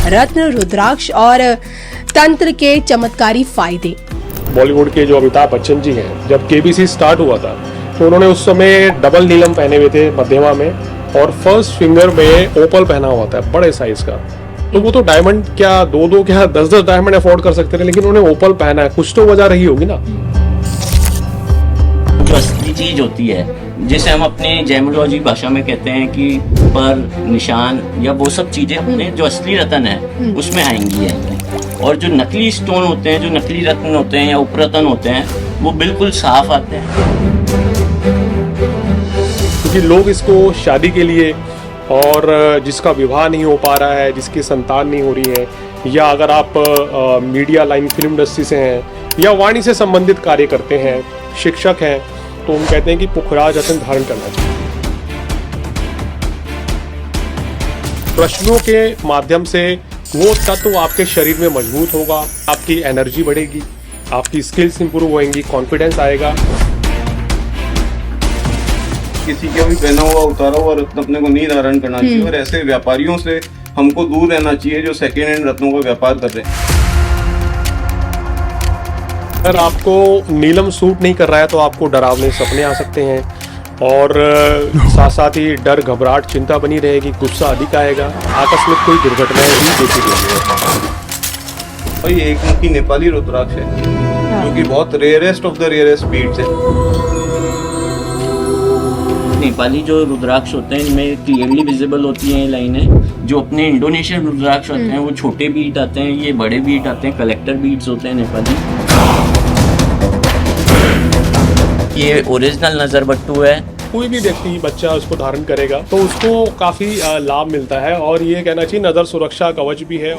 रत्न, रुद्राक्ष और तंत्र के चमत्कारी फायदे। बॉलीवुड के जो अमिताभ बच्चन जी हैं, जब केबीसी स्टार्ट हुआ था तो उन्होंने उस समय डबल नीलम पहने हुए थे मध्यमा में, और फर्स्ट फिंगर में ओपल पहना हुआ था बड़े साइज का। तो वो तो डायमंड क्या दो क्या 10 डायमंड अफोर्ड कर सकते थे, लेकिन उन्होंने ओपल पहना है, कुछ तो वजह रही होगी ना। जो असली चीज होती है, जिसे हम अपने जैमोलॉजी भाषा में कहते हैं कि पर निशान या वो सब चीजें अपने जो असली रत्न है उसमें आएंगी है। और जो नकली स्टोन होते हैं, जो नकली रत्न होते हैं या उपरत्न होते हैं, वो बिल्कुल साफ आते हैं। क्योंकि लोग इसको शादी के लिए, और जिसका विवाह नहीं हो पा रहा है, जिसकी संतान नहीं हो रही है, या अगर आप मीडिया लाइन फिल्म इंडस्ट्री से हैं या वाणी से संबंधित कार्य करते हैं, शिक्षक हैं, तो हम कहते हैं कि पुखराज रत्न धारण करना चाहिए। प्रश्नों के माध्यम से वो तत्व आपके शरीर में मजबूत होगा, आपकी एनर्जी बढ़ेगी, आपकी स्किल्स इंप्रूव होंगी, कॉन्फिडेंस आएगा। किसी का भी पहना हुआ उतारा हुआ रत्न अपने को नहीं धारण करना चाहिए, और ऐसे व्यापारियों से हमको दूर रहना चाहिए जो सेकेंड हैंड रत्नों का व्यापार कर रहे हैं। अगर आपको नीलम सूट नहीं कर रहा है तो आपको डरावने सपने आ सकते हैं, और साथ साथ ही डर, घबराहट, चिंता बनी रहेगी, गुस्सा अधिक आएगा, आकस्मिक कोई दुर्घटनाएं भी देखी जाएंगी। और ये एक मुखी नेपाली रुद्राक्ष है जो कि बहुत rarest of the rarest beads है। नेपाली जो रुद्राक्ष होते हैं इनमें क्लियरली विजिबल होती हैं लाइनें। जो अपने इंडोनेशियन रुद्राक्ष होते हैं वो छोटे बीट आते हैं, ये बड़े बीट आते हैं, कलेक्टर बीट्स होते हैं नेपाली। ये ओरिजिनल नजर बट्टू है। कोई भी व्यक्ति, बच्चा उसको धारण करेगा तो उसको काफी लाभ मिलता है, और ये कहना चाहिए नजर सुरक्षा कवच भी है।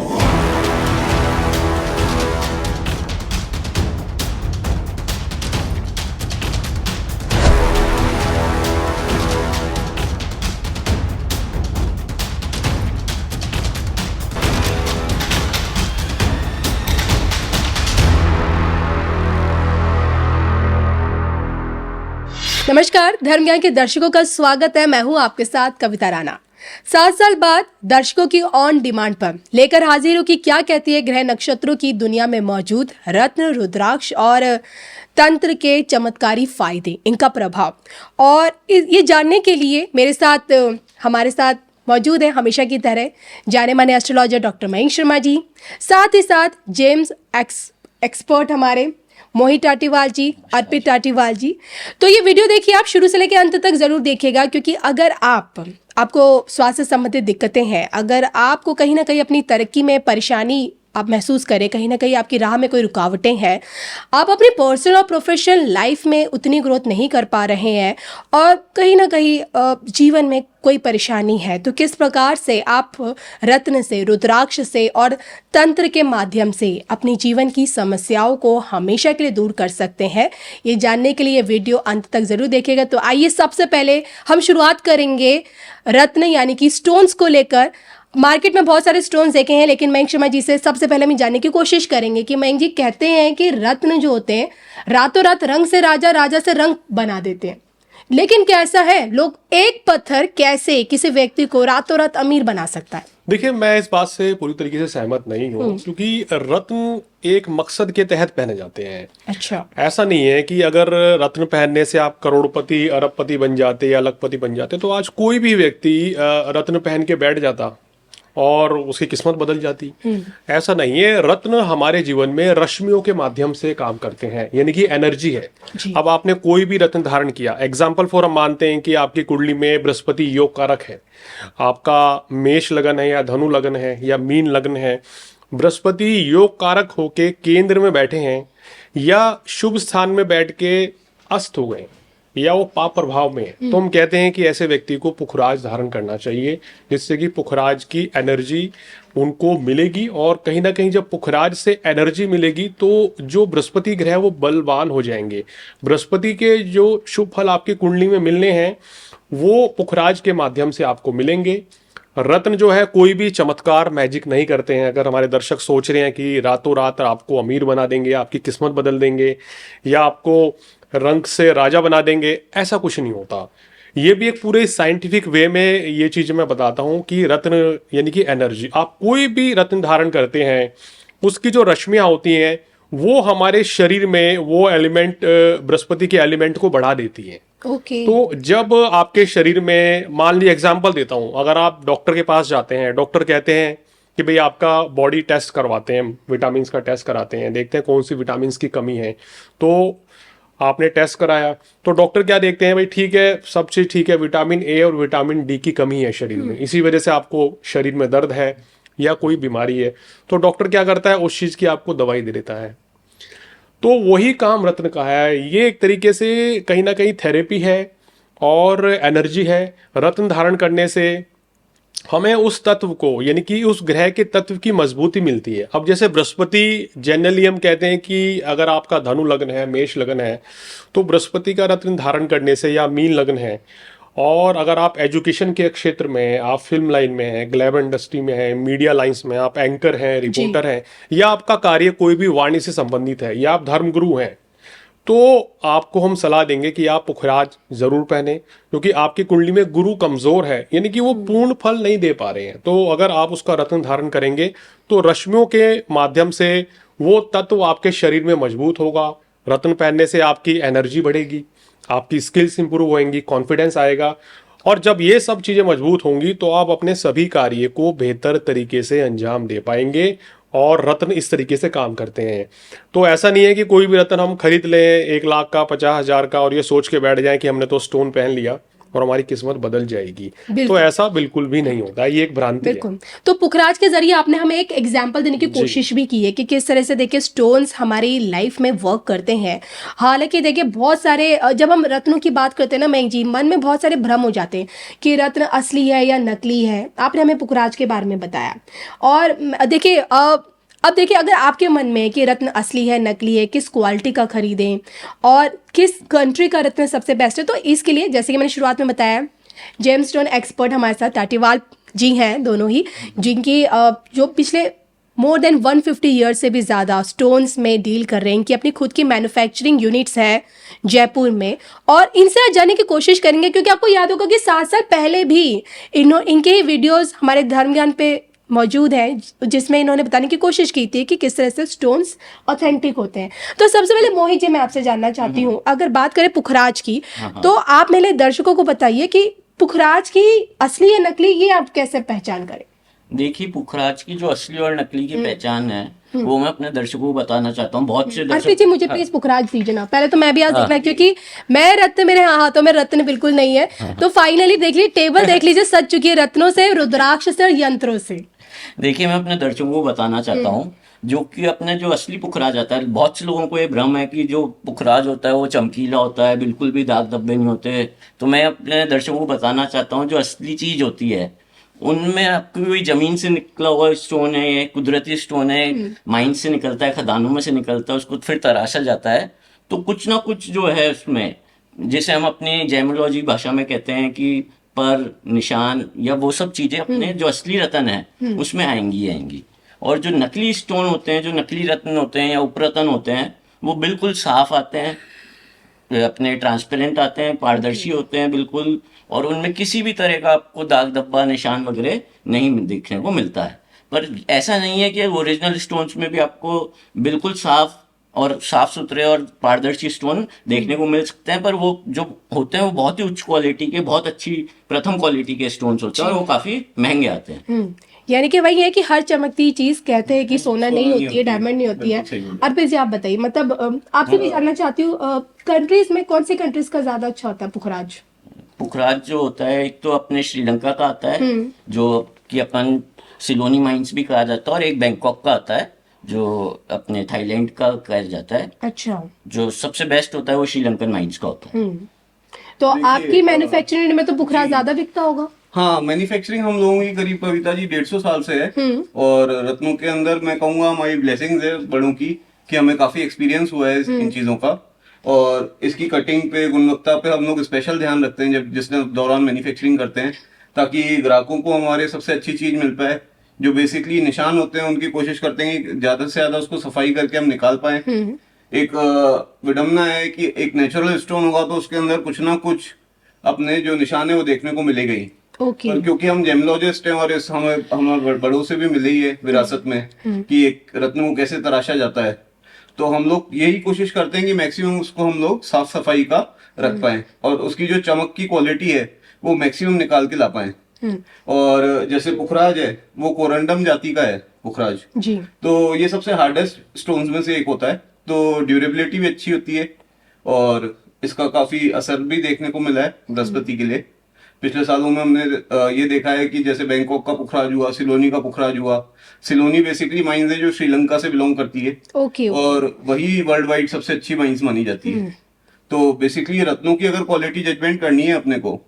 नमस्कार, धर्म ज्ञान के दर्शकों का स्वागत है। मैं हूं आपके साथ कविता राणा। 7 साल बाद दर्शकों की ऑन डिमांड पर लेकर हाजिर हूं कि क्या कहती है ग्रह नक्षत्रों की दुनिया में मौजूद रत्न, रुद्राक्ष और तंत्र के चमत्कारी फायदे, इनका प्रभाव। और ये जानने के लिए हमारे साथ मौजूद है हमेशा की तरह जाने माने एस्ट्रोलॉजर डॉक्टर मयंक शर्मा जी, साथ ही साथ जेम्स एक्सपर्ट हमारे मोहित टाटीवाल जी, अर्पित टाटीवाल जी। तो ये वीडियो देखिए, आप शुरू से लेकर अंत तक जरूर देखिएगा, क्योंकि अगर आपको स्वास्थ्य संबंधित दिक्कतें हैं, अगर आपको कहीं ना कहीं अपनी तरक्की में परेशानी आप महसूस करें, कहीं ना कहीं आपकी राह में कोई रुकावटें हैं, आप अपनी पर्सनल और प्रोफेशनल लाइफ में उतनी ग्रोथ नहीं कर पा रहे हैं, और कहीं ना कहीं जीवन में कोई परेशानी है, तो किस प्रकार से आप रत्न से, रुद्राक्ष से और तंत्र के माध्यम से अपनी जीवन की समस्याओं को हमेशा के लिए दूर कर सकते हैं, ये जानने के लिए वीडियो अंत तक जरूर देखिएगा। तो आइए सबसे पहले हम शुरुआत करेंगे रत्न यानी कि स्टोन्स को लेकर। मार्केट में बहुत सारे स्टोन्स देखे हैं, लेकिन मयंक शर्मा जी से सबसे पहले हम जानने की कोशिश करेंगे कि मयंक जी कहते हैं कि रत्न जो होते हैं रातों रात रंग से राजा, राजा से रंग बना देते हैं, लेकिन क्या ऐसा है? लोग एक पत्थर कैसे किसी व्यक्ति को रातों रात अमीर बना सकता है? देखिए, मैं इस बात से पूरी तरीके से सहमत नहीं हूँ, क्योंकि रत्न एक मकसद के तहत पहने जाते हैं। अच्छा, ऐसा नहीं है कि अगर रत्न पहनने से आप करोड़पति, अरबपति बन जाते या लखपति बन जाते, तो आज कोई भी व्यक्ति रत्न पहन के बैठ जाता और उसकी किस्मत बदल जाती। ऐसा नहीं है। रत्न हमारे जीवन में रश्मियों के माध्यम से काम करते हैं, यानी कि एनर्जी है। अब आपने कोई भी रत्न धारण किया, एग्जाम्पल फॉर हम मानते हैं कि आपकी कुंडली में बृहस्पति योग कारक है, आपका मेष लगन है या धनु लगन है या मीन लगन है, बृहस्पति योग कारक होके केंद्र में बैठे हैं या शुभ स्थान में बैठ के अस्त हो गए या वो पाप प्रभाव में है, तो हम कहते हैं कि ऐसे व्यक्ति को पुखराज धारण करना चाहिए, जिससे कि पुखराज की एनर्जी उनको मिलेगी। और कहीं ना कहीं जब पुखराज से एनर्जी मिलेगी तो जो बृहस्पति ग्रह है वो बलवान हो जाएंगे। बृहस्पति के जो शुभ फल आपकी कुंडली में मिलने हैं वो पुखराज के माध्यम से आपको मिलेंगे। रत्न जो है कोई भी चमत्कार, मैजिक नहीं करते हैं। अगर हमारे दर्शक सोच रहे हैं कि रातों रात आपको अमीर बना देंगे, आपकी किस्मत बदल देंगे या आपको रंग से राजा बना देंगे, ऐसा कुछ नहीं होता। ये भी एक पूरे साइंटिफिक वे में ये चीज मैं बताता हूँ कि रत्न यानी कि एनर्जी, आप कोई भी रत्न धारण करते हैं उसकी जो रश्मियां होती हैं वो हमारे शरीर में वो एलिमेंट बृहस्पति के एलिमेंट को बढ़ा देती हैं। ओके। तो जब आपके शरीर में, मान लीजिए एग्जांपल देता हूं, अगर आप डॉक्टर के पास जाते हैं, डॉक्टर कहते हैं कि भाई आपका बॉडी टेस्ट करवाते हैं, विटामिन का टेस्ट कराते हैं, देखते हैं कौन सी विटामिन की कमी है। तो आपने टेस्ट कराया तो डॉक्टर क्या देखते हैं, भाई ठीक है सब चीज ठीक है, विटामिन ए और विटामिन डी की कमी है शरीर में, इसी वजह से आपको शरीर में दर्द है या कोई बीमारी है। तो डॉक्टर क्या करता है, उस चीज की आपको दवाई दे देता है। तो वही काम रत्न का है, ये एक तरीके से कहीं ना कहीं थेरेपी है और एनर्जी है। रत्न धारण करने से हमें उस तत्व को, यानी कि उस ग्रह के तत्व की मजबूती मिलती है। अब जैसे बृहस्पति, जनरली हम कहते हैं कि अगर आपका धनु लग्न है, मेष लग्न है, तो बृहस्पति का रत्न धारण करने से, या मीन लग्न है, और अगर आप एजुकेशन के क्षेत्र में हैं, आप फिल्म लाइन में हैं, ग्लैमर इंडस्ट्री में हैं, मीडिया लाइंस में, आप एंकर हैं, रिपोर्टर हैं, या आपका कार्य कोई भी वाणी से संबंधित है, या आप धर्मगुरु हैं, तो आपको हम सलाह देंगे कि आप पुखराज जरूर पहने, क्योंकि आपकी कुंडली में गुरु कमजोर है, यानी कि वो पूर्ण फल नहीं दे पा रहे हैं। तो अगर आप उसका रत्न धारण करेंगे तो रश्मियों के माध्यम से वो तत्व आपके शरीर में मजबूत होगा। रत्न पहनने से आपकी एनर्जी बढ़ेगी, आपकी स्किल्स इंप्रूव होंगी, कॉन्फिडेंस आएगा, और जब ये सब चीजें मजबूत होंगी तो आप अपने सभी कार्य को बेहतर तरीके से अंजाम दे पाएंगे। और रत्न इस तरीके से काम करते हैं। तो ऐसा नहीं है कि कोई भी रत्न हम खरीद लें 1 लाख का, 50,000 का, और ये सोच के बैठ जाएं कि हमने तो स्टोन पहन लिया और हमारी किस्मत बदल जाएगी। तो ऐसा बिल्कुल भी नहीं होता, ये एक भ्रांति है। बिल्कुल। तो पुखराज के जरिए आपने हमें एक एग्जाम्पल देने की कोशिश भी की है कि किस तरह से देखिए स्टोन्स हमारी लाइफ में वर्क करते हैं। हालांकि देखिए बहुत सारे जब हम रत्नों की बात करते हैं ना, मैं जी मन में बहुत सारे भ्रम हो जाते हैं कि रत्न असली है या नकली है। आपने हमें पुखराज के बारे में बताया। और देखिए अब देखिए अगर आपके मन में कि रत्न असली है नकली है, किस क्वालिटी का खरीदें और किस कंट्री का रत्न सबसे बेस्ट है, तो इसके लिए जैसे कि मैंने शुरुआत में बताया, जेमस्टोन एक्सपर्ट हमारे साथ टाटीवाल जी हैं, दोनों ही, जिनकी जो पिछले मोर देन 150 ईयर्स से भी ज़्यादा स्टोन्स में डील कर रहे हैं, इनकी अपनी खुद की मैन्युफैक्चरिंग यूनिट्स है जयपुर में। और इनसे आज जानने की कोशिश करेंगे, क्योंकि आपको याद होगा कि 7 साल पहले भी इनके वीडियोज़ हमारे धर्म ज्ञान पे मौजूद है, जिसमें इन्होंने बताने की कोशिश की थी कि किस तरह से स्टोन्स ऑथेंटिक होते हैं। तो सबसे पहले मोहित जी मैं आपसे जानना चाहती हूँ, अगर बात करें पुखराज की, तो आप मेरे दर्शकों को बताइए कि पुखराज की असली या नकली ये आप कैसे पहचान करें। देखिए, पुखराज की जो असली और नकली की पहचान है वो मैं अपने दर्शकों को बताना चाहता हूँ। बहुत से अर्पित जी मुझे प्लीज पुखराज दीजिए ना, पहले तो मैं भी आज देखना, क्योंकि मैं रत्न, मेरे हाथों में रत्न बिल्कुल नहीं है। तो फाइनली देख लीजिए, टेबल देख लीजिए, सज चुकी है रत्नों से, रुद्राक्ष से और यंत्रों से। देखिए, मैं अपने दर्शकों को बताना चाहता हूँ जो कि अपने जो असली पुखराज आता है, बहुत से लोगों को ये भ्रम है कि जो पुखराज होता है वो चमकीला होता है, बिल्कुल भी दाग धब्बे नहीं होते। तो मैं अपने दर्शकों को बताना चाहता हूँ जो असली चीज होती है उनमें आपकी कोई जमीन से निकला हुआ स्टोन है, ये कुदरती स्टोन है, माइन से निकलता है, खदानों में से निकलता है, उसको फिर तराशा जाता है। तो कुछ ना कुछ जो है उसमें, जैसे हम अपनी जेमोलॉजी भाषा में कहते हैं कि पर निशान या वो सब चीजें अपने जो असली रत्न है उसमें आएंगी। और जो नकली स्टोन होते हैं, जो नकली रत्न होते हैं या उपरत्न होते हैं, वो बिल्कुल साफ आते हैं, अपने ट्रांसपेरेंट आते हैं, पारदर्शी होते हैं बिल्कुल, और उनमें किसी भी तरह का आपको दाग धब्बा निशान वगैरह नहीं देखने को मिलता है। पर ऐसा नहीं है कि ओरिजिनल स्टोन्स में भी आपको बिल्कुल साफ और साफ सुथरे और पारदर्शी स्टोन देखने को मिल सकते हैं, पर वो जो होते हैं वो बहुत ही उच्च क्वालिटी के, बहुत अच्छी प्रथम क्वालिटी के स्टोन्स होते हैं और वो काफी महंगे आते हैं। यानी कि वही है कि हर चमकती चीज कहते हैं कि सोना नहीं होती है, डायमंड नहीं होती है। अर्पित जी आप बताइए, मतलब आपसे भी जानना चाहती हूँ, कंट्रीज में कौन सी कंट्रीज का ज्यादा अच्छा होता है पुखराज? पुखराज जो होता है, एक तो अपने श्रीलंका का आता है जो कि अपन सिलोनी माइंस भी कहा जाता है, और एक बैंकॉक का आता है जो अपने थाईलैंड का कहा जाता है। अच्छा। जो सबसे बेस्ट होता है वो श्रीलंकन माइंस का होता है। तो आपकी मैन्युफैक्चरिंग में तो पुखराज ज्यादा बिकता होगा? हाँ, मैन्युफैक्चरिंग हम लोगों की करीब कविता जी 150 साल से है, और रत्नों के अंदर मैं कहूँगा हमारी ब्लेसिंग्स है बड़ों की कि हमें काफी एक्सपीरियंस हुआ है इन चीजों का, और इसकी कटिंग पे, गुणवत्ता पे हम लोग स्पेशल ध्यान रखते हैं जब जिस दौरान मैन्युफैक्चरिंग करते हैं, ताकि ग्राहकों को हमारे सबसे अच्छी चीज मिल पाए। जो बेसिकली निशान होते हैं उनकी कोशिश करते हैं कि ज्यादा से ज्यादा उसको सफाई करके हम निकाल पाए। एक विडम्बना है कि एक नेचुरल स्टोन होगा तो उसके अंदर कुछ ना कुछ अपने जो निशान है वो देखने को मिलेगा ही। ओके। और क्योंकि हम जेमोलॉजिस्ट हैं और इस हमें बड़ों से भी मिली है विरासत में कि एक रत्न को कैसे तराशा जाता है, तो हम लोग यही कोशिश करते हैं कि मैक्सिमम उसको हम लोग साफ सफाई का रख पाए और उसकी जो चमक की क्वालिटी है वो मैक्सिमम निकाल के ला पाए। और जैसे पुखराज है वो कोरंडम जाति का है पुखराज जी। तो ये सबसे हार्डेस्ट स्टोन्स में से एक होता है, तो ड्यूरेबिलिटी भी अच्छी होती है और इसका काफी असर भी देखने को मिला है बृहस्पति के लिए। पिछले सालों में हमने ये देखा है कि जैसे बैंकॉक का पुखराज हुआ, सिलोनी का पुखराज हुआ। सिलोनी बेसिकली माइंस है जो श्रीलंका से बिलोंग करती है ओके। और वही वर्ल्ड वाइड सबसे अच्छी माइंस मानी जाती है। तो बेसिकली रत्नों की अगर क्वालिटी जजमेंट करनी है अपने को,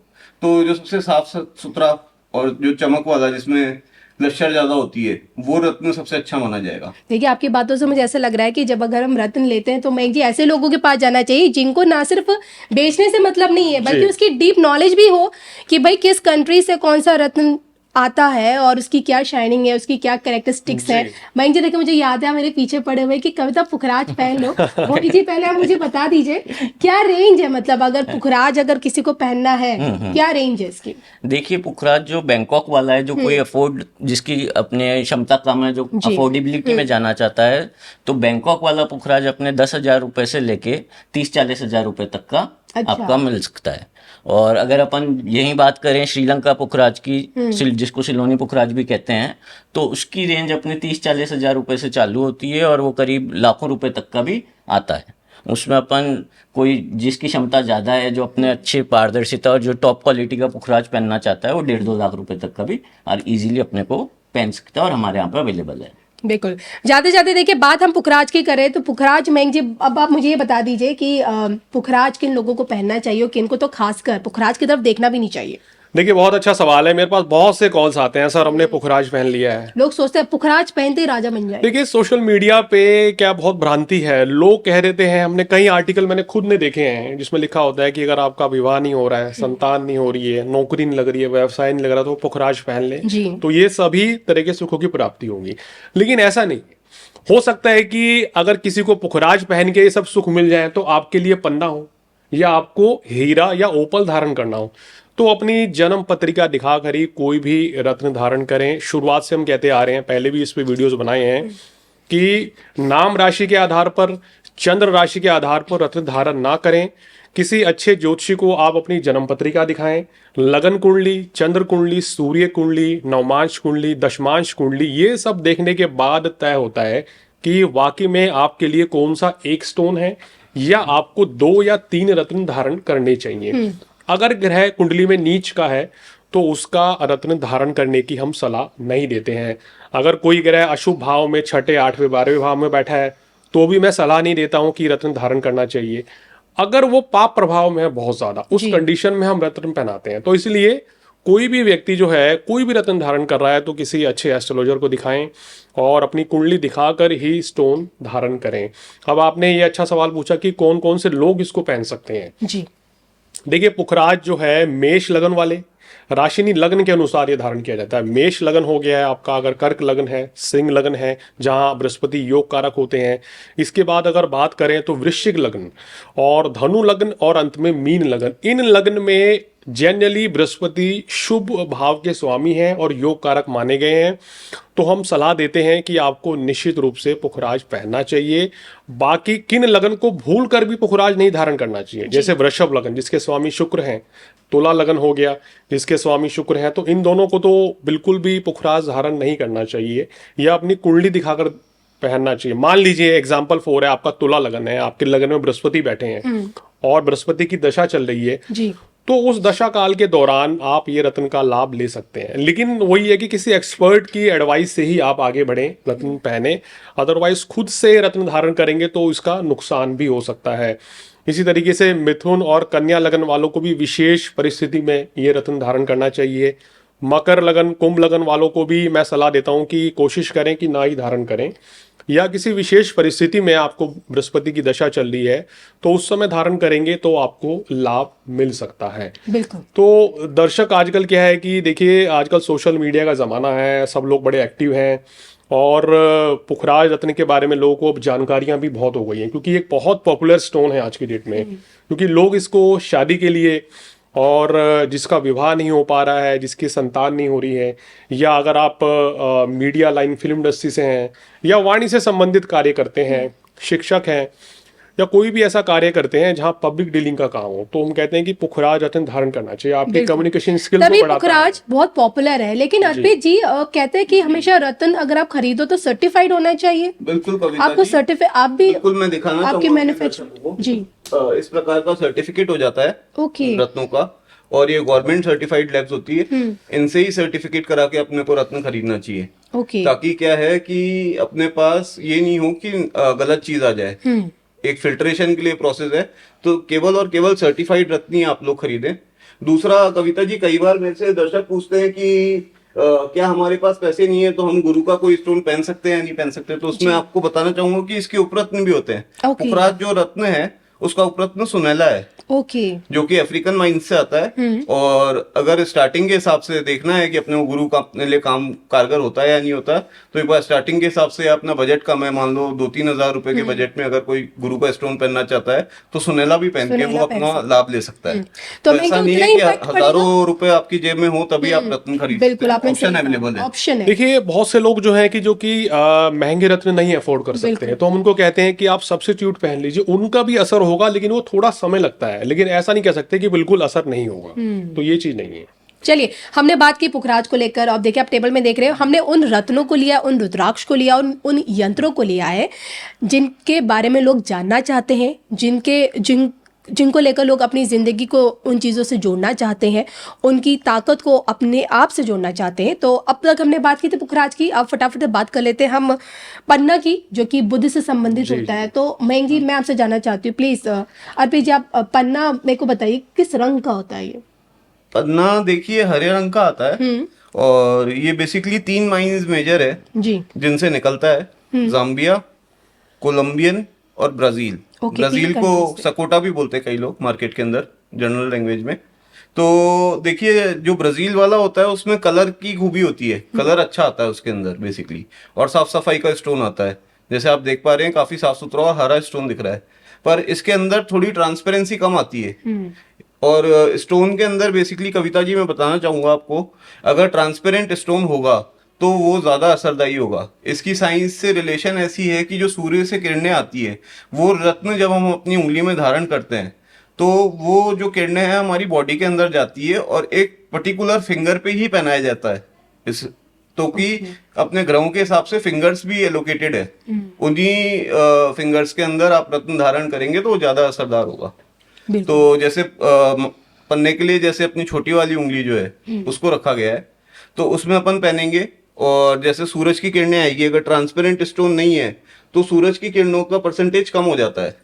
तो जो सबसे साफ सुथरा और जो चमक वाला जिसमें लश्कर ज्यादा होती है वो रत्न सबसे अच्छा माना जाएगा। देखिए, आपकी बातों से मुझे ऐसा लग रहा है कि जब अगर हम रत्न लेते हैं तो मैं जी ऐसे लोगों के पास जाना चाहिए जिनको ना सिर्फ बेचने से मतलब नहीं है बल्कि उसकी डीप नॉलेज भी हो कि भाई किस कंट्री से कौन सा रत्न आता है और उसकी क्या शाइनिंग है, उसकी क्या कैरेक्टरिस्टिक्स है। मयंक जी, देखिए मुझे याद है मेरे पीछे पड़े हुए कि कविता पुखराज पहन लो। मोदी जी, पहले आप मुझे बता दीजिए क्या रेंज है, मतलब अगर पुखराज अगर किसी को पहनना है क्या रेंज है इसकी? देखिए, पुखराज जो बैंकॉक वाला है, जो कोई अफोर्ड, जिसकी अपने क्षमता कम है, जो अफोर्डेबिलिटी में जाना चाहता है, तो बैंकॉक वाला पुखराज अपने 10,000 रुपए से लेके 30-40 हजार रुपए तक का आपका मिल सकता है। और अगर अपन यही बात करें श्रीलंका पुखराज की, जिसको सिलोनी पुखराज भी कहते हैं, तो उसकी रेंज अपने 30-40 हजार रुपए से चालू होती है और वो करीब लाखों रुपए तक का भी आता है। उसमें अपन कोई जिसकी क्षमता ज्यादा है, जो अपने अच्छे पारदर्शिता और जो टॉप क्वालिटी का पुखराज पहनना चाहता है, वो 1.5-2 लाख रुपए तक का भी और इजीली अपने को पहन सकता है और हमारे यहाँ पर अवेलेबल है। बिल्कुल। जाते जाते देखिए, बात हम पुखराज की करें तो पुखराज, मयंक जी अब आप मुझे ये बता दीजिए कि पुखराज किन लोगों को पहनना चाहिए और किनको तो खासकर पुखराज की तरफ देखना भी नहीं चाहिए? देखिए, बहुत अच्छा सवाल है। मेरे पास बहुत से कॉल्स आते हैं, सर हमने पुखराज पहन लिया है। लोग सोचते हैं पुखराज पहनते ही राजा बन जाए। देखिए, सोशल मीडिया पे क्या बहुत भ्रांति है, लोग कह देते हैं, हमने कई आर्टिकल मैंने खुद ने देखे हैं जिसमें लिखा होता है कि अगर आपका विवाह नहीं हो रहा है, संतान नहीं हो रही है, नौकरी नहीं लग रही है, व्यवसाय नहीं लग रहा, तो पुखराज पहन ले तो ये सभी तरह के सुखों की प्राप्ति होगी। लेकिन ऐसा नहीं हो सकता है कि अगर किसी को पुखराज पहन के ये सब सुख मिल जाए तो आपके लिए पन्ना हो या आपको हीरा या ओपल धारण करना हो। तो अपनी जन्म पत्रिका दिखाकर ही कोई भी रत्न धारण करें। शुरुआत से हम कहते आ रहे हैं, पहले भी इस पे वीडियोस बनाए हैं कि नाम राशि के आधार पर, चंद्र राशि के आधार पर रत्न धारण ना करें। किसी अच्छे ज्योतिषी को आप अपनी जन्म पत्रिका दिखाएं, लगन कुंडली, चंद्र कुंडली, सूर्य कुंडली, नवमांश कुंडली, दशमांश कुंडली, ये सब देखने के बाद तय होता है कि वाकई में आपके लिए कौन सा एक स्टोन है या आपको 2 या 3 रत्न धारण करने चाहिए। अगर ग्रह कुंडली में नीच का है तो उसका रत्न धारण करने की हम सलाह नहीं देते हैं। अगर कोई ग्रह अशुभ भाव में 6, 8, 12वें भाव में बैठा है तो भी मैं सलाह नहीं देता हूं कि रत्न धारण करना चाहिए। अगर वो पाप प्रभाव में है बहुत ज्यादा, उस कंडीशन में हम रत्न पहनाते हैं। तो इसलिए कोई भी व्यक्ति जो है कोई भी रत्न धारण कर रहा है तो किसी अच्छे एस्ट्रोलॉजर को दिखाएं और अपनी कुंडली दिखाकर ही स्टोन धारण करें। अब आपने ये अच्छा सवाल पूछा कि कौन कौन से लोग इसको पहन सकते हैं जी। देखिए, पुखराज जो है मेष लगन वाले, राशिनी लग्न के अनुसार ये धारण किया जाता है। मेष लगन हो गया है आपका, अगर कर्क लगन है, सिंह लगन है जहां बृहस्पति योग कारक होते हैं। इसके बाद अगर बात करें तो वृश्चिक लगन और धनु लगन और अंत में मीन लगन। इन लगन में जनरली बृहस्पति शुभ भाव के स्वामी हैं और योग कारक माने गए हैं, तो हम सलाह देते हैं कि आपको निश्चित रूप से पुखराज पहनना चाहिए। बाकी किन लगन को भूल कर भी पुखराज नहीं धारण करना चाहिए, जैसे वृषभ लगन जिसके स्वामी शुक्र हैं, तुला लगन हो गया जिसके स्वामी शुक्र हैं, तो इन दोनों को तो बिल्कुल भी पुखराज धारण नहीं करना चाहिए या अपनी कुंडली दिखाकर पहनना चाहिए। मान लीजिए एग्जाम्पल 4 है, आपका तुला लगन है, आपके लगन में बृहस्पति बैठे हैं और बृहस्पति की दशा चल रही है जी। तो उस दशा काल के दौरान आप ये रत्न का लाभ ले सकते हैं। लेकिन वही है कि किसी एक्सपर्ट की एडवाइस से ही आप आगे बढ़ें, रत्न पहने। अदरवाइज खुद से रत्न धारण करेंगे तो इसका नुकसान भी हो सकता है। इसी तरीके से मिथुन और कन्या लगन वालों को भी विशेष परिस्थिति में ये रत्न धारण करना चाहिए। मकर लगन, कुंभ लगन वालों को भी मैं सलाह देता हूं कि कोशिश करें कि ना ही धारण करें, या किसी विशेष परिस्थिति में आपको बृहस्पति की दशा चल रही है तो उस समय धारण करेंगे तो आपको लाभ मिल सकता है। बिल्कुल। तो दर्शक आजकल क्या है कि देखिए, आजकल सोशल मीडिया का ज़माना है, सब लोग बड़े एक्टिव हैं और पुखराज रत्न के बारे में लोगों को अब जानकारियां भी बहुत हो गई हैं क्योंकि एक बहुत पॉपुलर स्टोन है आज की डेट में, क्योंकि लोग इसको शादी के लिए और जिसका विवाह नहीं हो पा रहा है, जिसकी संतान नहीं हो रही है, या अगर आप मीडिया लाइन फिल्म इंडस्ट्री से हैं या वाणी से संबंधित कार्य करते हैं, शिक्षक हैं, या कोई भी ऐसा कार्य करते हैं जहां पब्लिक डीलिंग का काम हो, तो हम कहते हैं कि पुखराज रत्न धारण करना चाहिए। आपके बिल्कुल। कम्युनिकेशन स्किल तभी को बढ़ाता है। पुखराज बहुत पॉपुलर है, लेकिन अर्पित जी कहते हैं कि हमेशा रत्न अगर आप खरीदो तो सर्टिफाइड होना चाहिए। बिल्कुल कविता आपको जी, सर्टिफाइड आप भी बिल्कुल मैं दिखाना आपके चाहूंगा मैन्युफैक्चर दर्शकों को। जी इस प्रकार का सर्टिफिकेट हो जाता है ओके रत्नों का, और ये गवर्नमेंट सर्टिफाइड लैब्स होती है, इनसे ही सर्टिफिकेट करा के अपने को रत्न खरीदना चाहिए। ओके ताकि क्या है कि अपने पास ये नहीं हो कि गलत चीज आ जाए। एक फिल्ट्रेशन के लिए प्रोसेस है, तो केवल और केवल सर्टिफाइड रत्न ही आप लोग खरीदें। दूसरा कविता जी, कई बार मेरे से दर्शक पूछते हैं कि क्या हमारे पास पैसे नहीं है तो हम गुरु का कोई स्टोन पहन सकते हैं या नहीं पहन सकते, तो उसमें आपको बताना चाहूंगा कि इसके उपरत्न भी होते हैं। ओके। पुखराज जो रत्न है उसका उपरत्न सुनहला है, ओके जो कि अफ्रीकन माइन से आता है। और अगर स्टार्टिंग के हिसाब से देखना है कि अपने को गुरु का अपने लिए काम कारगर होता है या नहीं होता, तो एक बार स्टार्टिंग के हिसाब से अपना बजट कम है, मान लो 2-3 हजार रुपए के बजट में अगर कोई गुरु का स्टोन पहनना चाहता है तो सुनहला भी पहन के सुनहला वो पहन अपना लाभ ले सकता है। तो तो मैं ऐसा नहीं उतना है कि impact पड़ेगा? हजारों रुपए आपकी जेब में हो तभी आप रत्न खरीद सकते बिल्कुल हैं। आपने ऑप्शन अवेलेबल है। ऑप्शन है। देखिए, बहुत से लोग जो हैं कि महंगे रत्न नहीं अफोर्ड कर सकते हैं, तो हम उनको कहते हैं कि आप सब्स्टिट्यूट पहन लीजिए। उनका भी असर होगा, लेकिन वो थोड़ा समय लगता है, लेकिन ऐसा नहीं कह सकते कि बिल्कुल असर नहीं होगा। तो ये चीज नहीं है। चलिए, हमने बात की पुखराज को लेकर। अब देखिए, आप टेबल में देख रहे हो, हमने उन रत्नों को लिया, उन रुद्राक्ष को लिया, उन यंत्रों को लिया है जिनके बारे में लोग जानना चाहते हैं, जिनको लेकर लोग अपनी जिंदगी को उन चीज़ों से जोड़ना चाहते हैं, उनकी ताकत को अपने आप से जोड़ना चाहते हैं। तो अब तक हमने बात की थी पुखराज की, अब फटाफट बात कर लेते हैं हम पन्ना की, जो कि बुद्ध से संबंधित होता है। तो मयंक जी, मैं आपसे जानना चाहती हूँ, प्लीज अर्पित जी, आप पन्ना मेरे को बताइए किस रंग का होता है ये? पन्ना देखिए हरे रंग का आता है, और ये बेसिकली 3 माइंस मेजर है जी जिनसे निकलता है, जाम्बिया, कोलंबियन और ब्राजील। ओके, ब्राजील 3 को countries से। सकोटा भी बोलते हैं कई लोग मार्केट के अंदर जनरल लैंग्वेज में। तो देखिए, जो ब्राजील वाला होता है उसमें कलर की खूबी होती है, कलर अच्छा आता है उसके अंदर बेसिकली, और साफ सफाई का स्टोन आता है। जैसे आप देख पा रहे हैं, काफी साफ सुथरा और हरा स्टोन दिख रहा है, पर इसके अंदर थोड़ी ट्रांसपेरेंसी कम आती है। और स्टोन के अंदर बेसिकली कविता जी मैं बताना चाहूंगा आपको, अगर ट्रांसपेरेंट स्टोन होगा तो वो ज्यादा असरदायी होगा। इसकी साइंस से रिलेशन ऐसी है कि जो सूर्य से किरणें आती है, वो रत्न जब हम अपनी उंगली में धारण करते हैं तो वो जो किरणें हैं हमारी बॉडी के अंदर जाती है, और एक पर्टिकुलर फिंगर पे ही पहनाया जाता है इस, तो कि अपने ग्रहों के हिसाब से फिंगर्स भी एलोकेटेड है, उन्हीं फिंगर्स के अंदर आप रत्न धारण करेंगे तो वो ज्यादा असरदार होगा। बिल्कुल। तो जैसे पन्ने के लिए जैसे अपनी छोटी वाली उंगली जो है उसको रखा गया है, तो उसमें अपन पहनेंगे, और जैसे सूरज की किरणें आएगी, अगर ट्रांसपेरेंट स्टोन नहीं है तो सूरज की किरणों का परसेंटेज कम हो जाता है,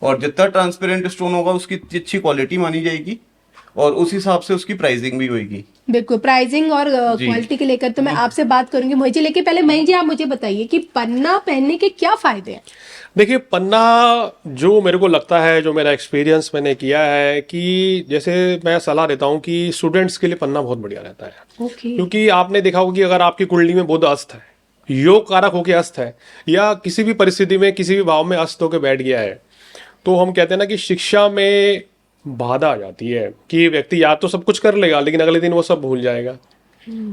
और जितना ट्रांसपेरेंट स्टोन होगा उसकी अच्छी क्वालिटी मानी जाएगी, और उस हिसाब से उसकी प्राइसिंग भी होगी। बिल्कुल, प्राइसिंग और जी। क्वालिटी के लेकर तो मैं आपसे बात करूंगी मोहित जी, लेकिन पहले मयंक जी आप मुझे बताइए कि पन्ना पहनने के क्या फायदे हैं? देखिए, पन्ना जो मेरे को लगता है, जो मेरा एक्सपीरियंस मैंने किया है, कि जैसे मैं सलाह देता हूँ कि स्टूडेंट्स के लिए पन्ना बहुत बढ़िया रहता है। ओके क्योंकि आपने देखा होगा कि अगर आपकी कुंडली में बुध अस्त है, योग कारक होके अस्त है, या किसी भी परिस्थिति में किसी भी भाव में अस्त होके बैठ गया है, तो हम कहते हैं ना कि शिक्षा में बाधा आ जाती है कि व्यक्ति या तो सब कुछ कर लेगा लेकिन अगले दिन वो सब भूल जाएगा।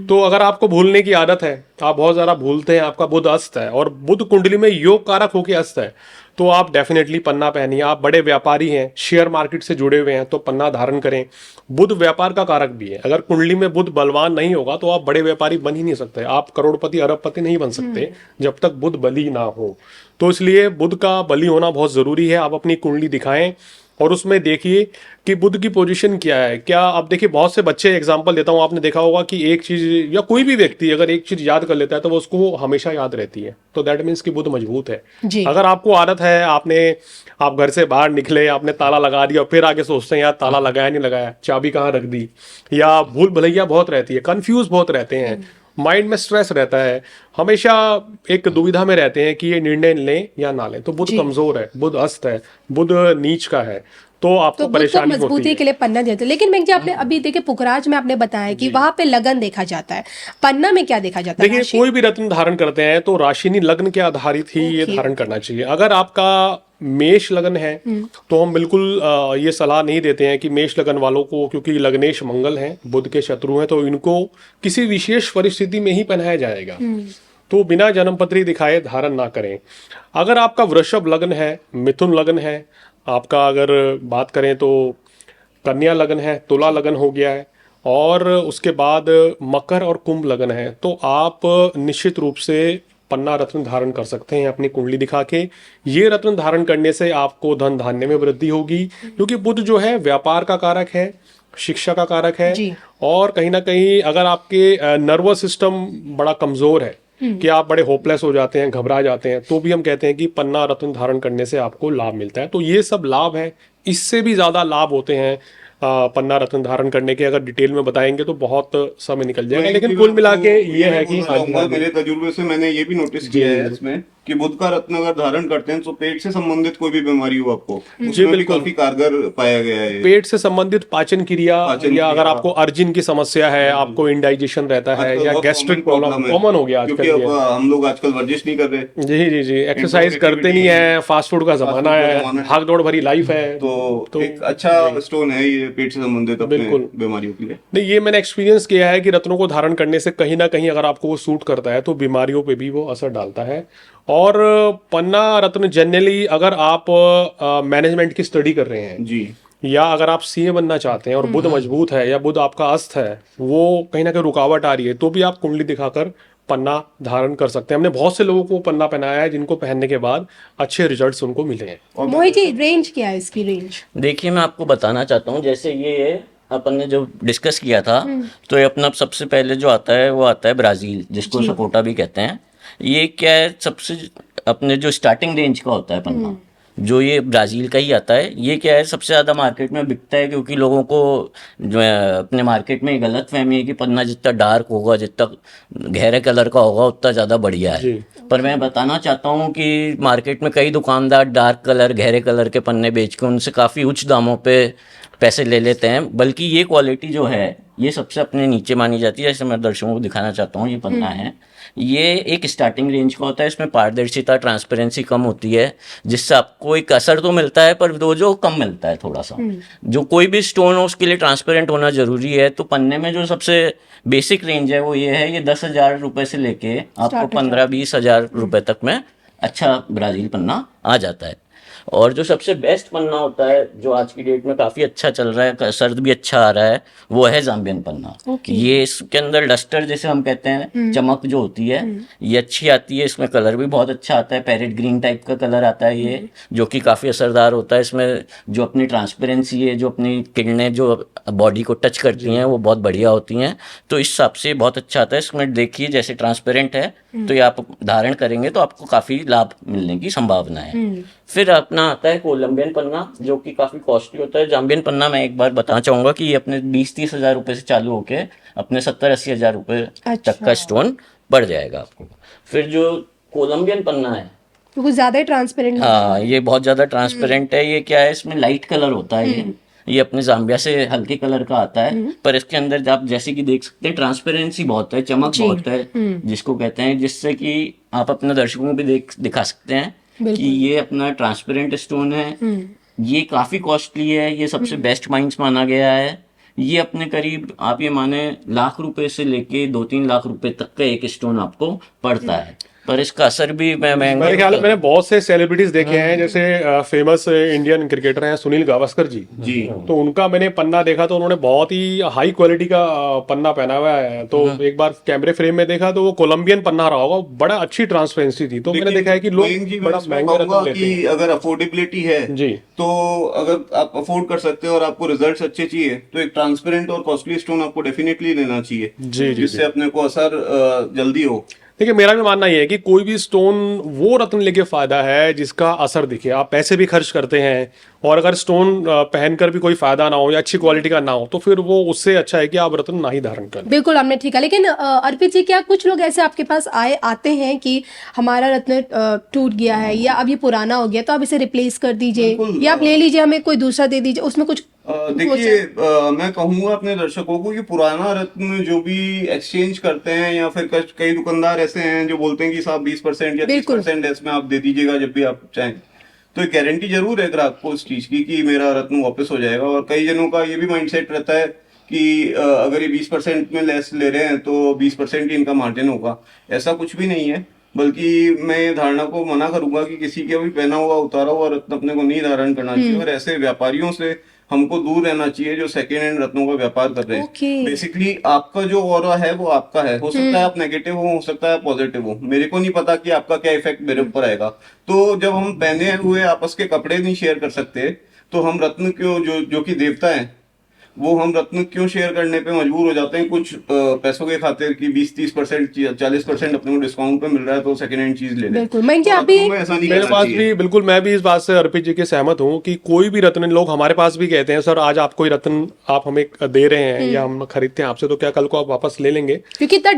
तो अगर आपको भूलने की आदत है, आप बहुत ज़्यादा भूलते हैं, आपका बुध अस्त है और बुध कुंडली में योग कारक होके अस्त है, तो आप डेफिनेटली पन्ना पहनिए। आप बड़े व्यापारी हैं, शेयर मार्केट से जुड़े हुए हैं, तो पन्ना धारण करें। बुध व्यापार का कारक भी है, अगर कुंडली में बुध बलवान नहीं होगा तो आप बड़े व्यापारी बन ही नहीं सकते, आप करोड़पति अरबपति नहीं बन सकते जब तक बुध बली ना हो। तो इसलिए बुध का बली होना बहुत ज़रूरी है। आप अपनी कुंडली दिखाएं और उसमें देखिए कि बुध की पोजीशन क्या है। क्या आप देखिए, बहुत से बच्चे, एग्जांपल देता हूँ, आपने देखा होगा कि एक चीज या कोई भी व्यक्ति अगर एक चीज याद कर लेता है तो वो उसको हमेशा याद रहती है, तो दैट मीन्स कि बुध मजबूत है। जी। अगर आपको आदत है, आप घर से बाहर निकले, आपने ताला लगा दिया, फिर आगे सोचते हैं यार ताला लगाया नहीं लगाया, चाबी कहाँ रख दी, या भूल भुलैया बहुत रहती है, कंफ्यूज बहुत रहते हैं, माइंड में स्ट्रेस रहता है, हमेशा एक दुविधा में रहते हैं कि ये निर्णय लें या ना लें, तो बुध कमजोर है, बुध अस्त है, बुध नीच का है, तो आपको तो बुध को परेशानी होती मजबूती है। के लिए पन्ना देते हैं। लेकिन मैं जी आपने अभी देखिए पुखराज में आपने बताया कि वहां पे लगन देखा जाता है, पन्ना में क्या देखा जाता है? देखिए राशि? कोई भी रत्न धारण करते हैं तो राशिनी लग्न के आधारित ही ये ओके, धारण करना चाहिए। अगर आपका मेष लगन है तो हम बिल्कुल ये सलाह नहीं देते हैं कि मेष लगन वालों को, क्योंकि लग्नेश मंगल हैं, बुध के शत्रु हैं, तो इनको किसी विशेष परिस्थिति में ही पहनाया जाएगा, तो बिना जन्मपत्री दिखाए धारण ना करें। अगर आपका वृषभ लग्न है, मिथुन लग्न है, आपका अगर बात करें तो कन्या लगन है, तुला लगन हो गया है, और उसके बाद मकर और कुंभ लगन है, तो आप निश्चित रूप से पन्ना रत्न धारण कर सकते हैं अपनी कुंडली दिखा के। ये रत्न धारण करने से आपको धन धान्य में वृद्धि होगी, क्योंकि बुध जो है व्यापार का कारक है, शिक्षा का कारक है, जी। और कहीं ना कहीं अगर आपके नर्वस सिस्टम बड़ा कमजोर है कि आप बड़े होपलेस हो जाते हैं, घबरा जाते हैं, तो भी हम कहते हैं कि पन्ना रत्न धारण करने से आपको लाभ मिलता है। तो ये सब लाभ है, इससे भी ज्यादा लाभ होते हैं पन्ना रत्न धारण करने के। अगर डिटेल में बताएंगे तो बहुत समय निकल जाएगा, लेकिन कुल मिला के ये है कि मेरे तजुर्बे से मैंने ये भी नोटिस किया है इसमें कि बुध का रत्न अगर धारण करते हैं तो पेट से संबंधित कोई भी बीमारी हो आपको, उसमें भी काफी कारगर पाया गया है। पेट से संबंधित पाचन क्रिया, या अगर आपको अर्जिन की समस्या है, आपको इंडाइजेशन रहता है, या गैस्ट्रिक प्रॉब्लम कॉमन हो गया आजकल। क्योंकि अब हम लोग आजकल वर्जिश नहीं कर रहे। जी जी जी, एक्सरसाइज करते नहीं है, फास्ट फूड का जमाना है, भाग दौड़ भरी लाइफ है, तो एक अच्छा स्टोन है ये पेट से संबंधित अपने बीमारियों के लिए। नहीं, ये मैंने एक्सपीरियंस किया है कि रत्नों को धारण करने से कहीं ना कहीं अगर आपको वो सूट करता है तो बीमारियों पे भी वो असर डालता है। और पन्ना रत्न जनरली अगर आप मैनेजमेंट की स्टडी कर रहे हैं जी, या अगर आप सीए बनना चाहते हैं और बुध मजबूत है या बुध आपका अस्त है, वो कहीं ना कहीं रुकावट आ रही है, तो भी आप कुंडली दिखाकर पन्ना धारण कर सकते हैं। हमने बहुत से लोगों को पन्ना पहनाया है जिनको पहनने के बाद अच्छे रिजल्ट्स उनको मिले हैं। मोहित जी रेंज क्या है इसकी? रेंज देखिए मैं आपको बताना चाहता हूँ, जैसे ये अपन ने जो डिस्कस किया था, तो ये अपना सबसे पहले जो आता है वो आता है ब्राजील, जिसको सपोटा भी कहते हैं। ये क्या है, सबसे अपने जो स्टार्टिंग रेंज का होता है पन्ना, जो ये ब्राज़ील का ही आता है। ये क्या है, सबसे ज़्यादा मार्केट में बिकता है, क्योंकि लोगों को जो है अपने मार्केट में गलत फहमी है कि पन्ना जितना डार्क होगा, जितना गहरे कलर का होगा, उतना ज़्यादा बढ़िया है। पर मैं बताना चाहता हूँ कि मार्केट में कई दुकानदार डार्क कलर, गहरे कलर के पन्ने बेच के उनसे काफ़ी उच्च दामों पे पैसे ले लेते हैं। बल्कि ये क्वालिटी जो है ये सबसे अपने नीचे मानी जाती है। जैसे मैं दर्शकों को दिखाना चाहता हूँ, ये पन्ना है, ये एक स्टार्टिंग रेंज का होता है। इसमें पारदर्शिता, ट्रांसपेरेंसी कम होती है, जिससे आपको एक असर तो मिलता है पर जो कम मिलता है थोड़ा सा। जो कोई भी स्टोन हो उसके लिए ट्रांसपेरेंट होना जरूरी है। तो पन्ने में जो सबसे बेसिक रेंज है वो ये है, ये 10,000 रुपये से लेके आपको 15-20 हज़ार रुपये तक में अच्छा ब्राज़ील पन्ना आ जाता है। और जो सबसे बेस्ट पन्ना होता है, जो आज की डेट में काफ़ी अच्छा चल रहा है, सर्द भी अच्छा आ रहा है, वो है जाम्बियन पन्ना। ये इसके अंदर लस्टर जिसे हम कहते हैं, चमक जो होती है ये अच्छी आती है। इसमें कलर भी बहुत अच्छा आता है, पैरेट ग्रीन टाइप का कलर आता है ये, जो कि काफ़ी असरदार होता है। इसमें जो अपनी ट्रांसपेरेंसी है, जो अपनी किरणें जो बॉडी को टच करती हैं, वो बहुत बढ़िया होती हैं। तो इस हिसाब से बहुत अच्छा आता है। इसमें देखिए जैसे ट्रांसपेरेंट है, तो ये आप धारण करेंगे तो आपको काफ़ी लाभ मिलने की संभावना है। फिर अपना आता है कोलंबियन पन्ना, जो कि काफ़ी कॉस्टली होता है। जाम्बियन पन्ना मैं एक बार बताना चाहूँगा कि ये अपने 20-30 हज़ार रुपये से चालू होके अपने 70-80 हज़ार रुपये तक का स्टोन पड़ जाएगा आपको। फिर जो कोलंबियन पन्ना है तो कुछ ज्यादा ही ट्रांसपेरेंट। हाँ, ये बहुत ज़्यादा ट्रांसपेरेंट है। ये क्या है, इसमें लाइट कलर होता है। ये अपने जाम्बिया से हल्के कलर का आता है, पर इसके अंदर आप जैसे कि देख सकते हैं ट्रांसपेरेंसी बहुत है, चमक बहुत है, जिसको कहते हैं, जिससे कि आप अपने दर्शकों को भी दिखा सकते हैं कि ये अपना ट्रांसपेरेंट स्टोन है। ये काफ़ी कॉस्टली है, ये सबसे बेस्ट माइंस माना गया है। ये अपने करीब आप ये माने लाख रुपए से लेके 2-3 लाख रुपए तक का एक स्टोन आपको पड़ता है। पर इसका असर भी मेरे ख्याल में मैंने बहुत से सेलिब्रिटीज देखे हैं, जैसे फेमस इंडियन क्रिकेटर हैं सुनील गावस्कर जी, तो उनका मैंने पन्ना देखा तो उन्होंने बहुत ही हाई क्वालिटी का पन्ना पहना हुआ है। तो एक बार कैमरे फ्रेम में देखा तो वो कोलंबियन पन्ना रहा होगा, बड़ा अच्छी ट्रांसपेरेंसी थी। तो मैंने देखा है कि लोग बड़ा महंगा रत्न लेते हैं। अगर अफोर्डेबिलिटी है जी, तो अगर आप अफोर्ड कर सकते हो और आपको रिजल्ट्स अच्छे चाहिए, तो एक ट्रांसपेरेंट और कॉस्टली स्टोन आपको डेफिनेटली लेना चाहिए, जिससे अपने को असर जल्दी हो। देखिए, मेरा भी मानना ये है कि कोई भी स्टोन वो रत्न लेके फायदा है जिसका असर दिखे। आप पैसे भी खर्च करते हैं और अगर स्टोन पहनकर भी कोई फायदा ना हो या अच्छी क्वालिटी का ना हो तो फिर वो उससे अच्छा है कि आप रत्न ना ही धारण करें। बिल्कुल आपने ठीक है। लेकिन अर्पित जी, क्या कुछ लोग ऐसे आपके पास आते हैं कि हमारा रत्न टूट गया है या अब ये पुराना हो गया तो आप इसे रिप्लेस कर दीजिए बिल्कुल, या आप ले लीजिए, हमें कोई दूसरा दे दीजिए, उसमें कुछ देखिए, मैं कहूंगा अपने दर्शकों को कि पुराना रत्न जो भी एक्सचेंज करते हैं या फिर कई दुकानदार ऐसे हैं जो बोलते हैं कि साहब 20% या 30% इसमें आप दे दीजिएगा जब भी आप चाहें, तो एक गारंटी जरूर है ग्राहक को उस चीज की कि मेरा रत्न वापस हो जाएगा। और कई जनों का ये भी माइंडसेट रहता है कि अगर ये 20% में लेस ले रहे हैं तो 20% ही इनका मार्जिन होगा। ऐसा कुछ भी नहीं है, बल्कि मैं ये धारणा को मना करूंगा कि किसी के भी पहना हुआ उतारा हुआ रत्न अपने को नहीं धारण करना चाहिए और ऐसे व्यापारियों से हमको दूर रहना चाहिए जो सेकेंड हैंड रत्नों का व्यापार कर रहे हैं। बेसिकली आपका जो ऑरा है वो आपका है, हो सकता है आप नेगेटिव हो सकता है पॉजिटिव हो, मेरे को नहीं पता कि आपका क्या इफेक्ट मेरे ऊपर आएगा। तो जब हम पहने हुए आपस के कपड़े नहीं शेयर कर सकते तो हम रत्न क्यों, जो कि देवता है, वो हम रत्न क्यों शेयर करने पे मजबूर हो जाते हैं कुछ पैसों के खातिर कि 20-30% 40% अपने को डिस्काउंट पे मिल रहा है तो सेकंड हैंड चीज ले लें। बिल्कुल, मैं क्या अभी ऐसा नहीं मेरे करना पास चाहिए। भी बिल्कुल, मैं भी इस बात से अर्पित जी के सहमत हूँ कि कोई भी रत्न, लोग हमारे पास भी कहते हैं सर आज आप कोई रत्न आप हमें दे रहे हैं या हम खरीदते हैं आपसे तो क्या कल को आप वापस ले लेंगे? क्योंकि इतना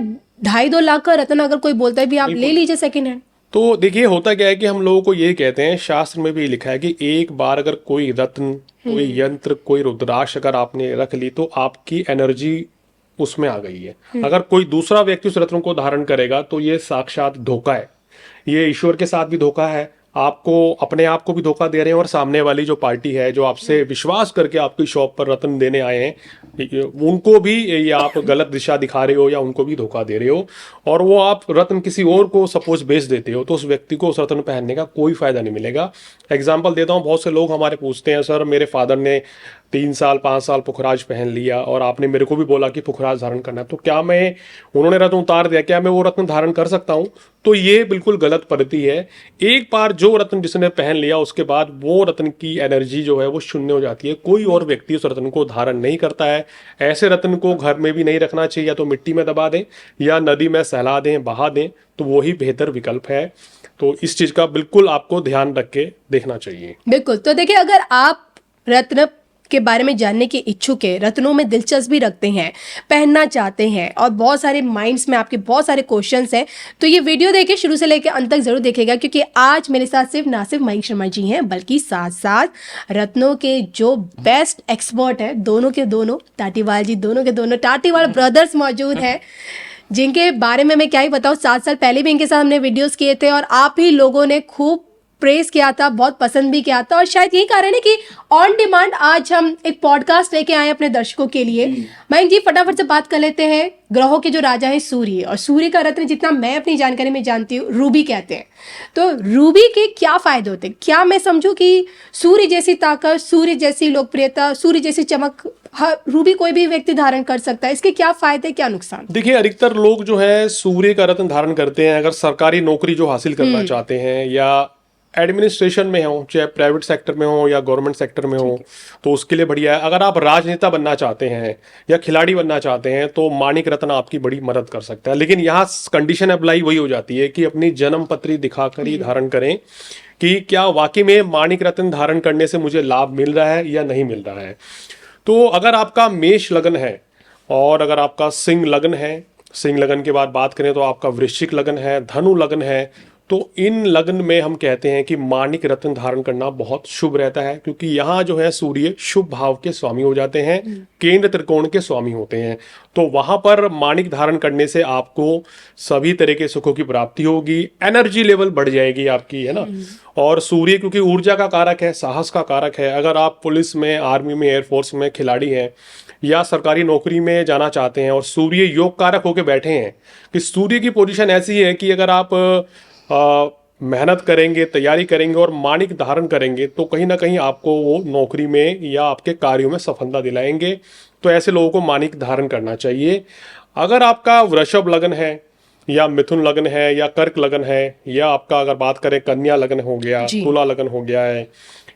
2.5-2 लाख का रत्न अगर कोई बोलता है भी आप ले लीजिए सेकंड हैंड। तो देखिए, होता क्या है कि हम लोगों को ये कहते हैं, शास्त्र में भी लिखा है कि एक बार अगर कोई रत्न, कोई यंत्र, कोई रुद्राक्ष अगर आपने रख ली तो आपकी एनर्जी उसमें आ गई है। अगर कोई दूसरा व्यक्ति उस रत्न को धारण करेगा तो ये साक्षात धोखा है। ये ईश्वर के साथ भी धोखा है, आपको अपने आप को भी धोखा दे रहे हैं और सामने वाली जो पार्टी है जो आपसे विश्वास करके आपकी शॉप पर रत्न देने आए हैं उनको भी ये आप गलत दिशा दिखा रहे हो या उनको भी धोखा दे रहे हो। और वो आप रत्न किसी और को सपोज बेच देते हो तो उस व्यक्ति को उस रत्न पहनने का कोई फायदा नहीं मिलेगा। एग्जाम्पल देता हूँ, बहुत से लोग हमारे पूछते हैं सर मेरे फादर ने 3 साल 5 साल पुखराज पहन लिया और आपने मेरे को भी बोला कि पुखराज धारण करना है, तो क्या मैं, उन्होंने रत्न उतार दिया, क्या मैं वो रत्न धारण कर सकता हूँ? तो ये बिल्कुल गलत पद्धति है। एक बार जो रत्न जिसने पहन लिया उसके बाद वो रत्न की एनर्जी जो है वो शून्य हो जाती है, कोई और व्यक्ति उस रत्न को धारण नहीं करता है। ऐसे रत्न को घर में भी नहीं रखना चाहिए, या तो मिट्टी में दबा दें या नदी में सहला दें, बहा दें, तो वो ही बेहतर विकल्प है। तो इस चीज का बिल्कुल आपको ध्यान रख के देखना चाहिए। बिल्कुल। तो देखिए, अगर आप रत्न के बारे में जानने के इच्छुक है, रत्नों में दिलचस्पी रखते हैं, पहनना चाहते हैं और बहुत सारे माइंड्स में आपके बहुत सारे क्वेश्चंस हैं, तो ये वीडियो देखिए शुरू से लेकर अंत तक जरूर देखेगा, क्योंकि आज मेरे साथ सिर्फ मयंक शर्मा जी हैं बल्कि साथ साथ रत्नों के जो बेस्ट एक्सपर्ट है, दोनों के दोनों टाटीवाल जी, दोनों के दोनों टाटीवाल ब्रदर्स मौजूद हैं, जिनके बारे में मैं क्या ही बताऊं। 7 साल पहले भी इनके साथ हमने वीडियोस किए थे और आप ही लोगों ने खूब प्रेस किया था, बहुत पसंद भी किया था, और शायद यही कारण है कि ऑन डिमांड आज हम एक पॉडकास्ट लेके आए अपने दर्शकों के लिए। मयंक जी, फटाफट से बात कर लेते हैं। ग्रहों के जो राजा है सूर्य, और सूर्य का रत्न जितना मैं अपनी जानकारी में जानती हूँ रूबी कहते हैं, तो रूबी के क्या फायदे होते हैं? क्या मैं समझूं कि सूर्य जैसी ताकत, सूर्य जैसी लोकप्रियता, सूर्य जैसी चमक रूबी कोई भी व्यक्ति धारण कर सकता है? इसके क्या फायदे, क्या नुकसान? देखिए, अधिकतर लोग जो है सूर्य का रत्न धारण करते हैं अगर सरकारी नौकरी जो हासिल करना चाहते हैं या एडमिनिस्ट्रेशन में हो, चाहे प्राइवेट सेक्टर में हो या गवर्नमेंट सेक्टर में हो, तो उसके लिए बढ़िया है। अगर आप राजनेता बनना चाहते हैं या खिलाड़ी बनना चाहते हैं तो माणिक रत्न आपकी बड़ी मदद कर सकता है। लेकिन यहाँ कंडीशन अप्लाई वही हो जाती है कि अपनी जन्म पत्री दिखाकर ही धारण करें कि क्या वाकई में माणिक रत्न धारण करने से मुझे लाभ मिल रहा है या नहीं मिल रहा है। तो अगर आपका मेष लगन है और अगर आपका सिंह लगन है, सिंह लगन के बाद बात करें तो आपका वृश्चिक लगन है, धनु लगन है, तो इन लगन में हम कहते हैं कि माणिक रत्न धारण करना बहुत शुभ रहता है, क्योंकि यहाँ जो है सूर्य शुभ भाव के स्वामी हो जाते हैं, केंद्र त्रिकोण के स्वामी होते हैं। तो वहां पर माणिक धारण करने से आपको सभी तरह के सुखों की प्राप्ति होगी, एनर्जी लेवल बढ़ जाएगी आपकी, है ना। और सूर्य क्योंकि ऊर्जा का कारक है, साहस का कारक है। अगर आप पुलिस में, आर्मी में, एयरफोर्स में खिलाड़ी हैं या सरकारी नौकरी में जाना चाहते हैं और सूर्य योग कारक होकर बैठे हैं, कि सूर्य की पोजीशन ऐसी है कि अगर आप मेहनत करेंगे, तैयारी करेंगे और माणिक धारण करेंगे तो कहीं ना कहीं आपको वो नौकरी में या आपके कार्यों में सफलता दिलाएंगे। तो ऐसे लोगों को माणिक धारण करना चाहिए। अगर आपका वृषभ लगन है या मिथुन लगन है या कर्क लगन है या आपका अगर बात करें कन्या लगन हो गया, तुला लगन हो गया है,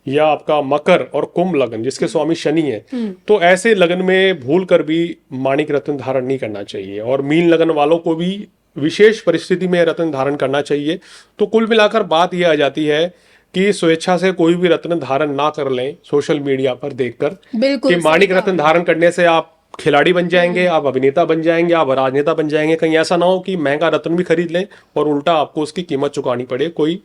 या आपका मकर और कुंभ लगन जिसके स्वामी शनि है, तो ऐसे लगन में भूल कर भी माणिक रत्न धारण नहीं करना चाहिए। और मीन लगन वालों को भी विशेष परिस्थिति में रत्न धारण करना चाहिए। तो कुल मिलाकर बात यह आ जाती है कि स्वेच्छा से कोई भी रत्न धारण ना कर लें सोशल मीडिया पर देखकर बिल्कुल कि माणिक रत्न धारण करने से आप खिलाड़ी बन जाएंगे, आप अभिनेता बन जाएंगे, आप राजनेता बन जाएंगे। कहीं ऐसा ना हो कि महंगा रत्न भी खरीद लें और उल्टा आपको उसकी कीमत चुकानी पड़े कोई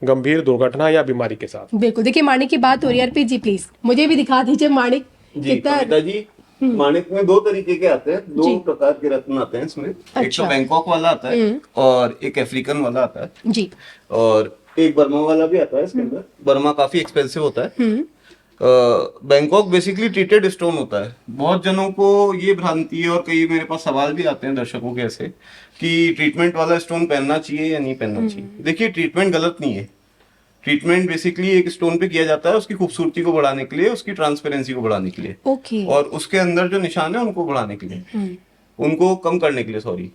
गंभीर दुर्घटना या बीमारी के साथ। बिल्कुल। देखिए माणिक की बात हो रही है, अर्पित जी प्लीज मुझे भी दिखा दीजिए माणिक जी कितना। कविता जी, माणिक में दो तरीके के आते हैं, दो प्रकार के रत्न आते हैं इसमें। एक अच्छा। तो बैंकॉक वाला आता है और एक अफ्रीकन वाला आता है जी। और एक बर्मा वाला भी आता है इसके अंदर। बर्मा काफी एक्सपेंसिव होता है। बैंकॉक बेसिकली ट्रीटेड स्टोन होता है। बहुत जनों को ये भ्रांति है और कई मेरे पास सवाल भी आते हैं दर्शकों के ऐसे कि ट्रीटमेंट वाला स्टोन पहनना चाहिए या नहीं पहनना चाहिए। देखिए ट्रीटमेंट गलत नहीं है। ट्रीटमेंट बेसिकली एक स्टोन पे किया जाता है उसकी खूबसूरती को बढ़ाने के लिए, उसकी ट्रांसपेरेंसी को बढ़ाने के लिए, ओके। और उसके अंदर जो निशान है उनको बढ़ाने के लिए, उनको कम करने के लिए, सॉरी।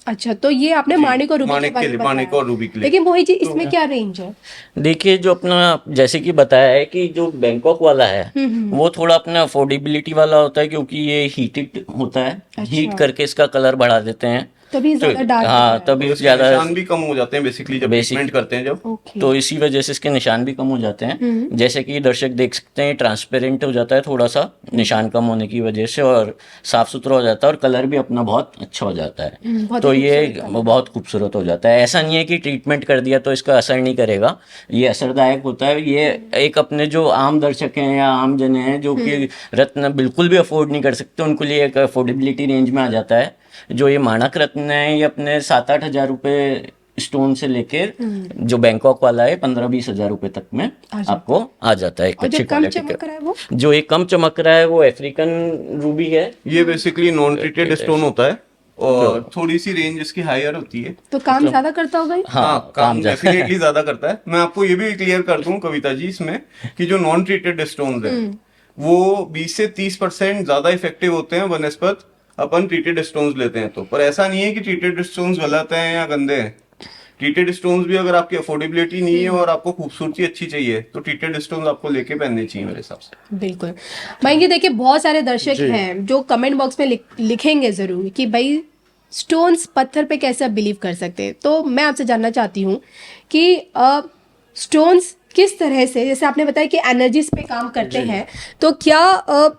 अच्छा, तो ये आपने माणिक और रूबी के माणिक बारे के लिए, में माणिक बताया। और रूबी के लिए। लेकिन मोहित जी इसमें क्या रेंज है? देखिए जो अपना जैसे कि बताया है कि जो बैंकॉक वाला है वो थोड़ा अपना अफोर्डेबिलिटी वाला होता है, क्योंकि ये हीटेड होता है। हीट करके इसका कलर बढ़ा देते हैं, तभी ज्यादा डार्क। हाँ तभी ज्यादा निशान भी कम हो जाते हैं बेसिकली जब ट्रीटमेंट करते हैं जब। ओके। तो इसी वजह से इसके निशान भी कम हो जाते हैं। जैसे कि दर्शक देख सकते हैं ट्रांसपेरेंट हो जाता है थोड़ा सा निशान कम होने की वजह से, और साफ सुथरा हो जाता है और कलर भी अपना बहुत अच्छा हो जाता है। बहुत तो ये बहुत खूबसूरत हो जाता है। ऐसा नहीं है कि ट्रीटमेंट कर दिया तो इसका असर नहीं करेगा, ये असरदायक होता है। ये एक अपने जो आम दर्शक हैं या आम जन हैं जो कि रत्न बिल्कुल भी अफोर्ड नहीं कर सकते, उनके लिए एक अफोर्डेबिलिटी रेंज में आ जाता है। जो ये मानक रत्न है ये अपने 7-8 हजार रुपए स्टोन से लेके जो बैंकॉक वाला है 15-20 हजार रुपए तक में आपको आ जाता है एक और जो अच्छी कम क्वालिटी चमक रहा है वो? का। जो एक कम चमक रहा है वो अफ्रीकन रूबी है। ये बेसिकली नॉन ट्रीटेड स्टोन होता है और थोड़ी सी रेंज इसकी हायर होती है। तो काम ज्यादा करता होगा ये? हाँ, काम डेफिनेटली ज्यादा करता है। मैं आपको ये भी क्लियर कर दूं कविता जी इसमें कि जो नॉन ट्रीटेड स्टोन्स है वो 20 से 30% ज्यादा इफेक्टिव होते हैं बनस्पत अपन ट्रीटेड स्टोन्स लेते हैं तो। पर ऐसा नहीं है कि ट्रीटेड स्टोन्स गलत हैं या गंदे हैं। ट्रीटेड स्टोन्स भी अगर आपकी अफोर्डेबिलिटी नहीं है और आपको खूबसूरती अच्छी चाहिए तो ट्रीटेड स्टोन्स आपको लेके पहनने चाहिए मेरे हिसाब से। बिल्कुल। मयंक जी देखिए बहुत सारे दर्शक हैं जो कमेंट बॉक्स में लिखेंगे जरूर कि भाई स्टोन्स पत्थर पे कैसे आप बिलीव कर सकते हैं। तो मैं आपसे जानना चाहती हूँ कि स्टोन्स किस तरह से, जैसे आपने बताया कि एनर्जीज पे काम करते हैं, तो क्या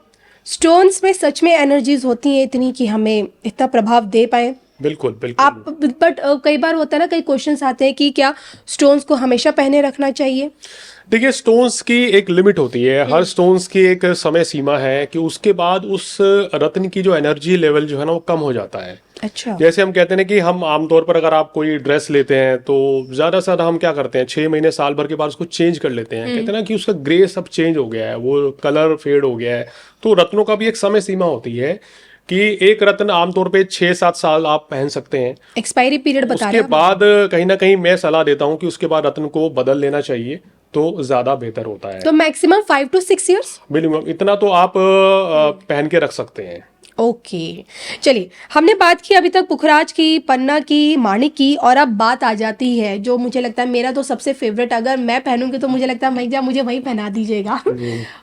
स्टोन्स में सच में एनर्जीज होती हैं इतनी कि हमें इतना प्रभाव दे पाए? बिल्कुल बिल्कुल। आप बट कई बार होता है ना, कई क्वेश्चंस आते हैं कि क्या स्टोन्स को हमेशा पहने रखना चाहिए? देखिए स्टोन्स की एक लिमिट होती है, हर स्टोन्स की एक समय सीमा है कि उसके बाद उस रत्न की जो एनर्जी लेवल जो है ना वो कम हो जाता है। अच्छा। जैसे हम कहते हैं ना कि हम आमतौर पर अगर आप कोई ड्रेस लेते हैं तो ज़्यादा से ज़्यादा हम क्या करते हैं 6 महीने साल भर के बाद उसको चेंज कर लेते हैं। कहते हैं ना कि उसका ग्रे सब चेंज हो गया है, वो कलर फेड हो गया है। तो रत्नों का भी एक समय सीमा होती है कि एक रत्न आमतौर पे 6-7 साल आप पहन सकते हैं। एक्सपायरी पीरियड बता रहे उसके हैं बाद कहीं ना कहीं मैं सलाह देता हूँ कि उसके बाद रत्न को बदल लेना चाहिए तो ज्यादा बेहतर होता है। तो मैक्सिमम 5 to 6 इयर्स मिनिमम इतना तो आप पहन के रख सकते हैं। ओके। चलिए हमने बात की अभी तक पुखराज की, पन्ना की, माणिक की, और अब बात आ जाती है जो मुझे लगता है मेरा तो सबसे फेवरेट, अगर मैं पहनूंगी तो मुझे लगता है मयंक मुझे वही पहना दीजिएगा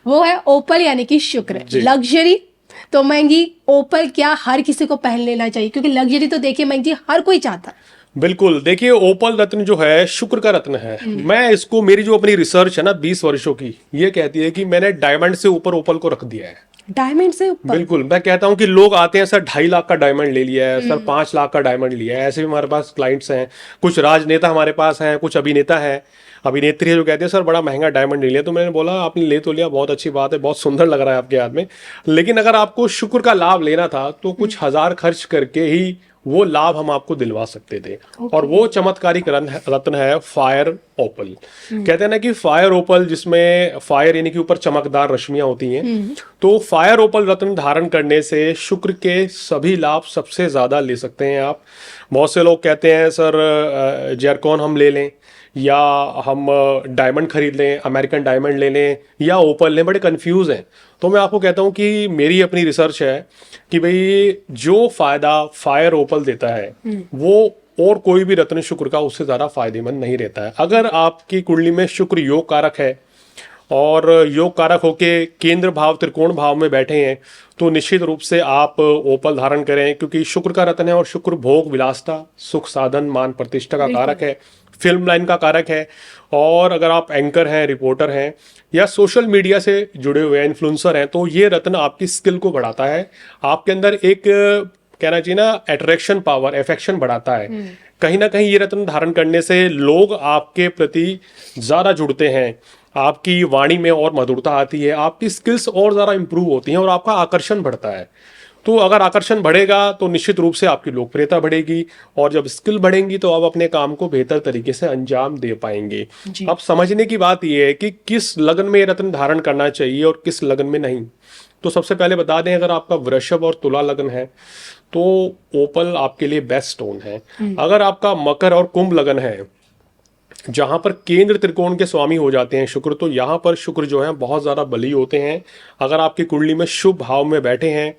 वो है ओपल यानी कि शुक्र, लग्जरी। तो मयंक जी ओपल क्या हर किसी को पहन लेना चाहिए? क्योंकि लग्जरी तो देखिए मयंक जी हर कोई चाहता है। बिल्कुल। देखिए ओपल रत्न जो है शुक्र का रत्न है। मैं इसको, मेरी जो अपनी रिसर्च है ना 20 वर्षों की, ये कहती है कि मैंने डायमंड से ऊपर ओपल को रख दिया है। डायमंड से ऊपर? बिल्कुल। मैं कहता हूं कि लोग आते हैं सर 2.5 लाख का डायमंड ले लिया है, सर 5 लाख का डायमंड लिया है। ऐसे भी हमारे पास क्लाइंट्स हैं, कुछ राजनेता हमारे पास हैं, कुछ अभिनेता है, अभिनेत्री है जो कहते हैं सर बड़ा महंगा डायमंड ले लिया। तो मैंने बोला आपने ले तो लिया, बहुत अच्छी बात है, बहुत सुंदर लग रहा है आपके हाथ में, लेकिन अगर आपको शुक्र का लाभ लेना था तो कुछ हजार खर्च करके ही वो लाभ हम आपको दिलवा सकते थे। और वो चमत्कारिक रत्न है फायर ओपल। कहते हैं ना कि फायर ओपल, जिसमें फायर यानी कि ऊपर चमकदार रश्मियां होती हैं। तो फायर ओपल रत्न धारण करने से शुक्र के सभी लाभ सबसे ज्यादा ले सकते हैं आप। बहुत से लोग कहते हैं सर जरकॉन हम ले लें या हम डायमंड खरीद लें, अमेरिकन डायमंड ले लें या ओपल लें, बड़े कंफ्यूज हैं। तो मैं आपको कहता हूं कि मेरी अपनी रिसर्च है कि भाई जो फायदा फायर ओपल देता है वो और कोई भी रत्न शुक्र का उससे ज़्यादा फायदेमंद नहीं रहता है। अगर आपकी कुंडली में शुक्र योग कारक है और योग कारक होके केंद्र भाव त्रिकोण भाव में बैठे हैं, तो निश्चित रूप से आप ओपल धारण करें, क्योंकि शुक्र का रत्न है और शुक्र भोग विलासता सुख साधन मान प्रतिष्ठा का कारक है, फिल्म लाइन का कारक है। और अगर आप एंकर हैं, रिपोर्टर हैं या सोशल मीडिया से जुड़े हुए इन्फ्लुएंसर हैं, तो ये रत्न आपकी स्किल को बढ़ाता है, आपके अंदर एक कहना चाहिए ना अट्रैक्शन पावर, एफेक्शन बढ़ाता है। कहीं ना कहीं ये रत्न धारण करने से लोग आपके प्रति ज़्यादा जुड़ते हैं, आपकी वाणी में और मधुरता आती है, आपकी स्किल्स और ज़्यादा इंप्रूव होती हैं और आपका आकर्षण बढ़ता है। तो अगर आकर्षण बढ़ेगा तो निश्चित रूप से आपकी लोकप्रियता बढ़ेगी, और जब स्किल बढ़ेंगी तो आप अपने काम को बेहतर तरीके से अंजाम दे पाएंगे। अब समझने की बात यह है कि किस लगन में ये रत्न धारण करना चाहिए और किस लगन में नहीं। तो सबसे पहले बता दें, अगर आपका वृषभ और तुला लगन है तो ओपल आपके लिए बेस्ट स्टोन है। अगर आपका मकर और कुंभ लगन है जहां पर केंद्र त्रिकोण के स्वामी हो जाते हैं शुक्र, तो यहाँ पर शुक्र जो है बहुत ज़्यादा बली होते हैं। अगर आपकी कुंडली में शुभ भाव में बैठे हैं,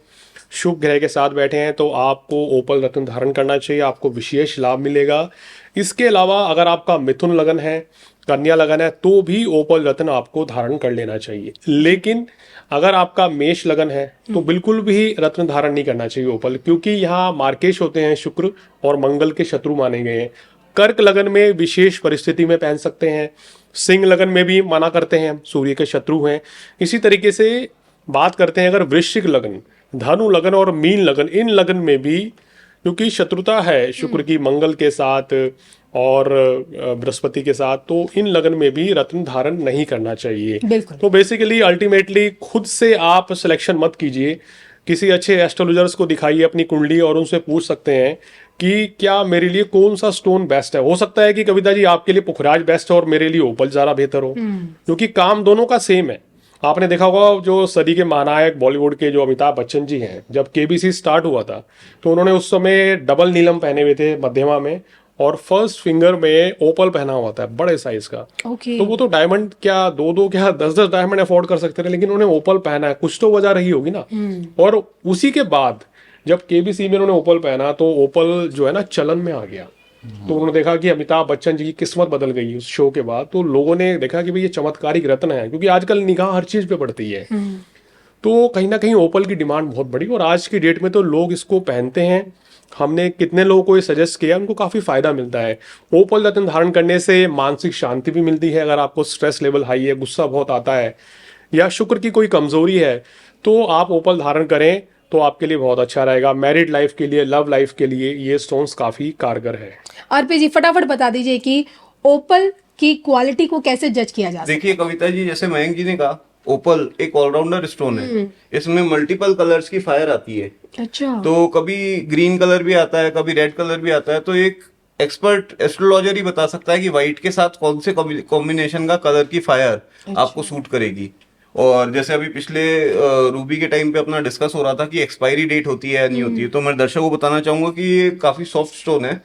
शुभ ग्रह के साथ बैठे हैं, तो आपको ओपल रत्न धारण करना चाहिए, आपको विशेष लाभ मिलेगा। इसके अलावा अगर आपका मिथुन लगन है, कन्या लगन है, तो भी ओपल रत्न आपको धारण कर लेना चाहिए। लेकिन अगर आपका मेष लगन है तो बिल्कुल भी रत्न धारण नहीं करना चाहिए ओपल, क्योंकि यहाँ मार्केश होते हैं शुक्र और मंगल के शत्रु माने गए हैं। कर्क लगन में विशेष परिस्थिति में पहन सकते हैं, सिंह लगन में भी मना करते हैं, सूर्य के शत्रु हैं। इसी तरीके से बात करते हैं अगर वृश्चिक लगन, धनु लगन और मीन लगन, इन लगन में भी क्योंकि शत्रुता है शुक्र की मंगल के साथ और बृहस्पति के साथ, तो इन लगन में भी रत्न धारण नहीं करना चाहिए। तो बेसिकली अल्टीमेटली खुद से आप सिलेक्शन मत कीजिए, किसी अच्छे एस्ट्रोलॉजर्स को दिखाइए अपनी कुंडली और उनसे पूछ सकते हैं कि क्या मेरे लिए कौन सा स्टोन बेस्ट है। हो सकता है कि कविता जी आपके लिए पुखराज बेस्ट है और मेरे लिए ओपल ज़्यादा बेहतर हो, क्योंकि काम दोनों का सेम है। आपने देखा होगा जो सदी के महानायक बॉलीवुड के जो अमिताभ बच्चन जी हैं, जब केबीसी स्टार्ट हुआ था तो उन्होंने उस समय डबल नीलम पहने हुए थे मध्यमा में, और फर्स्ट फिंगर में ओपल पहना हुआ था बड़े साइज का। तो वो तो डायमंड क्या 2-2 क्या 10-10 डायमंड अफोर्ड कर सकते थे, लेकिन उन्होंने ओपल पहना है, कुछ तो वजह रही होगी ना। और उसी के बाद जब केबीसी में उन्होंने ओपल पहना तो ओपल जो है ना चलन में आ गया। तो उन्होंने देखा कि अमिताभ बच्चन जी की किस्मत बदल गई उस शो के बाद। तो लोगों ने देखा कि भाई ये चमत्कारिक रत्न है, क्योंकि आजकल निगाह हर चीज पे पड़ती है। तो कहीं ना कहीं ओपल की डिमांड बहुत बड़ी, और आज की डेट में तो लोग इसको पहनते हैं। हमने कितने लोगों को ये सजेस्ट किया, उनको काफ़ी फ़ायदा मिलता है। ओपल रत्न धारण करने से मानसिक शांति भी मिलती है। अगर आपको स्ट्रेस लेवल हाई है, गुस्सा बहुत आता है या शुक्र की कोई कमज़ोरी है, तो आप ओपल धारण करें तो आपके लिए बहुत अच्छा रहेगा। मैरिड लाइफ के लिए, लव लाइफ के लिए ये स्टोन्स काफ़ी कारगर है। आरपी जी फटाफट बता दीजिए कि ओपल की क्वालिटी को कैसे जज किया जा सकता है। देखिए कविता जी, जैसे मयंक जी ने कहा, ओपल एक ऑलराउंडर स्टोन है। इसमें मल्टीपल कलर्स की फायर आती है। अच्छा। तो कभी ग्रीन कलर भी आता है, कभी रेड कलर भी आता है। तो एक एक्सपर्ट एस्ट्रोलॉजर ही बता सकता है कि व्हाइट के साथ कौन से कॉम्बिनेशन का कलर की फायर आपको सूट करेगी। और जैसे अभी पिछले रूबी के टाइम पे अपना डिस्कस हो रहा था कि एक्सपायरी डेट होती है या नहीं होती है, तो मैं दर्शकों को बताना चाहूंगा कि ये काफी सॉफ्ट स्टोन है।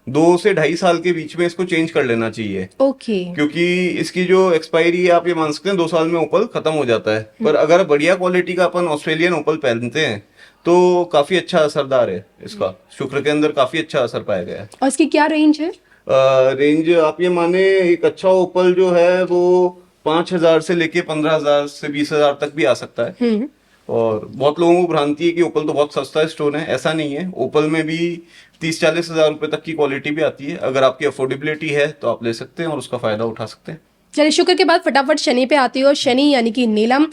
2 से 2.5 साल के बीच में इसको चेंज कर लेना चाहिए। क्योंकि इसकी जो एक्सपायरी है, आप ये मान सकते हैं 2 साल में ओपल खत्म हो जाता है। पर अगर बढ़िया क्वालिटी का अपन ऑस्ट्रेलियन ओपल पहनते हैं तो काफी अच्छा असरदार है। इसका शुक्र के अंदर काफी अच्छा असर पाया गया है। और इसकी क्या रेंज है? रेंज आप ये माने, एक अच्छा ओपल जो है वो 5,000 से लेके 15,000 से 20,000 तक भी आ सकता है। और बहुत लोगों को भ्रांति है कि ओपल तो बहुत सस्ता स्टोन है। ऐसा नहीं है, ओपल में भी 30-40 हजार रुपए तक की क्वालिटी भी आती है। अगर आपकी अफोर्डेबिलिटी है तो आप ले सकते हैं और उसका फायदा उठा सकते हैं। चलिए, शुक्र के बाद फटाफट शनि पे आती हो। शनि यानी कि नीलम,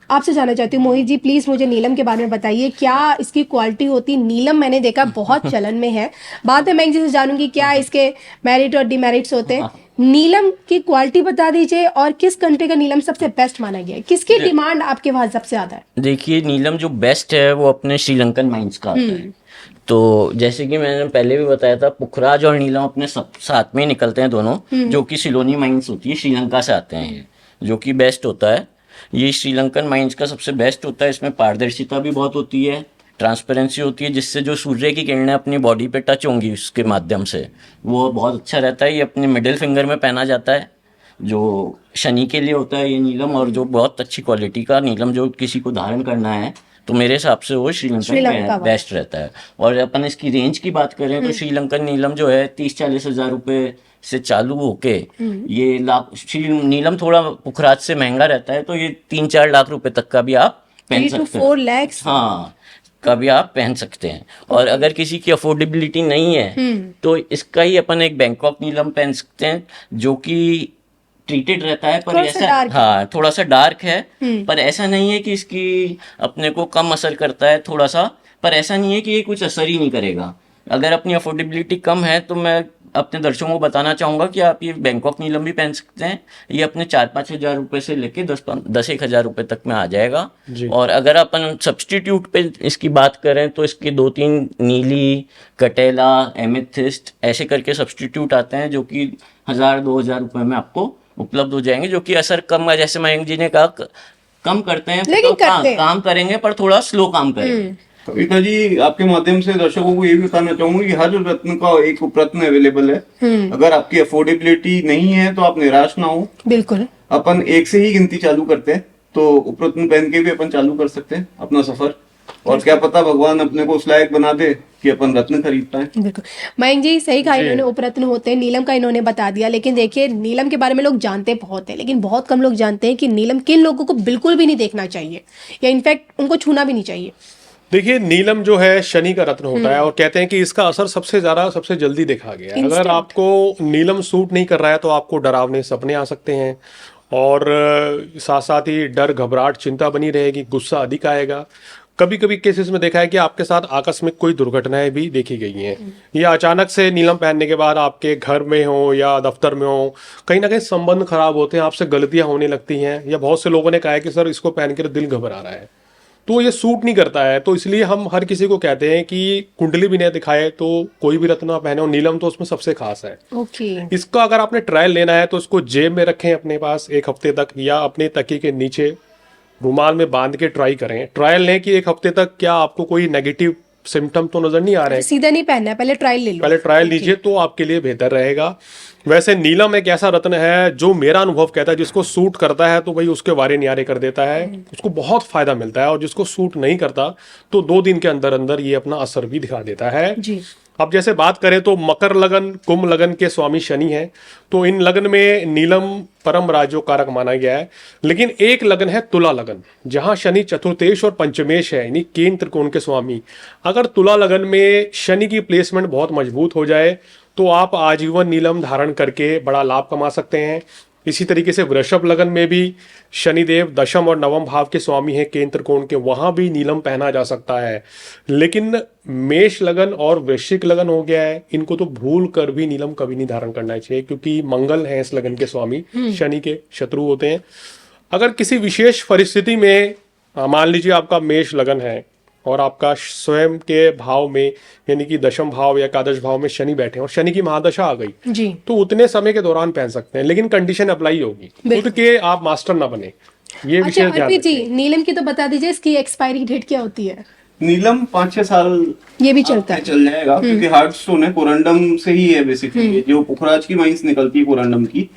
आपसे जानना चाहती हूँ मोहित जी, प्लीज मुझे नीलम के बारे में बताइए, क्या इसकी क्वालिटी होती? नीलम मैंने देखा बहुत चलन में है, बाद में मैं जिसे जानूंगी क्या इसके मेरिट और डिमेरिट्स होते हैं। नीलम की क्वालिटी बता दीजिए, और किस कंट्री का नीलम सबसे बेस्ट माना गया है? किसकी डिमांड आपके वहां सबसे ज्यादा है? देखिए, नीलम जो बेस्ट है वो अपने श्रीलंकन माइंस का आता है। तो जैसे कि मैंने पहले भी बताया था, पुखराज और नीलम अपने साथ में निकलते हैं दोनों, जो कि सिलोनी माइंस होती है, श्रीलंका से आते हैं ये, जो कि बेस्ट होता है। ये श्रीलंकन माइंस का सबसे बेस्ट होता है। इसमें पारदर्शिता भी बहुत होती है, ट्रांसपेरेंसी होती है, जिससे जो सूर्य की किरणें अपनी बॉडी पे टच होंगी उसके माध्यम से वो बहुत अच्छा रहता है। ये अपने मिडिल फिंगर में पहना जाता है, जो शनि के लिए होता है ये नीलम। और जो बहुत अच्छी क्वालिटी का नीलम जो किसी को धारण करना है तो मेरे हिसाब से वो श्रीलंका श्रीलंका में बेस्ट रहता है। और अपन इसकी रेंज की बात करें तो श्रीलंकन नीलम जो है 30-40 हजार रुपए से चालू होके ये नीलम थोड़ा पुखराज से महंगा रहता है, तो ये 3-4 लाख रुपए तक का भी आप पहन 3 to सकते हैं। 4 lakhs। हाँ, का भी आप पहन सकते हैं। और अगर किसी की अफोर्डेबिलिटी नहीं है तो इसका ही अपन एक बैंकॉक नीलम पहन सकते हैं, जो कि ट्रीटेड रहता है, पर थोड़ा सा ऐसा dark है। हाँ थोड़ा सा डार्क है, पर ऐसा नहीं है कि इसकी अपने को कम असर करता है थोड़ा सा, पर ऐसा नहीं है कि ये कुछ असर ही नहीं करेगा। अगर अपनी अफोर्डेबिलिटी कम है तो मैं अपने दर्शकों को बताना चाहूंगा कि आप ये बैंकॉक नीलम भी पहन सकते हैं। ये अपने 4-5 हजार रुपए से लेके 10-1 हजार रुपए तक में आ जाएगा। जी। और अगर अपन सब्सटीट्यूट पे इसकी बात करें तो इसके 2-3 नीली, कटेला, एमेथिस्ट ऐसे करके सब्सटीट्यूट आते हैं, जो कि 1,000-2,000 रुपए में आपको उपलब्ध हो जाएंगे, जो कि असर कम है, जैसे मयंक जी ने कहा कम करते हैं, लेकिन तो करते हैं। काम करेंगे पर थोड़ा स्लो काम करेंगे। कविता जी, आपके माध्यम से दर्शकों को ये भी बताना चाहूंगा कि हर रत्न का एक उपरत्न अवेलेबल है। अगर आपकी अफोर्डेबिलिटी नहीं है तो आप निराश ना हो। बिल्कुल। अपन एक से ही गिनती चालू करते हैं, तो उपरत्न पहन के भी अपन चालू कर सकते हैं अपना सफर, और क्या पता भगवान अपने को उस लायक बना दे कि अपन रत्न खरीद पाए। बिल्कुल मयंक जी, सही कहा इन्होंने, उपरत्न होते हैं, नीलम का इन्होंने बता दिया। लेकिन देखिए, नीलम के बारे में लोग जानते बहुत हैं, लेकिन बहुत कम लोग जानते हैं कि नीलम किन लोगों को बिल्कुल भी नहीं देखना चाहिए, या इनफैक्ट उनको छूना भी नहीं चाहिए। देखिए, नीलम जो है शनि का रत्न होता है, और कहते हैं कि इसका असर सबसे जल्दी देखा गया है। अगर आपको नीलम सूट नहीं कर रहा है तो आपको डरावने सपने आ सकते हैं, और साथ साथ ही डर, घबराहट, चिंता बनी रहेगी, गुस्सा अधिक आएगा। कभी कभी केसेस में देखा है कि आपके साथ आकस्मिक कोई दुर्घटनाएं भी देखी गई हैं, या अचानक से नीलम पहनने के बाद आपके घर में हो या दफ्तर में हो, कहीं ना कहीं संबंध खराब होते हैं, आपसे गलतियां होने लगती हैं, या बहुत से लोगों ने कहा है कि सर इसको पहन कर दिल घबरा रहा है, तो ये सूट नहीं करता है। तो इसलिए हम हर किसी को कहते हैं कि कुंडली भी नहीं दिखाए तो कोई भी रत्न पहने, और नीलम तो उसमें सबसे खास है। ओके। इसका अगर आपने ट्रायल लेना है तो इसको जेब में रखें अपने पास 1 हफ्ते तक, या अपने तकिए के नीचे रुमाल में बांध के ट्राई करें। ट्रायल लें कि 1 हफ्ते तक क्या आपको कोई नेगेटिव सिम्टम तो नजर नहीं आ रहे हैं। सीधा नहीं पहनना है, पहले ट्रायल ले लो। पहले ट्रायल लीजिए तो आपके लिए बेहतर रहेगा। वैसे नीलम एक ऐसा रत्न है जो मेरा अनुभव कहता है, जिसको सूट करता है तो भाई उसके वारे न्यारे कर देता है, उसको बहुत फायदा मिलता है, और जिसको सूट नहीं करता तो 2 दिन के अंदर अंदर ये अपना असर भी दिखा देता है। जी। अब जैसे बात करें तो मकर लगन, कुंभ लगन के स्वामी शनि हैं, तो इन लगन में नीलम परम राजयोग कारक माना गया है। लेकिन एक लगन है तुला लगन, जहां शनि चतुर्थेश और पंचमेश है, यानी केंद्र त्रिकोण के स्वामी। अगर तुला लगन में शनि की प्लेसमेंट बहुत मजबूत हो जाए तो आप आजीवन नीलम धारण करके बड़ा लाभ कमा सकते हैं। इसी तरीके से वृषभ लगन में भी शनिदेव दशम और नवम भाव के स्वामी हैं केंद्र त्रिकोण के, वहां भी नीलम पहना जा सकता है। लेकिन मेष लगन और वृश्चिक लगन हो गया है, इनको तो भूल कर भी नीलम कभी नहीं धारण करना चाहिए, क्योंकि मंगल है इस लगन के स्वामी, शनि के शत्रु होते हैं। अगर किसी विशेष परिस्थिति में मान लीजिए आपका मेष लगन है और आपका स्वयं के भाव में, यानी कि दशम भाव या एकादश भाव में शनि बैठे और शनि की महादशा आ गई, जी। तो उतने समय के दौरान पहन सकते हैं, लेकिन कंडीशन अप्लाई होगी, खुद के आप मास्टर ना बने, ये अच्छा विशेष ध्यान अर्पित जी, रखें। नीलम की तो बता दीजिए, इसकी एक्सपायरी डेट क्या होती है? नीलम 5-6 साल ये भी चलता है। चल जाएगा, क्योंकि हार्ड स्टोन है, कोरंडम से ही है बेसिकली। जो पुखराज की माइंस निकलती है कोरंडम की,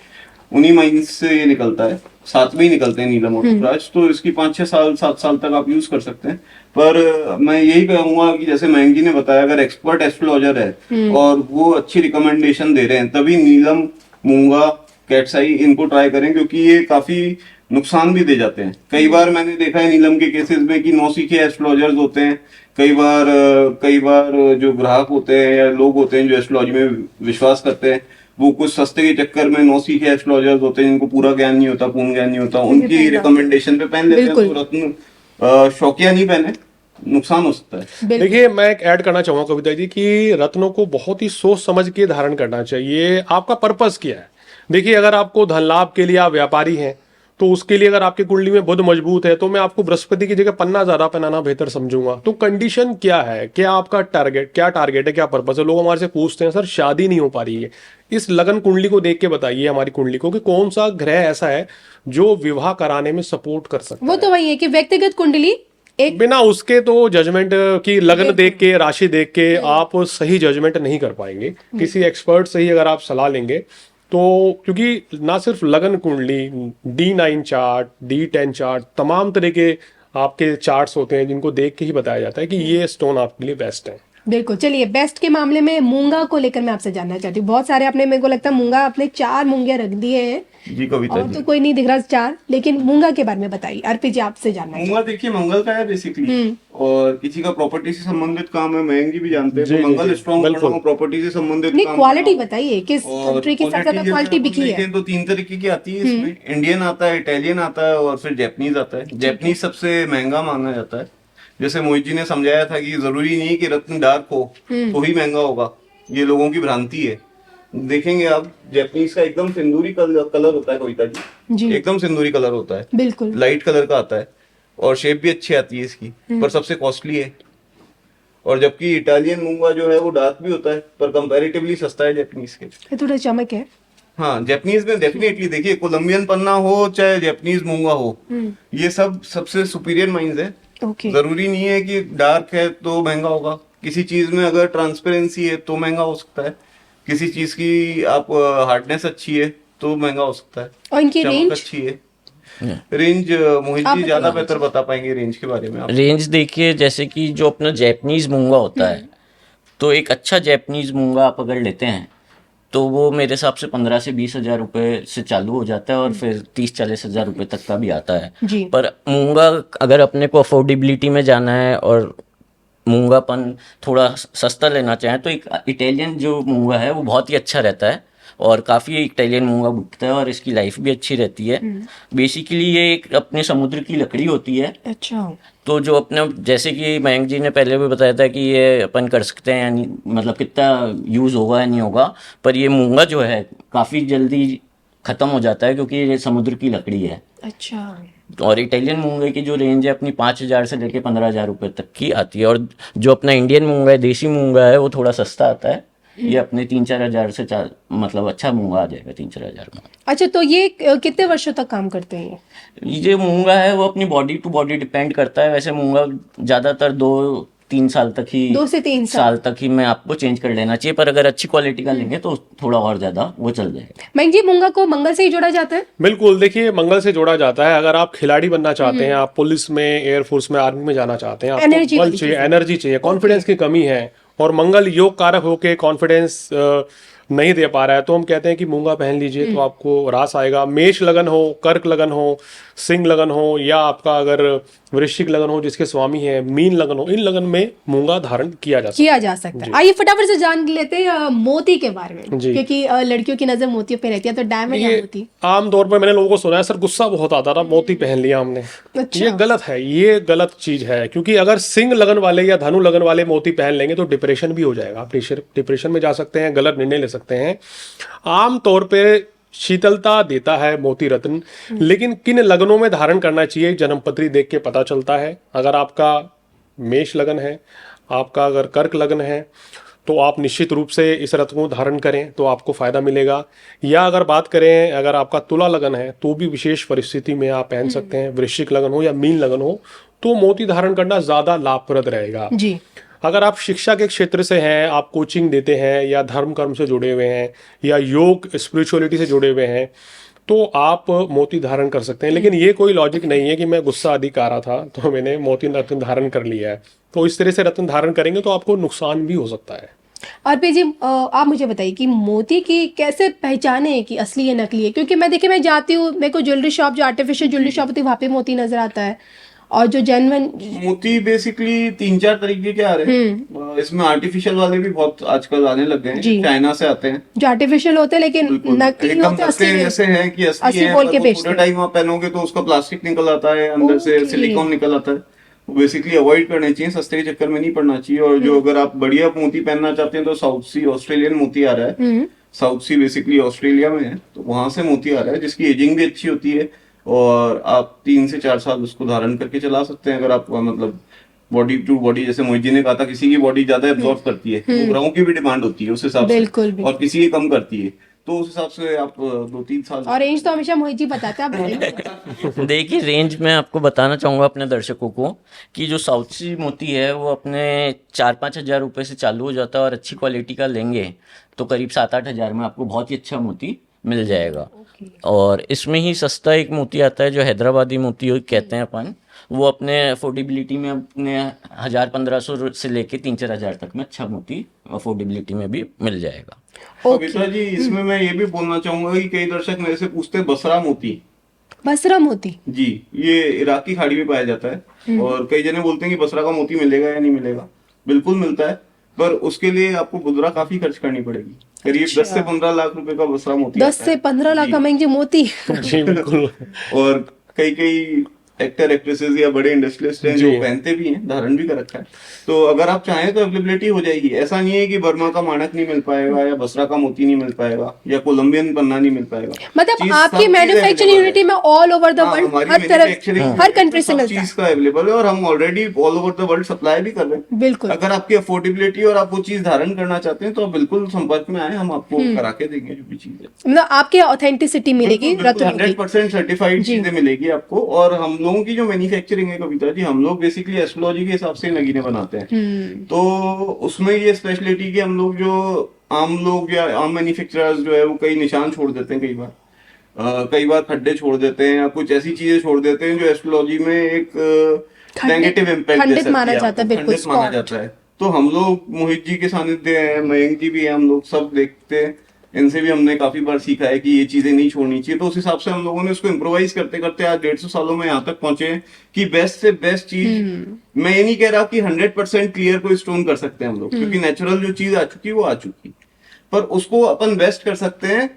उन्हीं माइंस से ये निकलता है, साथ में ही निकलते हैं नीलम और पुखराज। तो इसकी 5-6 साल 7 साल तक आप यूज कर सकते हैं। पर मैं यही कहूंगा कि जैसे मयंक जी ने बताया, अगर एक्सपर्ट एस्ट्रोलॉजर है और वो अच्छी रिकमेंडेशन दे रहे हैं, तभी नीलम, मूंगा, कैटसाई इनको ट्राई करें, क्योंकि ये काफी नुकसान भी दे जाते हैं। कई बार मैंने देखा है नीलम के केसेस में कि नौसीखे एस्ट्रोलॉजर्स होते हैं, कई बार जो ग्राहक होते हैं या लोग होते हैं जो एस्ट्रोलॉजी में विश्वास करते हैं, वो कुछ सस्ते के चक्कर में नौसीखे एस्ट्रोलॉजर्स होते हैं जिनको पूरा ज्ञान नहीं होता, पूर्ण ज्ञान नहीं होता, उनकी रिकमेंडेशन पे पहन लेते हैं। तो रत्न शौकिया नहीं पहने, नुकसान हो सकता है। देखिए, मैं एक ऐड करना चाहूंगा कविता जी कि रत्नों को बहुत ही सोच समझ के धारण करना चाहिए। आपका पर्पस क्या है? देखिए, अगर आपको धन लाभ के लिए आप व्यापारी हैं तो उसके लिए अगर आपकी कुंडली में बुध मजबूत है तो मैं आपको बृहस्पति की जगह पन्ना ज्यादा पहनाना बेहतर समझूंगा। तो कंडीशन क्या है, क्या आपका टारगेट है, क्या पर्पस है? लोग हमारे से पूछते हैं, सर शादी नहीं हो पा रही है, इस लगन कुंडली को देख के बताइए हमारी कुंडली को कि कौन सा ग्रह ऐसा है जो विवाह कराने में सपोर्ट कर सकता है। वो तो वही है कि व्यक्तिगत कुंडली एक, बिना उसके तो जजमेंट की लगन देख के, राशि देख के आप सही जजमेंट नहीं कर पाएंगे। किसी एक्सपर्ट से ही अगर आप सलाह लेंगे तो, क्योंकि ना सिर्फ लगन कुंडली, D9 चार्ट, D10 चार्ट, तमाम तरह के आपके चार्ट्स होते हैं जिनको देख के ही बताया जाता है कि ये स्टोन आपके लिए बेस्ट है। बिल्कुल। चलिए, बेस्ट के मामले में मूंगा को लेकर मैं आपसे जानना चाहती हूँ। बहुत सारे आपने, मेरे को लगता है मूंगा आपने 4 मूंगे रख दिए हैं जी कविता और जी। तो कोई नहीं दिख रहा 4, लेकिन मूंगा के बारे में बताइए। अर्पित जी आपसे जानना है। मूंगा देखिए मंगल का है बेसिकली, और किसी का प्रॉपर्टी से संबंधित काम है, मयंक जी भी जानते हैं, जी, तो मंगल जी, स्ट्रॉन्ग करना बिल्कुल। हो, प्रॉपर्टी से संबंधित नहीं, काम क्वालिटी करना हो। बताइए, किस और कंट्री की सबसे ज्यादा quality क्वालिटी जैसे बिकी अपन है? देखें तो 3 तरीके की आती है इसमें, इंडियन आता है, इटालियन आता है और फिर जैपनीज आता है। जैपनीज सबसे महंगा माना जाता है। जैसे मोहित जी ने समझाया था कि जरूरी नहीं कि रत्न डार्क हो तो ही महंगा होगा, ये लोगों की भ्रांति है। देखेंगे आप, जैपनीज का एकदम सिंदूरी कलर होता है कविता जी। जी, एकदम सिंदूरी कलर होता है, बिल्कुल। लाइट कलर का आता है और शेप भी अच्छी आती है इसकी, पर सबसे कॉस्टली है। और जबकि इटालियन मूंगा जो है वो डार्क भी होता है पर कंपैरेटिवली सस्ता है जैपनीज के। ये थोड़ा चमक है। हाँ, जैपनीज में डेफिनेटली देखिए, कोलंबियन पन्ना हो चाहे जैपनीज मूंगा हो, ये सब सबसे सुपीरियर माइंस है। ओके। जरूरी नहीं है कि डार्क है तो महंगा होगा। किसी चीज में अगर ट्रांसपेरेंसी है तो महंगा हो सकता है, किसी चीज की आप हार्डनेस अच्छी है तो महंगा हो सकता है, और इनकी चमक रेंज? अच्छी है। रेंज मोहित आप जी ज्यादा बताइए। बेहतर बता पाएंगे रेंज के बारे में। आप रेंज देखिए, जैसे कि जो अपना जैपनीज मूंगा होता है, तो एक अच्छा जैपनीज मूंगा आप अगर लेते हैं तो वो मेरे हिसाब से 15 से 20 हजार रुपए से चालू हो जाता है और फिर 30-40 हजार रुपए तक का भी आता है। जी। पर मूंगा अगर अपने को अफोर्डेबिलिटी में जाना है और मूंगापन थोड़ा सस्ता लेना चाहें तो एक इटालियन जो मूंगा है वो बहुत ही अच्छा रहता है और काफ़ी इटालियन मूंगा बिकता है और इसकी लाइफ भी अच्छी रहती है। बेसिकली ये एक अपने समुद्र की लकड़ी होती है। अच्छा। तो जो अपने, जैसे कि मयंक जी ने पहले भी बताया था कि ये अपन कर सकते हैं, यानी मतलब कितना यूज़ होगा या नहीं होगा, पर ये मूंगा जो है काफ़ी जल्दी ख़त्म हो जाता है क्योंकि ये समुद्र की लकड़ी है। अच्छा। और इटालियन मूंगे की जो रेंज है अपनी 5,000 से लेके 15,000 रुपये तक की आती है। और जो अपना इंडियन मूंगा है, देसी मूंगा है, वो थोड़ा सस्ता आता है। ये अपने 3-4 हजार से मतलब अच्छा मूंगा आ जाएगा 3-4 हजार में। अच्छा, तो ये कितने वर्षों तक काम करते हैं? ये जो मूंगा है वो अपनी बॉडी टू बॉडी डिपेंड करता है। वैसे मूंगा ज़्यादातर 2-3 साल तक ही, 2 से 3 साल तक ही में आपको चेंज कर लेना चाहिए, पर अगर अच्छी क्वालिटी का लेंगे तो थोड़ा और ज़्यादा वो चल जाएगा। मयंक जी, मूंगा को मंगल से ही जोड़ा जाता है? बिल्कुल, देखिए मंगल से जोड़ा जाता है। अगर आप खिलाड़ी बनना चाहते हैं, आप पुलिस में, एयरफोर्स में, आर्मी में जाना चाहते हैं, Energy आपको बल वाली चाहिए, चीज़ है। एनर्जी चाहिए, कॉन्फिडेंस की कमी है और मंगल योग कारक होके कॉन्फिडेंस नहीं दे पा रहा है, तो हम कहते हैं कि मूंगा पहन लीजिए तो आपको रास आएगा। मेष लगन हो, कर्क लगन हो, सिंह लगन हो, या आपका अगर वृश्चिक लगन हो जिसके स्वामी है, मीन लगन हो, इन लगन में मूंगा धारण किया जा सकता है। आइए फटाफट से जान लेते हैं मोती के बारे में, जी। क्योंकि लड़कियों की नजर मोतियों पे रहती है, तो डायमंड या ये मोती? आमतौर पर मैंने लोगों को सुना है, सर गुस्सा बहुत आता था, मोती पहन लिया हमने। अच्छा। ये गलत है, ये गलत चीज है, क्योंकि अगर सिंह लगन वाले या धनु लगन वाले मोती पहन लेंगे तो डिप्रेशन भी हो जाएगा। आप डिप्रेशन में जा सकते हैं, गलत निर्णय ले सकते हैं। आमतौर पे शीतलता देता है मोती रत्न, लेकिन किन लगनों में धारण करना चाहिए जन्मपत्री देख के पता चलता है। अगर आपका मेष लगन है, आपका अगर कर्क लगन है, तो आप निश्चित रूप से इस रत्न को धारण करें तो आपको फायदा मिलेगा। या अगर बात करें, अगर आपका तुला लगन है तो भी विशेष परिस्थिति में आप पहन सकते हैं। वृश्चिक लगन हो या मीन लगन हो तो मोती धारण करना ज्यादा लाभप्रद रहेगा। जी। अगर आप शिक्षा के क्षेत्र से हैं, आप कोचिंग देते हैं, या धर्म कर्म से जुड़े हुए हैं, या योग स्पिरिचुअलिटी से जुड़े हुए हैं, तो आप मोती धारण कर सकते हैं। लेकिन ये कोई लॉजिक नहीं है कि मैं गुस्सा अधिक आ रहा था तो मैंने मोती रत्न धारण कर लिया है। तो इस तरह से रत्न धारण करेंगे तो आपको नुकसान भी हो सकता है। अर्पित जी, आप मुझे बताइए कि मोती की कैसे पहचाने कि असली है नकली है? क्योंकि मैं जाती हूँ, मेरे को ज्वेलरी शॉप, जो आर्टिफिशियल ज्वेलरी शॉप होती है, वहाँ पे मोती नजर आता है, और जो जेन्युइन मोती बेसिकली 3-4 तरीके के आ रहे हैं। इसमें आर्टिफिशियल वाले भी बहुत आजकल आने लग गए जी। हैं, चाइना से आते हैं। जो आर्टिफिशियल होते हैं लेकिन बिल्कुल। नकली एकदम होते हैं, असली लगते ऐसे हैं कि असली असली है, बोल पर के वो बेचते पूरे हैं। टाइम आप पहनोगे तो उसका प्लास्टिक निकल आता है, अंदर से ओके। सिलिकॉन निकल आता है। बेसिकली अवॉइड करने चाहिए, सस्ते के चक्कर में नहीं पड़ना चाहिए। और जो अगर आप बढ़िया मोती पहनना चाहते हैं तो साउथ सी ऑस्ट्रेलियन मोती आ रहा है। साउथ सी बेसिकली ऑस्ट्रेलिया में है, तो वहां से मोती आ रहा है जिसकी एजिंग भी अच्छी होती है और आप 3 से 4 साल उसको धारण करके चला सकते हैं। अगर आप मतलब बॉडी टू बॉडी, जैसे मोहित जी ने कहा था, किसी की बॉडी ज्यादा एब्जॉर्ब करती है, तो ग्रहों की भी डिमांड होती है उस हिसाब से, बिल्कुल, बिल्कुल। और किसी की कम करती है, तो उस हिसाब से आप 2-3 साल। और रेंज तो हमेशा मोहित जी बताते हैं, आप बताइए। देखिए, रेंज में आपको बताना चाहूँगा अपने दर्शकों को कि जो साउथ सी मोती है वो अपने 4-5 हजार रुपये से चालू हो जाता है, और अच्छी क्वालिटी का लेंगे तो करीब 7-8 हजार में आपको बहुत ही अच्छा मोती मिल जाएगा। और इसमें ही सस्ता एक मोती आता है जो हैदराबादी मोती कहते हैं अपन, वो अपने अफोर्डेबिलिटी में अपने 1000-1500 से लेके 3-4 हज़ार तक में अच्छा मोती अफोर्डेबिलिटी में भी मिल जाएगा। कविता जी, इसमें मैं ये भी बोलना चाहूंगा कि कई दर्शक मेरे से पूछते हैं बसरा मोती। बसरा मोती जी, ये इराक की खाड़ी में पाया जाता है और कई जने बोलते हैं कि बसरा का मोती मिलेगा या नहीं मिलेगा। बिल्कुल मिलता है, पर उसके लिए आपको मुद्रा काफी खर्च करनी पड़ेगी। करीब 10 से 15 लाख रुपए का बसरा मोती 10 से 15 लाख का महंगे मोती। जी बिल्कुल। और कई एक्टर एक्ट्रेसेस या बड़े इंडस्ट्रियलिस्ट हैं जो पहनते भी हैं, धारण भी कर रखा है। तो अगर आप चाहें तो अवेलेबिलिटी हो जाएगी। ऐसा नहीं है कि बर्मा का मानक नहीं मिल पाएगा या बसरा का मोती नहीं मिल पाएगा या कोलंबियन पन्ना नहीं मिल पाएगा। मतलब चीज आपकी सब चीज मैन्युफैक्चरिंग available यूनिटी है। में ऑल ओवर द वर्ल्ड हमारी हर तरह manufacturing हर कंट्री से सब मिलता चीज है। का अवेलेबल है और हम already all over the world supply भी कर रहे हैं। बिल्कुल। अगर आपकी अफोर्डेबिलिटी और आप वो चीज धारण करना चाहते हैं तो आप बिल्कुल संपर्क में आए, हम आपको करा के देंगे जो भी चीज है। मतलब आपके ऑथेंटिसिटी मिलेगी रत्नों की। 100% सर्टिफाइड चीजें मिलेगी आपको। और हम लोगों की जो मैन्युफैक्चरिंग है कविता जी, हम लोग बेसिकली एस्ट्रोलॉजी के हिसाब से नगीने बनाते हैं। तो उसमें ये स्पेशलिटी कि हम लोग जो आम लोग या आम मैन्युफैक्चरर्स जो है वो कई निशान छोड़ देते हैं, कई बार खड्डे छोड़ देते हैं या कुछ ऐसी चीजें छोड़ देते हैं जो एस्ट्रोलॉजी में एक नेगेटिव इम्पैक्ट खंडित माना जाता है, बिल्कुल खंडित माना जाता है। तो हम लोग मोहित जी के सानिध्य है, मयंक जी भी है, हम लोग सब देखते हैं, इनसे भी हमने काफी बार सीखा है कि ये चीजें नहीं छोड़नी चाहिए। तो उस हिसाब से हम लोगों ने उसको इम्प्रोवाइज करते करते आज 150 सालों में यहाँ तक पहुंचे हैं कि बेस्ट से बेस्ट चीज। मैं ये नहीं कह रहा कि 100% क्लियर कोई स्टोन कर सकते हैं हम लोग, क्योंकि नेचुरल जो चीज आ चुकी वो आ चुकी, पर उसको अपन बेस्ट कर सकते हैं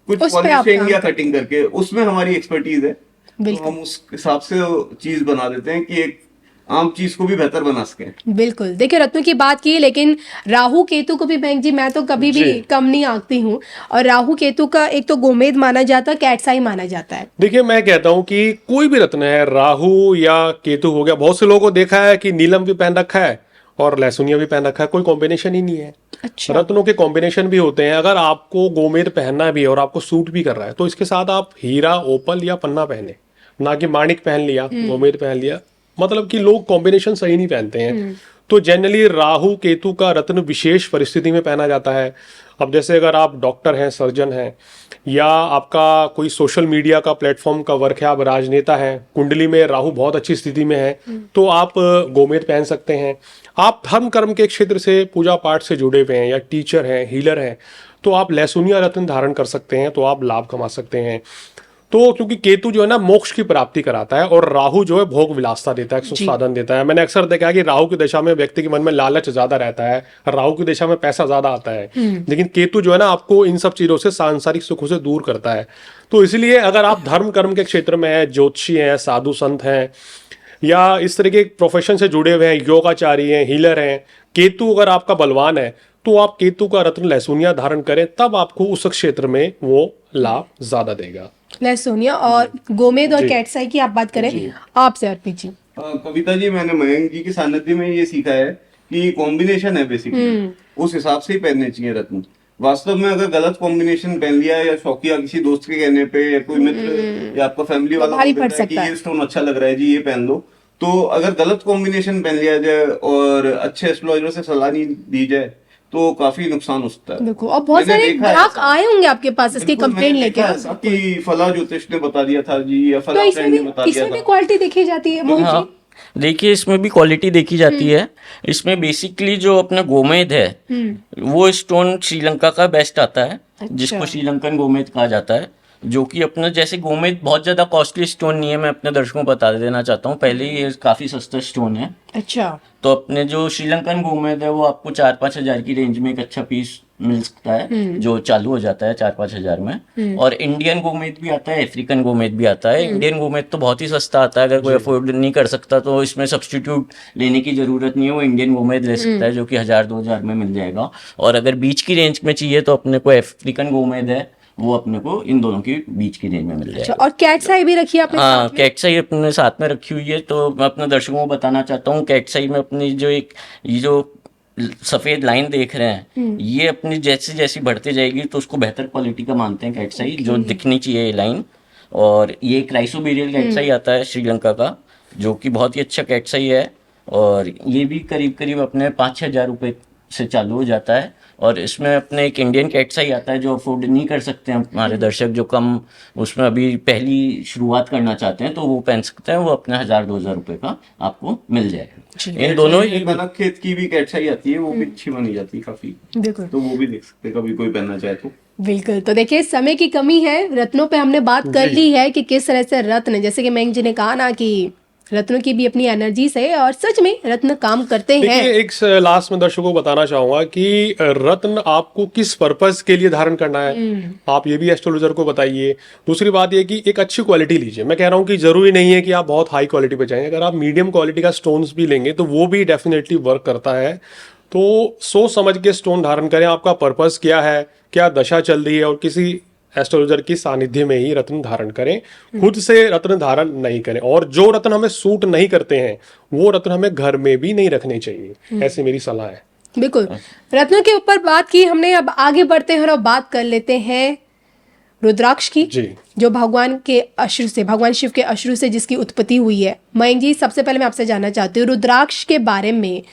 कुछ उस पे आप पॉलिशिंग या काम कटिंग करके। उसमें हमारी एक्सपर्टीज है, तो बिल्कुल। हम उस हिसाब से चीज बना देते हैं कि एक आम चीज को भी बेहतर बना सके। बिल्कुल। देखिए रत्नों की बात की, लेकिन राहु केतु को भी बैंक जी मैं तो कभी भी कम नहीं आंकती हूँ। और राहु केतु का एक तो गोमेद माना जाता है, कैट्स आई माना जाता है। देखिए मैं कहता हूं कि कोई भी रत्न है, राहु या केतु हो गया, बहुत से लोगों को देखा है कि नीलम भी पहन रखा है और लहसुनिया भी पहन रखा है, कोई कॉम्बिनेशन ही नहीं है। अच्छा। रत्नों के कॉम्बिनेशन भी होते हैं। अगर आपको गोमेद पहनना भी है और आपको सूट भी कर रहा है तो इसके साथ आप हीरा, ओपल या पन्ना पहने, ना कि माणिक पहन लिया, गोमेद पहन लिया। मतलब कि लोग कॉम्बिनेशन सही नहीं पहनते हैं। तो जनरली राहु केतु का रत्न विशेष परिस्थिति में पहना जाता है। अब जैसे अगर आप डॉक्टर हैं, सर्जन हैं, या आपका कोई सोशल मीडिया का प्लेटफॉर्म का वर्क है, आप राजनेता हैं, कुंडली में राहु बहुत अच्छी स्थिति में है, तो आप गोमेद पहन सकते हैं। आप धर्म कर्म के क्षेत्र से, पूजा पाठ से जुड़े हुए हैं या टीचर हैं, हीलर हैं, तो आप लहसुनिया रत्न धारण कर सकते हैं, तो आप लाभ कमा सकते हैं। तो क्योंकि केतु जो है ना मोक्ष की प्राप्ति कराता है और राहु जो है भोग विलासता देता है, सुख साधन देता है। मैंने अक्सर देखा है कि राहु की दशा में व्यक्ति के मन में लालच ज्यादा रहता है, राहु की दशा में पैसा ज्यादा आता है, लेकिन केतु जो है ना आपको इन सब चीजों से, सांसारिक सुखों से दूर करता है। तो इसलिए अगर आप धर्म कर्म के क्षेत्र में हैं, ज्योतिषी हैं, साधु संत हैं, या इस तरह के प्रोफेशन से जुड़े हुए हैं, योगाचारी हैं, हीलर हैं, केतु अगर आपका बलवान है तो आप केतु का रत्न लहसुनिया धारण करें, तब आपको उस क्षेत्र में वो लाभ ज्यादा देगा। लहसुनिया और गोमेद और कैट्स आई की आप बात करें, आपसे अर्पित जी। कविता जी, मैंने मयंक जी के सानिध्य में ये सीखा है कि कॉम्बिनेशन है बेसिकली, उस हिसाब से ही पहनने चाहिए रत्न। वास्तव में अगर गलत कॉम्बिनेशन पहन लिया या शौकिया किसी दोस्त के कहने पे या कोई मित्र या आपका फैमिली वाला भारी बोल पड़ देता है कि सकता है। ये स्टोन अच्छा लग रहा है जी, ये पहन लो, तो अगर गलत कॉम्बिनेशन पहन लिया जाए और अच्छे एस्ट्रोलॉजर से सलाह नहीं दी जाए तो काफी नुकसान हो सकता है। देखो, और बहुत मैंने सारे देखा है ग्राहक ऐसा। आए होंगे आपके पास इसकी बिल्कुल, कंप्लेंट मैंने लेके। देखा है ऐसा कि फला ज्योतिष ने बता दिया था जी या तो फला फ्रेंड ने बता दिया इसमें भी था। क्वालिटी देखी जाती है मोहित जी? हाँ, देखिए इसमें भी क्वालिटी देखी जाती है। इसमें बेसिकली जो अपना गोमेद है वो स्टोन श्रीलंका का बेस्ट आता है, जिसको श्रीलंकन गोमेद कहा जाता है, जो कि अपना जैसे गोमेद बहुत ज्यादा कॉस्टली स्टोन नहीं है। मैं अपने दर्शकों को बता देना चाहता हूँ, पहले ही ये काफी सस्ता स्टोन है। अच्छा। तो अपने जो श्रीलंकन गोमेद है वो आपको 4-5 हजार की रेंज में एक अच्छा पीस मिल सकता है, जो चालू हो जाता है 4-5 हजार में। और इंडियन गोमेद भी आता है, अफ्रीकन गोमेद भी आता है। इंडियन गोमेद तो बहुत ही सस्ता आता है, अगर कोई अफोर्ड नहीं कर सकता तो इसमें सब्स्टिट्यूट लेने की जरूरत नहीं है, वो इंडियन गोमेद ले सकता है, जो कि 1000-2000 में मिल जाएगा। और अगर बीच की रेंज में चाहिए तो अपने को अफ्रीकन गोमेद है, वो अपने को इन दोनों की बीच की रेंज में मिल जाएगा। और कैट्स आई भी रखी है आपने? हाँ, कैट्स-आई अपने साथ में रखी हुई है। तो मैं अपने दर्शकों को बताना चाहता हूँ, कैट्स-आई में अपनी जो एक ये जो सफेद लाइन देख रहे हैं, ये अपनी जैसे जैसी बढ़ते जाएगी तो उसको बेहतर क्वालिटी का मानते हैं कैट्स-आई, जो दिखनी चाहिए ये लाइन। और ये क्राइसोबेरियल कैट्स-आई आता है श्रीलंका का, जो कि बहुत ही अच्छा कैट्स-आई है। और ये भी करीब करीब अपने 5-6 हजार रुपये से चालू हो जाता है। और इसमें अपने एक इंडियन कैटसा ही आता है जो अफोर्ड नहीं कर सकते हैं हमारे दर्शक, जो कम उसमें अभी पहली शुरुआत करना चाहते हैं, तो वो पहन सकते हैं। वो अपने 1000-2000 रुपए का आपको मिल जाएगा। इन दोनों ही बनक खेत की भी कैट सही आती है, वो भी अच्छी बनी जाती है काफी, बिल्कुल तो वो भी देख सकते हैं कभी कोई पहनना चाहे तो। बिल्कुल। तो देखिए समय की कमी है, रत्नों पे हमने बात कर ली है कि किस तरह से रत्न, जैसे कि मयंक जी ने कहा ना कि रत्नों की भी अपनी एनर्जी से, और सच में रत्न काम करते हैं। देखिए, एक लास्ट में दर्शकों को बताना चाहूंगा कि रत्न आपको किस पर्पस के लिए धारण करना है, आप ये भी एस्ट्रोलॉजर को बताइए। दूसरी बात ये कि एक अच्छी क्वालिटी लीजिए। मैं कह रहा हूँ कि जरूरी नहीं है कि आप बहुत हाई क्वालिटी पे जाएं, अगर आप मीडियम क्वालिटी का स्टोन्स भी लेंगे तो वो भी डेफिनेटली वर्क करता है। तो सोच समझ के स्टोन धारण करें, आपका पर्पस क्या है, क्या दशा चल रही है, और किसी एस्ट्रोलॉजर की सानिध्य में ही रत्न धारण करें। खुद से रत्न धारण नहीं करें, और जो रत्न हमें सूट नहीं करते हैं वो रत्न हमें घर में भी नहीं रखने चाहिए, ऐसी मेरी सलाह है। बिल्कुल, रत्नों के ऊपर बात की हमने, अब आगे बढ़ते हैं और बात कर लेते हैं रुद्राक्ष की जी। जो भगवान के अश्रु से, भगवान शिव के अश्रु से जिसकी उत्पत्ति हुई है। मयंक जी, सबसे पहले मैं आपसे जानना चाहती हूँ रुद्राक्ष के बारे में।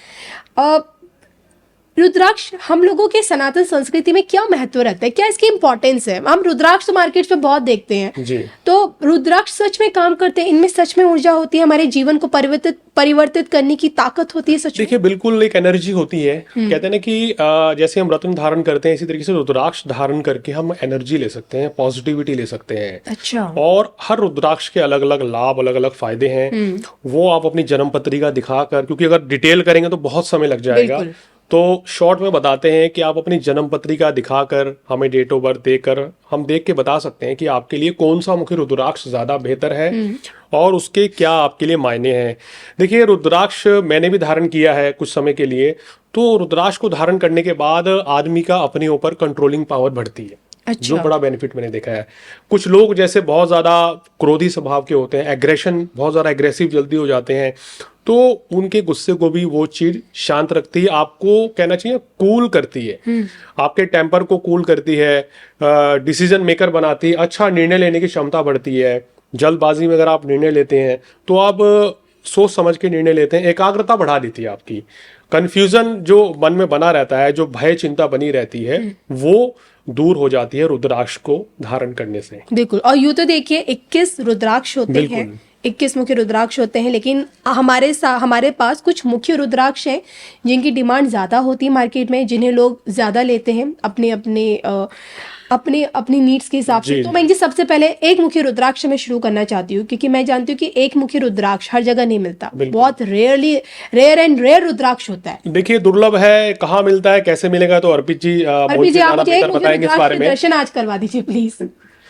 रुद्राक्ष हम लोगों के सनातन संस्कृति में क्या महत्व रखता है, क्या इसकी इंपॉर्टेंस है? हम रुद्राक्ष तो मार्केट में बहुत देखते हैं जी। तो रुद्राक्ष सच में काम करते हैं, इनमें सच में ऊर्जा होती है, हमारे जीवन को परिवर्तित करने की ताकत होती है सच में? देखिए, बिल्कुल एक एनर्जी होती है। कहते हैं ना कि जैसे हम रत्न धारण करते हैं, इसी तरीके से रुद्राक्ष धारण करके हम एनर्जी ले सकते हैं, पॉजिटिविटी ले सकते हैं। अच्छा। और हर रुद्राक्ष के अलग अलग लाभ, अलग अलग फायदे हैं। वो आप अपनी जन्म पत्रिका दिखाकर, क्योंकि अगर डिटेल करेंगे तो बहुत समय लग जाएगा, बिल्कुल। तो शॉर्ट में बताते हैं कि आप अपनी जन्म पत्रिका दिखाकर हमें डेट ऑफ बर्थ देकर हम देख के बता सकते हैं कि आपके लिए कौन सा मुखी रुद्राक्ष ज्यादा बेहतर है और उसके क्या आपके लिए मायने हैं। देखिए, रुद्राक्ष मैंने भी धारण किया है कुछ समय के लिए। तो रुद्राक्ष को धारण करने के बाद आदमी का अपने ऊपर कंट्रोलिंग पावर बढ़ती है। अच्छा। जो बड़ा बेनिफिट मैंने देखा है। कुछ लोग जैसे बहुत ज्यादा क्रोधी स्वभाव के होते हैं, एग्रेशन, बहुत ज्यादा एग्रेसिव जल्दी हो जाते हैं, तो उनके गुस्से को भी वो चीज शांत रखती है, आपको कहना चाहिए कूल करती है, आपके टेम्पर को कूल करती है, डिसीजन मेकर बनाती है, अच्छा निर्णय लेने की क्षमता बढ़ती है। जल्दबाजी में अगर आप निर्णय लेते हैं तो आप सोच समझ के निर्णय लेते हैं, एकाग्रता बढ़ा देती है आपकी। कंफ्यूजन जो मन में बना रहता है, जो भय चिंता बनी रहती है, वो दूर हो जाती है रुद्राक्ष को धारण करने से। बिल्कुल। और यूं तो देखिए 21 रुद्राक्ष होते बिल्कुल। हैं, 21 मुख्य रुद्राक्ष होते हैं, लेकिन हमारे पास कुछ मुख्य रुद्राक्ष हैं जिनकी डिमांड ज़्यादा होती है मार्केट में, जिन्हें लोग ज़्यादा लेते हैं अपनी नीड्स के हिसाब से। जी। तो मैं जी सबसे पहले एक मुख्य रुद्राक्ष में शुरू करना चाहती हूँ, क्योंकि मैं जानती हूँ कि एक मुख्य रुद्राक्ष हर जगह नहीं मिलता, बहुत रेयर रुद्राक्ष होता है। देखिए, दुर्लभ है, कहाँ मिलता है, कैसे मिलेगा, तो अर्पित जी आप मुझे एक मुख्य बताएंगे इस रुद्राक्ष बारे के में। दर्शन आज करवा दीजिए प्लीज।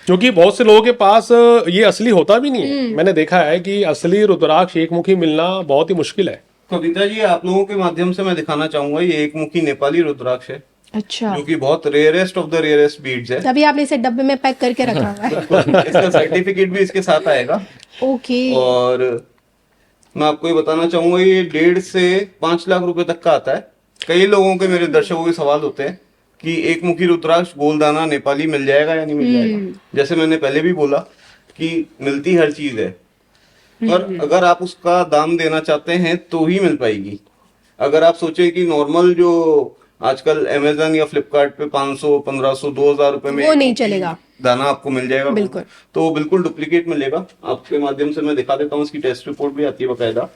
क्योंकि बहुत से लोगों के पास ये असली होता भी नहीं है। मैंने देखा है कि असली रुद्राक्ष एक मुखी मिलना बहुत ही मुश्किल है। कविता जी, आप लोगों के माध्यम से मैं दिखाना चाहूंगा, ये एक मुखी नेपाली रुद्राक्ष है, अच्छा। जो कि बहुत rarest of the rarest beads है। तभी आपने इसे डब्बे में पैक करके रखा हुआ है। इसका सर्टिफिकेट भी इसके साथ आएगा। ओके। और मैं आपको ये बताना चाहूंगा, ये 1.5 से 5 लाख रुपए तक का आता है। कई लोगों के, मेरे दर्शकों के सवाल होते हैं कि एक मुखी रुद्राक्ष गोलदाना नेपाली मिल जाएगा या नहीं मिल जाएगा। जैसे मैंने पहले भी बोला कि मिलती हर चीज है, पर अगर आप उसका दाम देना चाहते हैं तो ही मिल पाएगी। अगर आप सोचे कि नॉर्मल जो आजकल अमेजन या फ्लिपकार्ट पे 500, 1500, 2000 रुपए में वो नहीं चलेगा, दाना आपको मिल जाएगा, बिल्कुल। तो वो बिल्कुल डुप्लीकेट मिलेगा। आपके माध्यम से मैं दिखा देता हूँ, इसकी टेस्ट रिपोर्ट भी आती है बकायदा।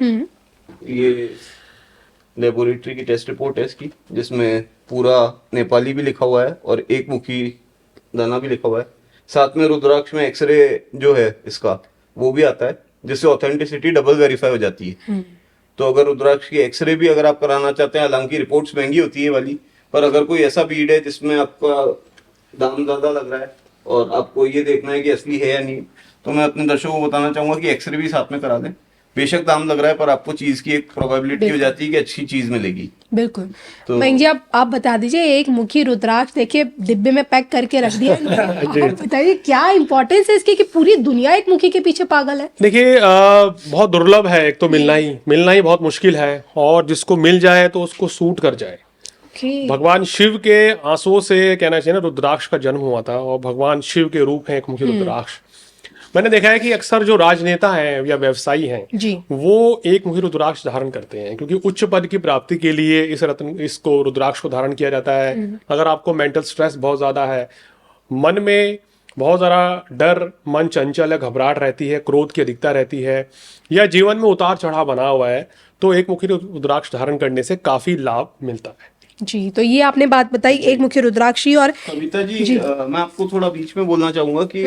ये लेबोरेटरी की टेस्ट रिपोर्ट है इसकी, जिसमें पूरा नेपाली भी लिखा हुआ है और एक मुखी दाना भी लिखा हुआ है। साथ में रुद्राक्ष में एक्सरे जो है इसका वो भी आता है, जिससे ऑथेंटिसिटी डबल वेरीफाई हो जाती है। तो अगर रुद्राक्ष की एक्सरे भी अगर आप कराना चाहते हैं, हालांकि रिपोर्ट्स महंगी होती है वाली, पर अगर कोई ऐसा बीड है जिसमें आपका दाम ज्यादा लग रहा है और आपको ये देखना है कि असली है या नहीं, तो मैं अपने दर्शकों को बताना चाहूंगा कि एक्सरे भी साथ में करा दें। बेशक दाम लग रहा है, पर आपको चीज की एक प्रोबेबिलिटी हो जाती है कि अच्छी चीज मिलेगी। बिल्कुल। तो मयंक जी, आप बता दीजिए, एक मुखी रुद्राक्ष देखिए डिब्बे में पैक करके रख दिया। आप बताइए क्या इंपॉर्टेंस है इसकी कि पूरी दुनिया एक मुखी के पीछे पागल है? देखिए, बहुत दुर्लभ है, एक तो मिलना ही बहुत मुश्किल है, और जिसको मिल जाए तो उसको सूट कर जाए। भगवान शिव के आंसुओं से कहना चाहिए ना रुद्राक्ष का जन्म हुआ था, और भगवान शिव के रूप है एक मुखी रुद्राक्ष। मैंने देखा है कि अक्सर जो राजनेता हैं या व्यवसायी हैं जी। वो एक मुखी रुद्राक्ष धारण करते हैं, क्योंकि उच्च पद की प्राप्ति के लिए इसको रुद्राक्ष को धारण किया जाता है। अगर आपको मेंटल स्ट्रेस बहुत ज्यादा है, मन में बहुत ज़्यादा डर, मन चंचल है, घबराहट रहती है, क्रोध की अधिकता रहती है, या जीवन में उतार चढ़ाव बना हुआ है, तो एक मुखी रुद्राक्ष धारण करने से काफी लाभ मिलता है। जी, तो ये आपने बात बताई एक मुखी रुद्राक्षी। और कविता जी, मैं आपको थोड़ा बीच में बोलना चाहूंगा कि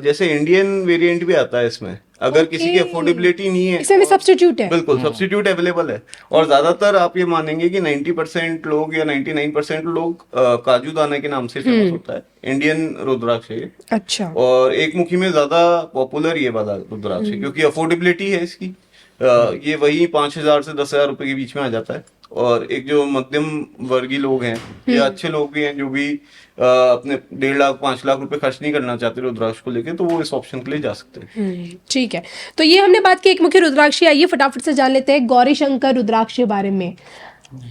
जैसे इंडियन वेरिएंट भी आता है इसमें, अगर किसी की अफोर्डेबिलिटी नहीं है, इसमें सब्स्टिट्यूट है। बिल्कुल सब्स्टिट्यूट अवेलेबल है। और ज्यादातर आप ये मानेंगे कि 90% लोग या 99% लोग काजू दाना के नाम से फेमस होता है, इंडियन रुद्राक्ष है ये। अच्छा। और एक मुखी में ज्यादा पॉपुलर ये वाला रुद्राक्ष है, क्योंकि अफोर्डेबिलिटी है इसकी। ये वही 5,000 से 10,000 रुपए के बीच में आ जाता है। और एक जो मध्यम वर्गीय लोग हैं या अच्छे लोग भी हैं जो भी अपने 1.5 लाख 5 लाख रुपए खर्च नहीं करना चाहते रुद्राक्ष को लेके, तो वो इस ऑप्शन के लिए जा सकते हैं। ठीक है, तो ये हमने बात की एक मुखी रुद्राक्षी। आइए फटाफट से जान लेते हैं गौरी शंकर रुद्राक्ष के बारे में।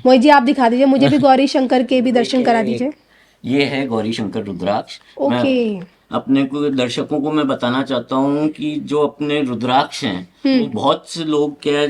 मोहित जी आप दिखा दीजिए, मुझे भी गौरी शंकर के भी दर्शन करा दीजिए। ये है गौरी शंकर रुद्राक्ष। ओके। मैं अपने को दर्शकों को मैं बताना चाहता हूँ कि जो अपने रुद्राक्ष हैं वो बहुत से लोग, क्या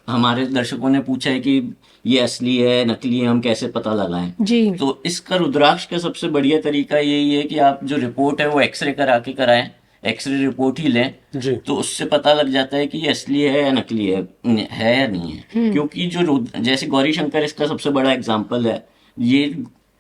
हमारे दर्शकों ने पूछा है कि ये असली है नकली है, हम कैसे पता लगाएं। जी। तो इसका रुद्राक्ष का सबसे बढ़िया तरीका यही है कि आप जो रिपोर्ट है वो एक्सरे करा के कराएं, एक्सरे रिपोर्ट ही लें, जी। तो उससे पता लग जाता है कि ये असली है या नकली है या नहीं है। क्योंकि जो जैसे गौरी शंकर इसका सबसे बड़ा एग्जाम्पल है, ये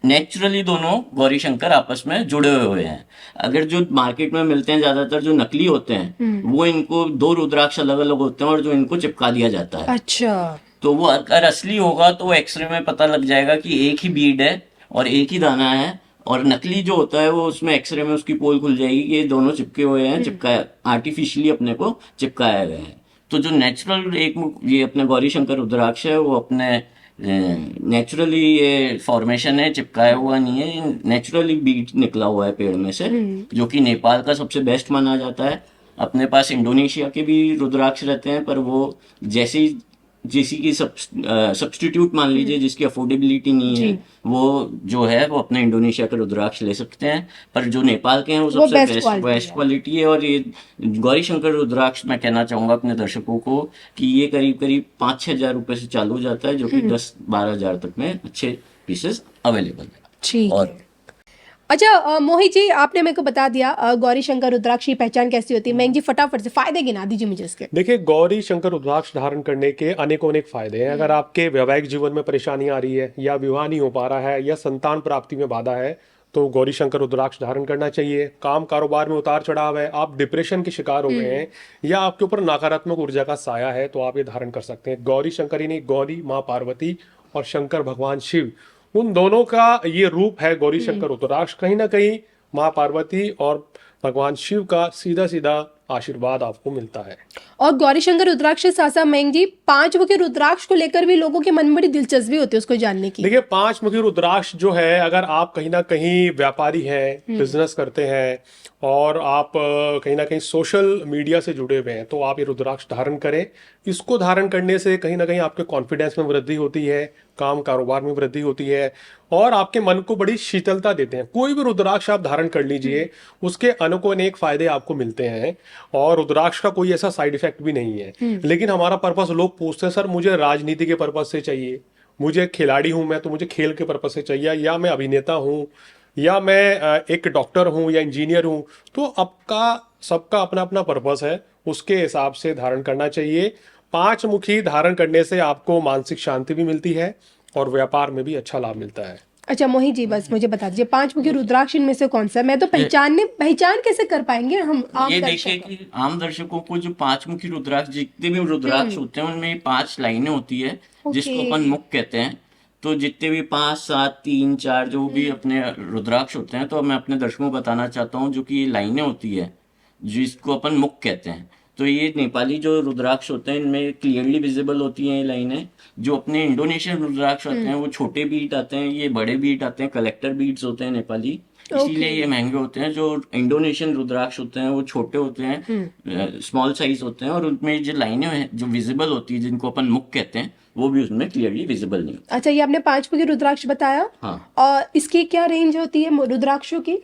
नेचुरली दोनों गौरी शंकर आपस में जुड़े हुए हैं। अगर जो मार्केट में मिलते हैं ज्यादातर जो नकली होते हैं, वो इनको 2 रुद्राक्ष अलग अलग होते हैं और जो इनको चिपका दिया जाता है। अच्छा। तो वो अगर असली होगा तो वो एक्सरे में पता लग जाएगा कि एक ही बीड है और एक ही दाना है, और नकली जो होता है वो उसमें एक्सरे में उसकी पोल खुल जाएगी कि ये दोनों चिपके हुए हैं, चिपकाया आर्टिफिशियली अपने को चिपकाया गया है। तो जो नेचुरल ये अपने गौरी शंकर रुद्राक्ष है वो अपने नेचुरली ये फॉर्मेशन है, चिपकाया हुआ नहीं है, नेचुरली बीट निकला हुआ है पेड़ में से, जो कि नेपाल का सबसे बेस्ट माना जाता है। अपने पास इंडोनेशिया के भी रुद्राक्ष रहते हैं, पर वो जिसी की सब्स्टिट्यूट मान लीजिए, जिसकी अफोर्डेबिलिटी नहीं है, वो जो है वो अपने इंडोनेशिया का रुद्राक्ष ले सकते हैं। पर जो नेपाल के हैं वो सबसे बेस्ट क्वालिटी है। और ये गौरी शंकर रुद्राक्ष मैं कहना चाहूंगा अपने दर्शकों को कि ये करीब करीब 5-6 हजार रुपए से चालू हो जाता है, जो कि 10-12 हजार तक में अच्छे पीसेस अवेलेबल है। ठीक और है। अच्छा मोहित जी, आपने मेरे को बता दिया गौरी शंकर रुद्राक्ष की पहचान कैसी होती है। मैं जी फटाफट से फायदे गिना दीजिए मुझे इसके। देखिए, गौरी शंकर रुद्राक्ष धारण करने के अनेकों अनेक फायदे हैं। अगर आपके वैवाहिक जीवन में परेशानी आ रही है, या विवाह नहीं हो पा रहा है, या संतान प्राप्ति में बाधा है, तो गौरी शंकर रुद्राक्ष धारण करना चाहिए। काम कारोबार में उतार चढ़ाव है, आप डिप्रेशन के शिकार हो गए हैं, या आपके ऊपर नकारात्मक ऊर्जा का साया है, तो आप ये धारण कर सकते हैं। गौरी शंकर ही नहीं, गौरी माँ पार्वती और शंकर भगवान शिव, उन दोनों का ये रूप है गौरी शंकर रुद्राक्ष। कहीं ना कहीं माँ पार्वती और भगवान शिव का सीधा सीधा आशीर्वाद आपको मिलता है। और गौरी शंकर रुद्राक्ष के साथ साथ मयंक जी 5 मुखी रुद्राक्ष को लेकर भी लोगों के मन में बड़ी दिलचस्पी होती है उसको जानने की। देखिए, 5 मुखी रुद्राक्ष जो है, अगर आप कहीं ना कहीं व्यापारी हैं, बिजनेस करते हैं, और आप कहीं ना कहीं सोशल मीडिया से जुड़े हुए हैं, तो आप ये रुद्राक्ष धारण करें। इसको धारण करने से कहीं ना कहीं आपके कॉन्फिडेंस में वृद्धि होती है, काम कारोबार में वृद्धि होती है, और आपके मन को बड़ी शीतलता देते हैं। कोई भी रुद्राक्ष आप धारण कर लीजिए, उसके अनेकों अनेक फायदे आपको मिलते हैं, और रुद्राक्ष का कोई ऐसा साइड इफेक्ट भी नहीं है। लेकिन हमारा पर्पस, लोग पूछते हैं सर मुझे राजनीति के पर्पस से चाहिए, मुझे खिलाड़ी हूं मैं, तो मुझे खेल के पर्पस से चाहिए, या मैं अभिनेता हूं, या मैं एक डॉक्टर हूं, या इंजीनियर हूं, तो सबका अपना अपना पर्पस है, उसके हिसाब से धारण करना चाहिए। 5 मुखी धारण करने से आपको मानसिक शांति भी मिलती है और व्यापार में भी अच्छा लाभ मिलता है। अच्छा मोहित जी, बस मुझे बता दीजिए 5 मुखी रुद्राक्ष इनमें से कौन सा? मैं तो पहचान कैसे कर पाएंगे हम आम ये दर्शक? देखिए कि आम दर्शकों को जो 5 मुखी रुद्राक्ष, जितने भी रुद्राक्ष होते हैं उनमें 5 लाइनें होती है, जिसको अपन मुख कहते हैं। तो जितने भी 5, 7, 3, 4 जो भी अपने रुद्राक्ष होते हैं, तो मैं अपने दर्शकों को बताना चाहता हूँ जो कि ये लाइनें होती है जिसको अपन मुख कहते हैं। तो ये नेपाली जो रुद्राक्ष होते हैं इनमें क्लियरली विजिबल होती हैं ये लाइनें। जो अपने इंडोनेशियन रुद्राक्ष होते हैं वो छोटे बीट आते हैं, ये बड़े बीट आते हैं, कलेक्टर बीट्स होते हैं नेपाली, इसीलिए ये महंगे होते हैं। जो इंडोनेशियन रुद्राक्ष होते हैं वो छोटे होते हैं, स्मॉल साइज होते हैं, और उनमें जो लाइनें हैं जो विजिबल होती है, जिनको अपन मुख कहते हैं, वो भी उसमें क्लियरली विजिबल नहीं। अच्छा, ये आपने 5 मुखी रुद्राक्ष बताया। हाँ। और इसकी क्या रेंज होती है रुद्राक्षों की?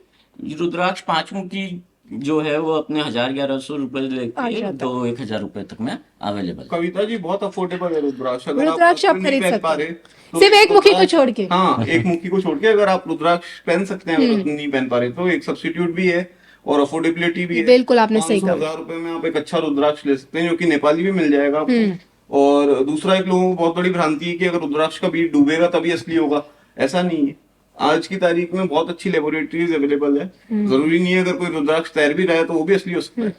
रुद्राक्ष 5 मुखी जो है वो अपने 1,000-1,100 रुपए लेके अच्छा, तो 1,000 रुपए तक में अवेलेबल। कविता जी बहुत अफोर्डेबल है रुद्राक्ष। अगर रुद्राक्ष आप नहीं खरीद पहन सकते पा हैं। रहे तो सिर्फ एक मुखी को रुद्राक्ष- छोड़ के। हाँ, एक मुखी को छोड़ के अगर आप रुद्राक्ष पहन सकते हैं, अगर नहीं पहन पा रहे तो एक सब्स्टिट्यूट भी है और अफोर्डेबिलिटी भी है। बिल्कुल, आपने सही कहा। 500,000 रुपए में आप एक अच्छा रुद्राक्ष ले सकते हैं, जो कि नेपाली भी मिल जाएगा आपको। और दूसरा, एक लोगों को बहुत बड़ी भ्रांति है कि अगर रुद्राक्ष का बीज डूबेगा तभी असली होगा। ऐसा नहीं है। आज की तारीख में बहुत अच्छी लेबोरेटरीज अवेलेबल है। जरूरी नहीं है अगर कोई रुद्राक्ष तैर भी रहा है तो वो भी असली हो सकता है।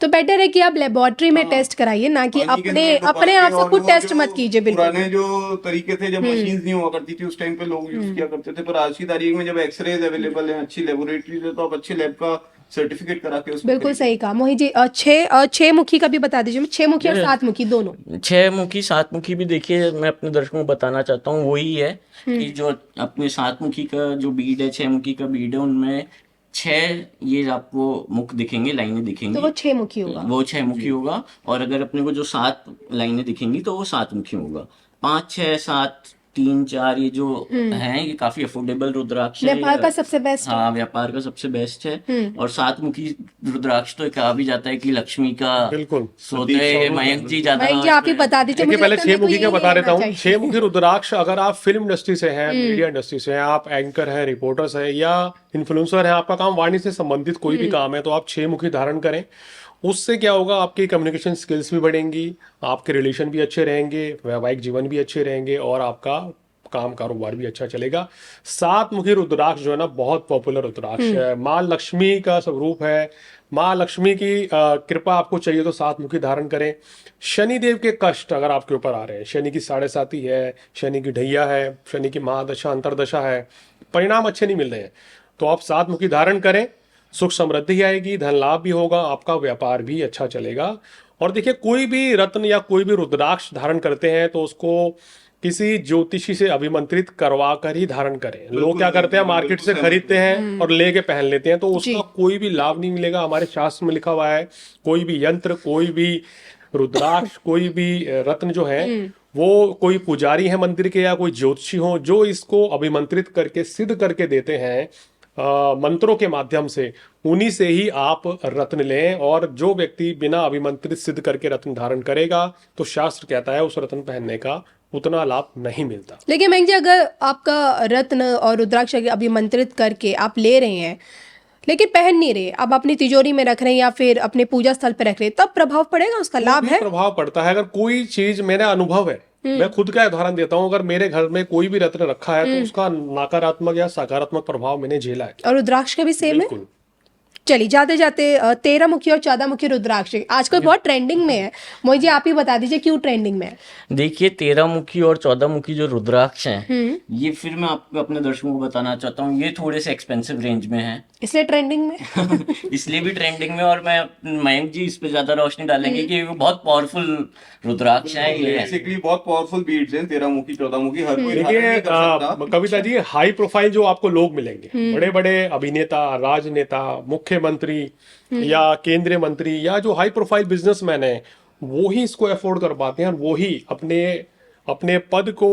तो बेटर है कि आप लेबोरेटरी में टेस्ट कराइए, ना कि पानी के अपने अंदर डुबा अपने के, आप से और खुद वो टेस्ट जो मत कीजिए। बिल्कुल पुराने जो तरीके थे, जब मशीन्स नहीं हुआ करती थी उस टाइम पे लोग यूज किया करते थे, पर आज की तारीख में जब एक्सरेज अवेलेबल है, अच्छी लेबोरेटरीज है, तो आप अच्छे लैब का सर्टिफिकेट करा के उसको बिल्कुल सही कहा मोहित जी। छह मुखी का भी बता दीजिए, 6 मुखी और 7 मुखी दोनों। 6 मुखी 7 मुखी भी देखिए, मैं अपने दर्शकों को बताना चाहता हूँ वही है कि जो अपने 7 मुखी का जो बीड है, 6 मुखी का बीड है, उनमें 6 ये आपको मुख दिखेंगे, लाइनें दिखेंगी, तो वो 6 मुखी होगा। वो 6 मुखी होगा। और अगर अपने को जो 7 लाइनें दिखेंगी तो वो 7 मुखी होगा। 5, 6, 7, 3, 4 ये जो हैं, ये काफी अफोर्डेबल रुद्राक्ष है। नेपाल का सबसे बेस्ट है। हाँ, व्यापार का सबसे बेस्ट है। और 7 मुखी रुद्राक्ष तो कहा भी जाता है कि लक्ष्मी का बिल्कुल। सोते हैं। मयंक जी ज्यादा मयंक जी आप ही बता दीजिए। देखिए, मुझे पहले लगता है 6 मुखी मेरे का को बता यही देता हूँ। लेना 6 मुखी रुद्राक्ष, अगर आप फिल्म इंडस्ट्री से हैं, मीडिया इंडस्ट्री से हैं, आप एंकर हैं, रिपोर्टर्स हैं या इन्फ्लुएंसर हैं, आपका काम वाणी से संबंधित कोई भी काम है, तो आप 6 मुखी धारण करें। उससे क्या होगा, आपकी कम्युनिकेशन स्किल्स भी बढ़ेंगी, आपके रिलेशन भी अच्छे रहेंगे, वैवाहिक जीवन भी अच्छे रहेंगे और आपका काम कारोबार भी अच्छा चलेगा। 7 मुखी रुद्राक्ष जो है ना, बहुत पॉपुलर रुद्राक्ष है। माँ लक्ष्मी का स्वरूप है। माँ लक्ष्मी की कृपा आपको चाहिए तो 7 मुखी धारण करें। शनि देव के कष्ट अगर आपके ऊपर आ रहे हैं, शनि की 7.5 है, शनि की ढैया है, शनि की महादशा अंतरदशा है, परिणाम अच्छे नहीं मिल रहे हैं, तो आप 7 मुखी धारण करें। सुख समृद्धि आएगी, धन लाभ भी होगा, आपका व्यापार भी अच्छा चलेगा। और देखिए, कोई भी रत्न या कोई भी रुद्राक्ष धारण करते हैं तो उसको किसी ज्योतिषी से अभिमंत्रित करवा कर ही धारण करें। लोग क्या करते हैं, मार्केट से खरीदते हैं और लेके पहन लेते हैं, तो उसका कोई भी लाभ नहीं मिलेगा। हमारे शास्त्र में लिखा हुआ है, कोई भी यंत्र, कोई भी रुद्राक्ष, कोई भी रत्न जो है, वो कोई पुजारी है मंदिर के या कोई ज्योतिषी हो जो इसको अभिमंत्रित करके सिद्ध करके देते हैं मंत्रों के माध्यम से, उन्हीं से ही आप रत्न लें। और जो व्यक्ति बिना अभिमंत्रित सिद्ध करके रत्न धारण करेगा, तो शास्त्र कहता है उस रत्न पहनने का उतना लाभ नहीं मिलता। लेकिन मयंक जी, अगर आपका रत्न और रुद्राक्ष अभिमंत्रित करके आप ले रहे हैं लेकिन पहन नहीं रहे, अब अपनी तिजोरी में रख रहे हैं या फिर अपने पूजा स्थल पर रख रहे हैं, तब प्रभाव पड़ेगा? उसका लाभ है? प्रभाव पड़ता है। अगर कोई चीज, मेरा अनुभव है, मैं खुद का उदाहरण देता हूँ, अगर मेरे घर में कोई भी रत्न रखा है तो उसका नकारात्मक या सकारात्मक प्रभाव मैंने झेला है। और रुद्राक्ष का भी सेम है? बिल्कुल। चलिए, जाते जाते 13 मुखी और 14 मुखी रुद्राक्ष आजकल बहुत ट्रेंडिंग में है। मोहित जी आप ही बता दीजिए क्यों ट्रेंडिंग में है? देखिए, 13 मुखी और 14 मुखी जो रुद्राक्ष हैं, ये फिर मैं आपको अपने दर्शकों को बताना चाहता हूँ, ये थोड़े से एक्सपेंसिव रेंज में हैं। इसलिए ट्रेंडिंग में इसलिए भी ट्रेंडिंग में। और मैं, मयंक जी इस पे ज्यादा रोशनी डालेंगे कि वो बहुत पावरफुल रुद्राक्ष है ये। बेसिकली बहुत पावरफुल बीड्स हैं, 13 मुखी 14 मुखी, हर कोई धारण देखिए नहीं कर सकता। कविता जी, हाई प्रोफाइल जो आपको लोग मिलेंगे, बड़े बड़े अभिनेता, राजनेता, मुख्यमंत्री या केंद्रीय मंत्री या जो हाई प्रोफाइल बिजनेसमैन है, वो ही इसको अफोर्ड कर पाते हैं। और वो ही अपने अपने पद को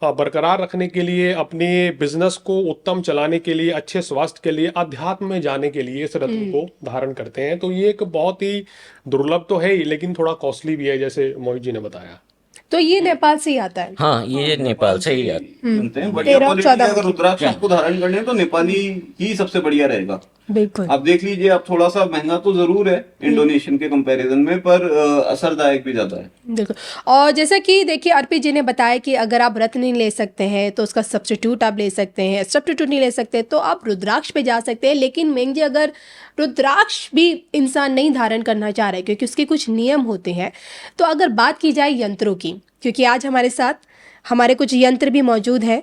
बरकरार रखने के लिए, अपने बिजनेस को उत्तम चलाने के लिए, अच्छे स्वास्थ्य के लिए, अध्यात्म में जाने के लिए इस रत्न को धारण करते हैं। तो ये एक बहुत ही दुर्लभ तो है ही, लेकिन थोड़ा कॉस्टली भी है, जैसे मोहित जी ने बताया। तो ये नेपाल से ही आता है? हाँ, ये नेपाल से ही बनते हैं। बढ़िया 13 क्वालिटी चौदह के अगर रुद्राक्ष आपको धारण करने हैं तो नेपाली ही सबसे बढ़िया रहेगा। बिल्कुल। आप देख लीजिए, आप थोड़ा सा महंगा तो जरूर है इंडोनेशियन के कंपैरिजन में, पर असरदायक भी ज्यादा है। बिल्कुल। और जैसा कि देखिए, अर्पित जी ने बताया कि अगर आप रत्न नहीं ले सकते हैं तो उसका सब्स्टिट्यूट आप ले सकते हैं, सब्स्टिट्यूट नहीं ले सकते तो आप रुद्राक्ष पे जा सकते हैं। लेकिन मेंग जी, अगर रुद्राक्ष भी इंसान नहीं धारण करना चाह रहे क्योंकि उसके कुछ नियम होते हैं, तो अगर बात की जाए यंत्रों की, क्योंकि आज हमारे साथ हमारे कुछ यंत्र भी मौजूद है,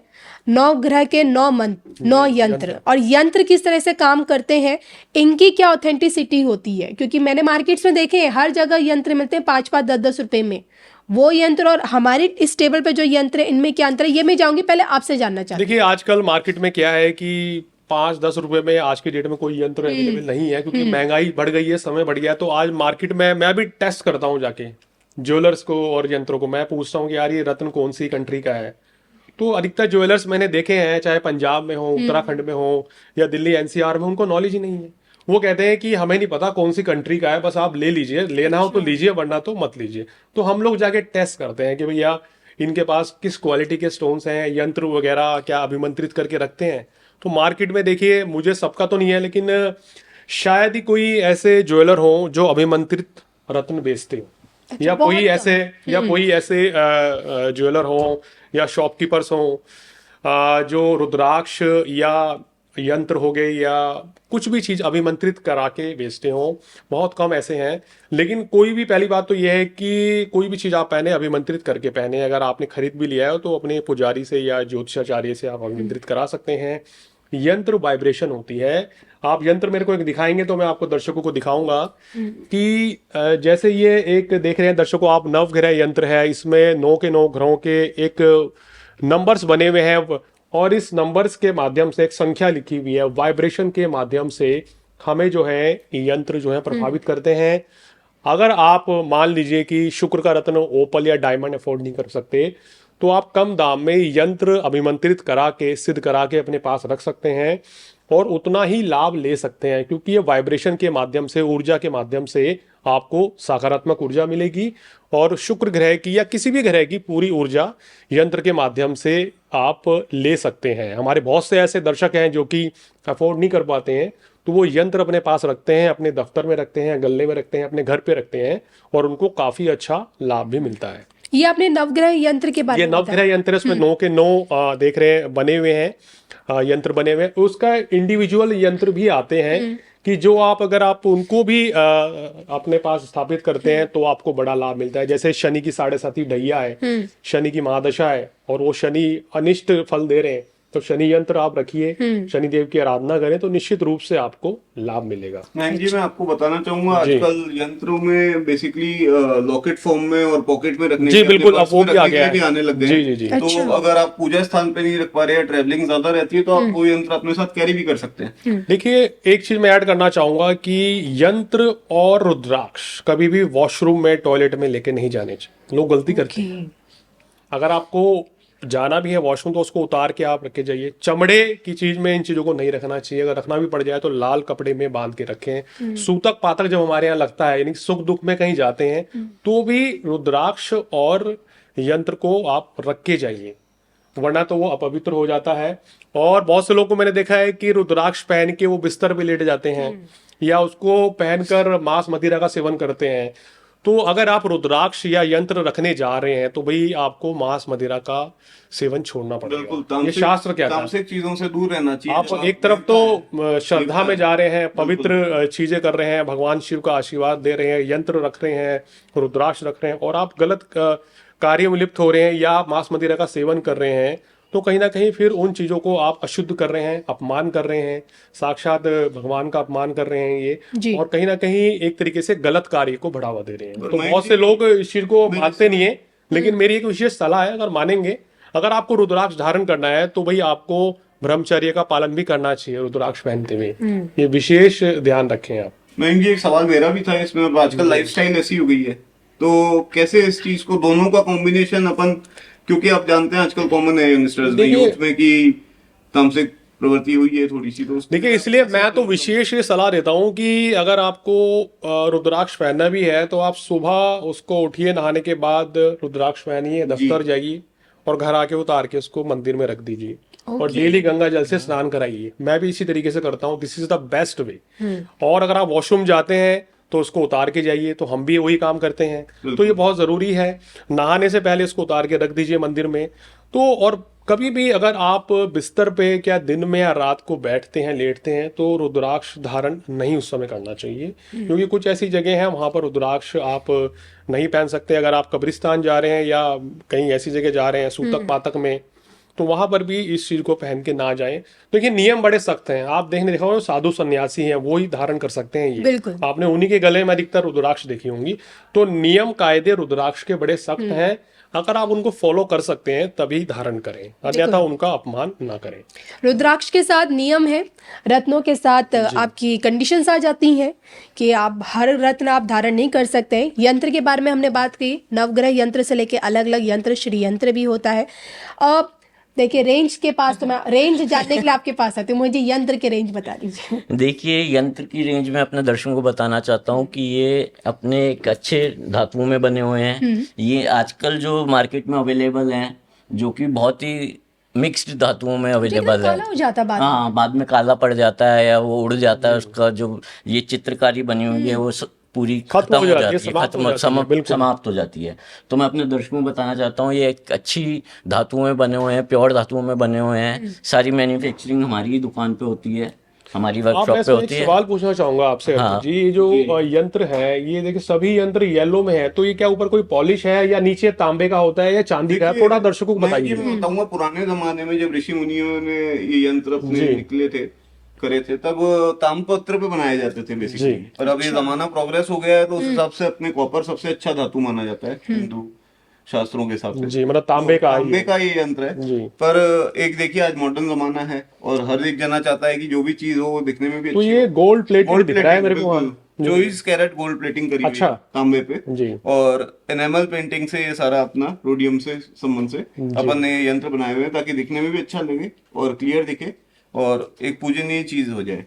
9 ग्रह के 9 यंत्र, और यंत्र किस तरह से काम करते हैं, इनकी क्या ऑथेंटिसिटी होती है, क्योंकि मैंने मार्केट्स में देखे हैं हर जगह यंत्र मिलते हैं 5-5, 10-10 रुपए में। वो यंत्र और हमारे इस टेबल पे जो यंत्र है, इनमें क्या अंतर है, ये मैं जाऊंगी, पहले आपसे जानना चाहती देखिए, आजकल मार्केट में क्या है कि 5-10 रुपए में आज की डेट में कोई यंत्र अवेलेबल नहीं है, क्योंकि महंगाई बढ़ गई है, समय बढ़ गया है। तो आज मार्केट में मैं भी टेस्ट करता हूँ जाके ज्वेलर्स को और यंत्रों को। मैं पूछता हूँ कि यार ये रत्न कौन सी कंट्री का है। तो अधिकतर ज्वेलर्स मैंने देखे हैं, चाहे पंजाब में हो, उत्तराखंड में हो या दिल्ली एनसीआर में, उनको नॉलेज ही नहीं है। वो कहते हैं कि हमें नहीं पता कौन सी कंट्री का है, बस आप ले लीजिए, लेना हो तो लीजिए वरना तो मत लीजिए। तो हम लोग जाके टेस्ट करते हैं कि भैया इनके पास किस क्वालिटी के स्टोन्स हैं, यंत्र वगैरह क्या अभिमंत्रित करके रखते हैं। तो मार्केट में देखिए, मुझे सबका तो नहीं है, लेकिन शायद ही कोई ऐसे ज्वेलर हो जो अभिमंत्रित रत्न बेचते हो, या कोई ऐसे ज्वेलर हो या शॉपकीपर्स हो जो रुद्राक्ष या यंत्र हो गए या कुछ भी चीज अभिमंत्रित करा के बेचते हो, बहुत कम ऐसे हैं। लेकिन कोई भी, पहली बात तो यह है कि कोई भी चीज आप पहने अभिमंत्रित करके पहने। अगर आपने खरीद भी लिया है तो अपने पुजारी से या ज्योतिषाचार्य से आप अभिमंत्रित करा सकते हैं। यंत्र वाइब्रेशन होती है। आप यंत्र मेरे को एक दिखाएंगे तो मैं आपको दर्शकों को दिखाऊंगा कि जैसे ये एक देख रहे हैं दर्शकों आप, नवग्रह यंत्र है, इसमें 9 के 9 ग्रहों के एक नंबर्स बने हुए हैं और इस नंबर्स के माध्यम से एक संख्या लिखी हुई है, वाइब्रेशन के माध्यम से हमें जो है यंत्र जो है प्रभावित करते हैं। अगर आप मान लीजिए कि शुक्र का रत्न, ओपल या डायमंड अफोर्ड नहीं कर सकते, तो आप कम दाम में यंत्र अभिमंत्रित करा के, सिद्ध करा के अपने पास रख सकते हैं और उतना ही लाभ ले सकते हैं, क्योंकि ये वाइब्रेशन के माध्यम से, ऊर्जा के माध्यम से आपको सकारात्मक ऊर्जा मिलेगी और शुक्र ग्रह की या किसी भी ग्रह की पूरी ऊर्जा यंत्र के माध्यम से आप ले सकते हैं। हमारे बहुत से ऐसे दर्शक हैं जो कि अफोर्ड नहीं कर पाते हैं, तो वो यंत्र अपने पास रखते हैं, अपने दफ्तर में रखते हैं, गले में रखते हैं, अपने घर पे रखते हैं और उनको काफी अच्छा लाभ भी मिलता है। ये आपने नवग्रह यंत्र के बारे ये में नवग्रह यंत्र है, उसमें 9 के 9 देख रहे हैं बने हुए हैं, यंत्र बने हुए हैं। उसका इंडिविजुअल यंत्र भी आते हैं कि जो आप, अगर आप उनको भी अपने पास स्थापित करते हैं तो आपको बड़ा लाभ मिलता है। जैसे शनि की 7.5 ढैया है, शनि की महादशा है और वो शनि अनिष्ट फल दे रहे हैं, तो शनि यंत्र आप रखिए, शनिदेव की आराधना करें तो निश्चित रूप से आपको लाभ मिलेगा। मयंक जी, मैं आपको बताना चाहूंगा, आजकल यंत्रों में बेसिकली लॉकेट फॉर्म में और पॉकेट में रखने जी के बिल्कुल, अपने अब वो पर्स भी में आ रखने गया के लिए है। आने लग गए जी हैं। जी जी। तो अगर आप पूजा स्थान पे नहीं रख पा रहे हैं, ट्रैवलिंग ज्यादा रहती है, तो आप वो यंत्र अपने साथ कैरी भी कर सकते हैं। देखिए, एक चीज मैं ऐड करना चाहूंगा कि यंत्र और रुद्राक्ष कभी भी वॉशरूम में, टॉयलेट में लेके नहीं जाने चाहिए। लोग गलती करते हैं। अगर आपको जाना भी है वॉशरूम तो उसको उतार के आप रख के जाइए। चमड़े की चीज में इन चीजों को नहीं रखना चाहिए। अगर रखना भी पड़ जाए तो लाल कपड़े में बांध के रखें। सूतक पातक जब हमारे यहाँ लगता है, यानी सुख दुख में कहीं जाते हैं, तो भी रुद्राक्ष और यंत्र को आप रख के जाइए, वरना तो वो अपवित्र हो जाता है। और बहुत से लोगों को मैंने देखा है कि रुद्राक्ष पहन के वो बिस्तर पे लेट जाते हैं या उसको पहनकर मांस मदिरा का सेवन करते हैं। तो अगर आप रुद्राक्ष या यंत्र रखने जा रहे हैं तो भाई आपको मांस मदिरा का सेवन छोड़ना पड़ेगा। ये शास्त्र कहता है। तामसिक चीजों से दूर रहना चाहिए। आप एक तरफ तो श्रद्धा में जा रहे हैं, पवित्र चीजें कर रहे हैं, भगवान शिव का आशीर्वाद दे रहे हैं, यंत्र रख रहे हैं, रुद्राक्ष रख रहे हैं, और आप गलत कार्य में लिप्त हो रहे हैं या आप मांस मदिरा का सेवन कर रहे हैं, तो कहीं ना कहीं फिर उन चीजों को आप अशुद्ध कर रहे हैं, अपमान कर रहे हैं, साक्षात भगवान का अपमान कर रहे हैं ये, और कहीं ना कहीं एक तरीके से गलत कार्य को बढ़ावा दे रहे हैं। तो बहुत से लोग इस चीज को मानते नहीं है, लेकिन मेरी एक विशेष सलाह है, अगर मानेंगे, अगर आपको रुद्राक्ष धारण करना है तो भाई आपको ब्रह्मचर्य का पालन भी करना चाहिए रुद्राक्ष पहनते हुए। ये विशेष ध्यान रखें आप। मयंक जी, एक सवाल मेरा भी था इसमें। अब आजकल लाइफस्टाइल ऐसी हो गई है, तो कैसे इस चीज को, दोनों का कॉम्बिनेशन अपन, क्योंकि आप जानते हैं आजकल कॉमन है यंगस्टर्स में, यूथ में, कि तामसिक प्रवृत्ति हुई है थोड़ी सी, तो देखिए इसलिए मैं तो विशेष ये सलाह देता हूँ कि अगर आपको रुद्राक्ष पहनना भी है तो आप सुबह उसको उठिए, नहाने के बाद रुद्राक्ष पहनिए, दफ्तर जाइए और घर आके उतार के उसको मंदिर में रख दीजिए और डेली गंगा जल से स्नान कराइए। मैं भी इसी तरीके से करता हूँ। This is the best way. और अगर आप वॉशरूम जाते हैं तो उसको उतार के जाइए, तो हम भी वही काम करते हैं। तो ये बहुत जरूरी है। नहाने से पहले इसको उतार के रख दीजिए मंदिर में। तो और कभी भी अगर आप बिस्तर पे क्या दिन में या रात को बैठते हैं, लेटते हैं, तो रुद्राक्ष धारण नहीं उस समय करना चाहिए, क्योंकि कुछ ऐसी जगह है वहां पर रुद्राक्ष आप नहीं पहन सकते। अगर आप कब्रिस्तान जा रहे हैं या कहीं ऐसी जगह जा रहे हैं सूतक पातक में, तो वहां पर भी इस चीज को पहन के ना जाएं। तो ये नियम बड़े सख्त हैं। आप देखा होगा साधु सन्यासी हैं, वो ही धारण कर सकते हैं ये। आपने उन्हीं के गले में अधिकतर रुद्राक्ष देखी होंगी। तो नियम कायदे रुद्राक्ष के बड़े सख्त हैं। अगर आप उनको फॉलो कर सकते हैं तभी धारण करें, अन्यथा उनका अपमान ना करें। रुद्राक्ष के साथ नियम है, रत्नों के साथ आपकी कंडीशंस आ जाती हैं कि आप हर रत्न आप धारण नहीं कर सकते। यंत्र के बारे में हमने बात की, नवग्रह यंत्र से लेके अलग अलग यंत्र, श्री यंत्र भी होता है। देखिए रेंज के पास तो मैं रेंज जानने के लिए आपके पास आती हूँ, मुझे यंत्र के रेंज बता दीजिए। देखिए, यंत्र की रेंज में अपने दर्शकों को बताना चाहता हूँ कि ये अपने एक अच्छे धातुओं में बने हुए हैं। ये आजकल जो मार्केट में अवेलेबल हैं, जो कि बहुत ही मिक्स्ड धातुओं में अवेलेबल है। काला हो जाता बाद में। हाँ, बाद में काला पड़ जाता है या वो उड़ जाता है, उसका जो ये चित्रकारी बनी हुई है वो पूरी खत्म हो जाती है, समाप्त हो जाती है। तो मैं अपने दर्शकों को बताना चाहता हूँ, ये एक अच्छी धातुओं में बने हुए हैं, प्योर धातुओं में बने हुए हैं। सारी मैन्युफैक्चरिंग हमारी ही दुकान पे होती है, हमारी वर्कशॉप पे होती है। सवाल पूछना चाहूंगा आपसे हाँ। जी, ये जो यंत्र है, ये देखिए सभी यंत्र येलो में है, तो ये क्या ऊपर कोई पॉलिश है या नीचे तांबे का होता है या चांदी का है? थोड़ा दर्शकों को बताइए। मैं बताऊंगा, पुराने जमाने में जब ऋषि मुनियों ने ये यंत्र अपने निकले थे, करे थे, तब ताम्रपत्र पे बनाए जाते थे बेसिकली। और अब ये जमाना प्रोग्रेस हो गया है, तो उस हिसाब से अपने कॉपर सबसे अच्छा धातु माना जाता है हिंदू शास्त्रों के हिसाब से जी, मतलब तांबे का ये यंत्र है जी। पर एक देखिए, आज मॉडर्न जमाना है और हर एक जना चाहता है कि जो भी चीज हो वो दिखने में भी तो अच्छी ये गोल्ड प्लेटेड दिख रहा है मेरे को। 24 कैरेट गोल्ड प्लेटिंग करी हुई अच्छा। है तांबे पे जी। और एनेमल पेंटिंग से ये सारा अपना रोडियम से संबंध से अपन ने ये यंत्र बनाए हुए हैं, ताकि दिखने में भी अच्छा लगे और क्लियर दिखे और एक पूजनीय चीज हो जाए।